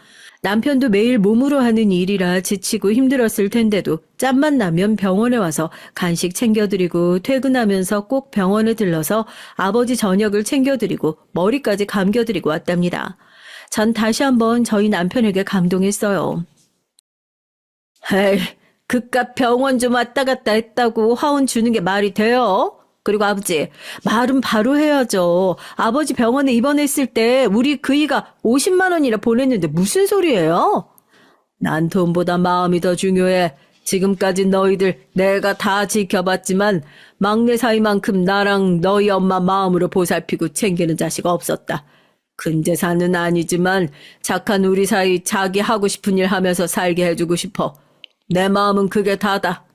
A: 남편도 매일 몸으로 하는 일이라 지치고 힘들었을 텐데도 짬만 나면 병원에 와서 간식 챙겨드리고 퇴근하면서 꼭 병원에 들러서 아버지 저녁을 챙겨드리고 머리까지 감겨드리고 왔답니다. 전 다시 한번 저희 남편에게 감동했어요. 에이, 그깟 병원 좀 왔다 갔다 했다고 화원 주는 게 말이 돼요? 그리고 아버지, 말은 바로 해야죠. 아버지 병원에 입원했을 때 우리 그이가 50만 원이나 보냈는데 무슨 소리예요? 난 돈보다 마음이 더 중요해. 지금까지 너희들 내가 다 지켜봤지만 막내 사이만큼 나랑 너희 엄마 마음으로 보살피고 챙기는 자식 없었다. 큰 재산은 아니지만 착한 우리 사이 자기 하고 싶은 일 하면서 살게 해주고 싶어. 내 마음은 그게 다다.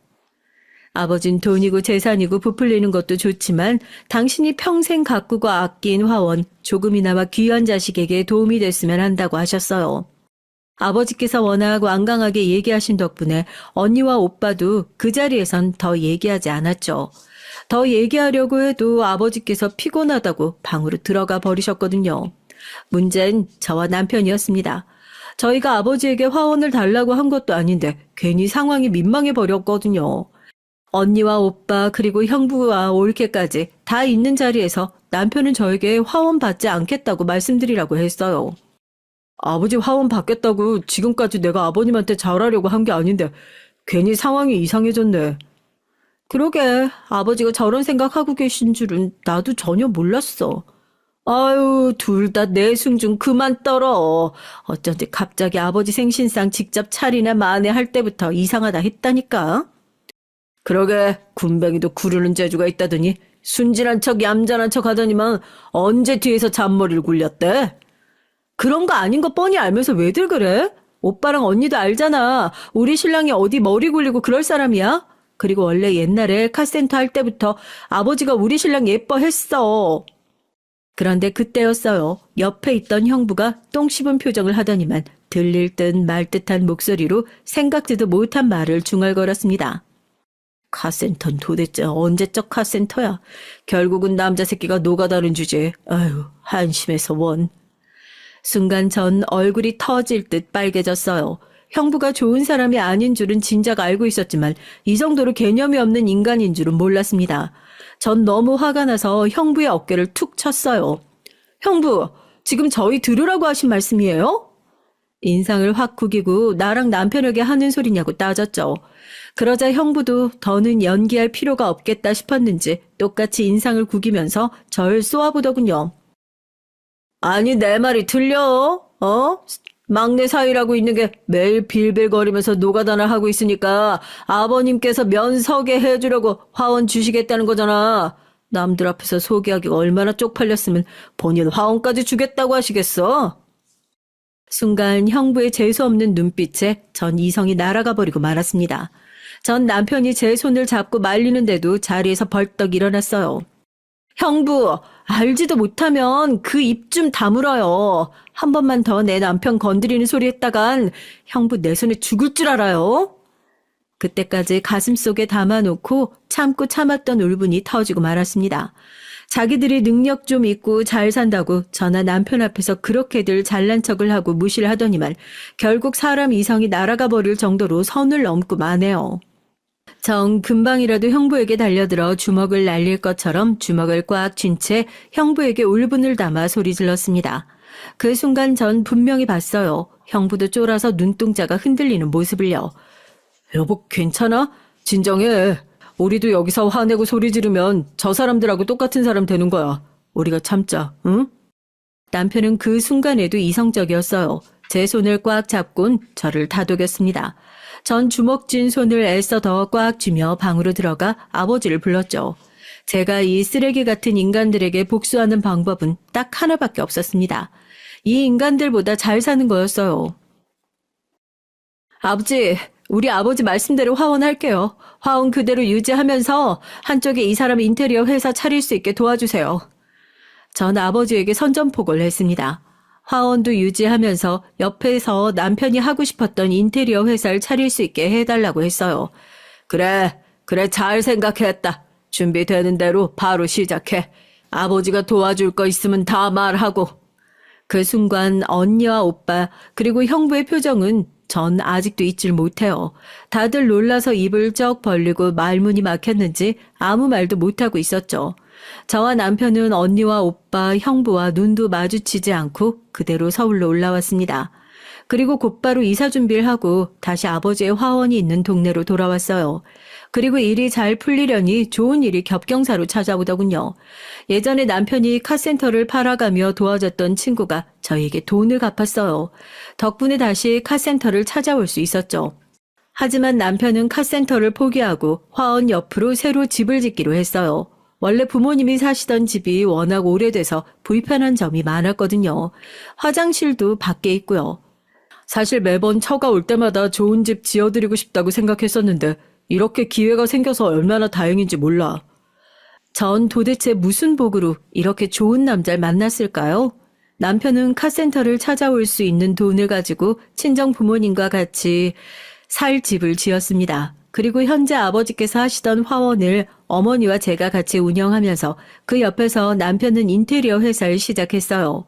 A: 아버진 돈이고 재산이고 부풀리는 것도 좋지만 당신이 평생 가꾸고 아낀 화원, 조금이나마 귀한 자식에게 도움이 됐으면 한다고 하셨어요. 아버지께서 워낙 완강하게 얘기하신 덕분에 언니와 오빠도 그 자리에선 더 얘기하지 않았죠. 더 얘기하려고 해도 아버지께서 피곤하다고 방으로 들어가 버리셨거든요. 문제는 저와 남편이었습니다. 저희가 아버지에게 화원을 달라고 한 것도 아닌데 괜히 상황이 민망해 버렸거든요. 언니와 오빠 그리고 형부와 올케까지 다 있는 자리에서 남편은 저에게 화원 받지 않겠다고 말씀드리라고 했어요. 아버지 화원 받겠다고 지금까지 내가 아버님한테 잘하려고 한 게 아닌데 괜히 상황이 이상해졌네. 그러게 아버지가 저런 생각하고 계신 줄은 나도 전혀 몰랐어. 아유, 둘 다 내숭 좀 그만 떨어. 어쩐지 갑자기 아버지 생신상 직접 차리나 마네 할 때부터 이상하다 했다니까. 그러게 군뱅이도 구르는 재주가 있다더니 순진한 척 얌전한 척 하더니만 언제 뒤에서 잔머리를 굴렸대? 그런 거 아닌 거 뻔히 알면서 왜들 그래? 오빠랑 언니도 알잖아. 우리 신랑이 어디 머리 굴리고 그럴 사람이야? 그리고 원래 옛날에 카센터 할 때부터 아버지가 우리 신랑 예뻐했어. 그런데 그때였어요. 옆에 있던 형부가 똥 씹은 표정을 하더니만 들릴 듯 말 듯한 목소리로 생각지도 못한 말을 중얼거렸습니다. 카센터는 도대체 언제적 카센터야? 결국은 남자 새끼가 노가다는 주제. 아유, 한심해서 원. 순간 전 얼굴이 터질 듯 빨개졌어요. 형부가 좋은 사람이 아닌 줄은 진작 알고 있었지만 이 정도로 개념이 없는 인간인 줄은 몰랐습니다. 전 너무 화가 나서 형부의 어깨를 툭 쳤어요. 형부, 지금 저희 들으라고 하신 말씀이에요? 인상을 확 구기고 나랑 남편에게 하는 소리냐고 따졌죠. 그러자 형부도 더는 연기할 필요가 없겠다 싶었는지 똑같이 인상을 구기면서 절 쏘아보더군요. 아니 내 말이 틀려? 막내 사위라고 있는 게 매일 빌빌거리면서 노가다나 하고 있으니까 아버님께서 면서게 해주려고 화원 주시겠다는 거잖아. 남들 앞에서 소개하기가 얼마나 쪽팔렸으면 본인 화원까지 주겠다고 하시겠어? 순간 형부의 재수없는 눈빛에 전 이성이 날아가 버리고 말았습니다. 전 남편이 제 손을 잡고 말리는데도 자리에서 벌떡 일어났어요. 형부, 알지도 못하면 그 입 좀 다물어요. 한 번만 더 내 남편 건드리는 소리 했다간 형부 내 손에 죽을 줄 알아요. 그때까지 가슴속에 담아놓고 참고 참았던 울분이 터지고 말았습니다. 자기들이 능력 좀 있고 잘 산다고 저나 남편 앞에서 그렇게들 잘난 척을 하고 무시를 하더니만 결국 사람 이성이 날아가 버릴 정도로 선을 넘고 마네요. 정 금방이라도 형부에게 달려들어 주먹을 날릴 것처럼 주먹을 꽉 쥔 채 형부에게 울분을 담아 소리 질렀습니다. 그 순간 전 분명히 봤어요. 형부도 쫄아서 눈동자가 흔들리는 모습을요. 여보 괜찮아? 진정해. 우리도 여기서 화내고 소리 지르면 저 사람들하고 똑같은 사람 되는 거야. 우리가 참자, 응? 남편은 그 순간에도 이성적이었어요. 제 손을 꽉 잡곤 저를 다독였습니다. 전 주먹 쥔 손을 애써 더 꽉 쥐며 방으로 들어가 아버지를 불렀죠. 제가 이 쓰레기 같은 인간들에게 복수하는 방법은 딱 하나밖에 없었습니다. 이 인간들보다 잘 사는 거였어요. 아버지, 우리 아버지 말씀대로 화원할게요. 화원 그대로 유지하면서 한쪽에 이 사람 인테리어 회사 차릴 수 있게 도와주세요. 전 아버지에게 선전포고를 했습니다. 화원도 유지하면서 옆에서 남편이 하고 싶었던 인테리어 회사를 차릴 수 있게 해달라고 했어요. 그래 잘 생각했다. 준비되는 대로 바로 시작해. 아버지가 도와줄 거 있으면 다 말하고. 그 순간 언니와 오빠 그리고 형부의 표정은 전 아직도 잊질 못해요. 다들 놀라서 입을 쩍 벌리고 말문이 막혔는지 아무 말도 못하고 있었죠. 저와 남편은 언니와 오빠, 형부와 눈도 마주치지 않고 그대로 서울로 올라왔습니다. 그리고 곧바로 이사 준비를 하고 다시 아버지의 화원이 있는 동네로 돌아왔어요. 그리고 일이 잘 풀리려니 좋은 일이 겹경사로 찾아오더군요. 예전에 남편이 카센터를 팔아가며 도와줬던 친구가 저희에게 돈을 갚았어요. 덕분에 다시 카센터를 찾아올 수 있었죠. 하지만 남편은 카센터를 포기하고 화원 옆으로 새로 집을 짓기로 했어요. 원래 부모님이 사시던 집이 워낙 오래돼서 불편한 점이 많았거든요. 화장실도 밖에 있고요. 사실 매번 처가 올 때마다 좋은 집 지어드리고 싶다고 생각했었는데 이렇게 기회가 생겨서 얼마나 다행인지 몰라. 전 도대체 무슨 복으로 이렇게 좋은 남자를 만났을까요? 남편은 카센터를 찾아올 수 있는 돈을 가지고 친정 부모님과 같이 살 집을 지었습니다. 그리고 현재 아버지께서 하시던 화원을 어머니와 제가 같이 운영하면서 그 옆에서 남편은 인테리어 회사를 시작했어요.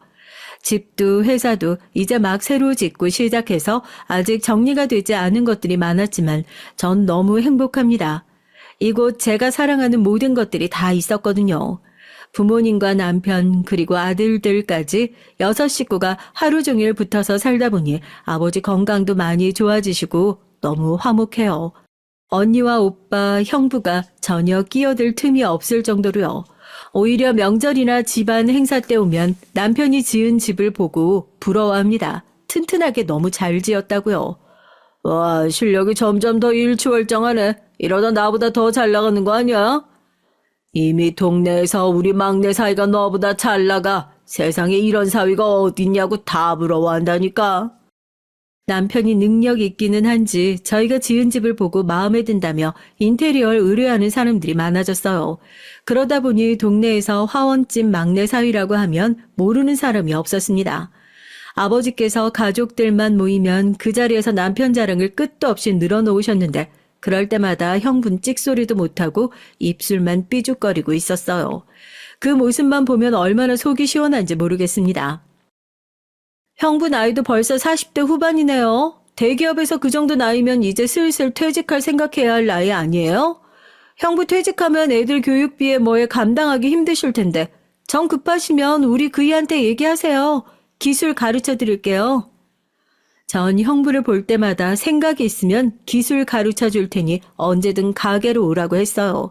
A: 집도 회사도 이제 막 새로 짓고 시작해서 아직 정리가 되지 않은 것들이 많았지만 전 너무 행복합니다. 이곳 제가 사랑하는 모든 것들이 다 있었거든요. 부모님과 남편 그리고 아들들까지 6식구가 하루 종일 붙어서 살다 보니 아버지 건강도 많이 좋아지시고 너무 화목해요. 언니와 오빠, 형부가 전혀 끼어들 틈이 없을 정도로요. 오히려 명절이나 집안 행사 때 오면 남편이 지은 집을 보고 부러워합니다. 튼튼하게 너무 잘 지었다고요. 와, 실력이 점점 더 일취월장하네. 이러다 나보다 더 잘 나가는 거 아니야? 이미 동네에서 우리 막내 사위가 너보다 잘 나가. 세상에 이런 사위가 어딨냐고 다 부러워한다니까. 남편이 능력 있기는 한지 저희가 지은 집을 보고 마음에 든다며 인테리어를 의뢰하는 사람들이 많아졌어요. 그러다 보니 동네에서 화원집 막내 사위라고 하면 모르는 사람이 없었습니다. 아버지께서 가족들만 모이면 그 자리에서 남편 자랑을 끝도 없이 늘어놓으셨는데 그럴 때마다 형분 찍소리도 못하고 입술만 삐죽거리고 있었어요. 그 모습만 보면 얼마나 속이 시원한지 모르겠습니다. 형부 나이도 벌써 40대 후반이네요. 대기업에서 그 정도 나이면 이제 슬슬 퇴직할 생각해야 할 나이 아니에요? 형부 퇴직하면 애들 교육비에 뭐에 감당하기 힘드실 텐데 정 급하시면 우리 그이한테 얘기하세요. 기술 가르쳐 드릴게요. 전 형부를 볼 때마다 생각이 있으면 기술 가르쳐 줄 테니 언제든 가게로 오라고 했어요.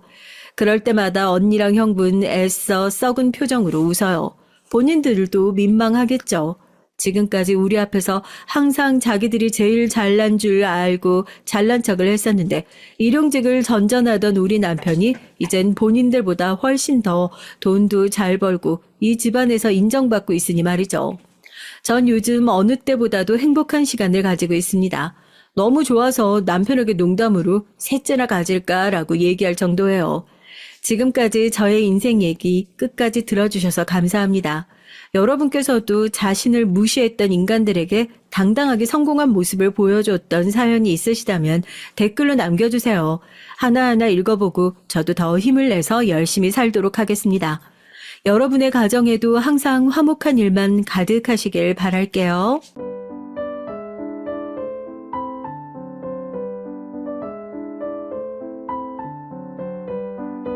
A: 그럴 때마다 언니랑 형부는 애써 썩은 표정으로 웃어요. 본인들도 민망하겠죠. 지금까지 우리 앞에서 항상 자기들이 제일 잘난 줄 알고 잘난 척을 했었는데 일용직을 전전하던 우리 남편이 이젠 본인들보다 훨씬 더 돈도 잘 벌고 이 집안에서 인정받고 있으니 말이죠. 전 요즘 어느 때보다도 행복한 시간을 가지고 있습니다. 너무 좋아서 남편에게 농담으로 셋째나 가질까라고 얘기할 정도예요. 지금까지 저의 인생 얘기 끝까지 들어주셔서 감사합니다. 여러분께서도 자신을 무시했던 인간들에게 당당하게 성공한 모습을 보여줬던 사연이 있으시다면 댓글로 남겨주세요. 하나하나 읽어보고 저도 더 힘을 내서 열심히 살도록 하겠습니다. 여러분의 가정에도 항상 화목한 일만 가득하시길 바랄게요.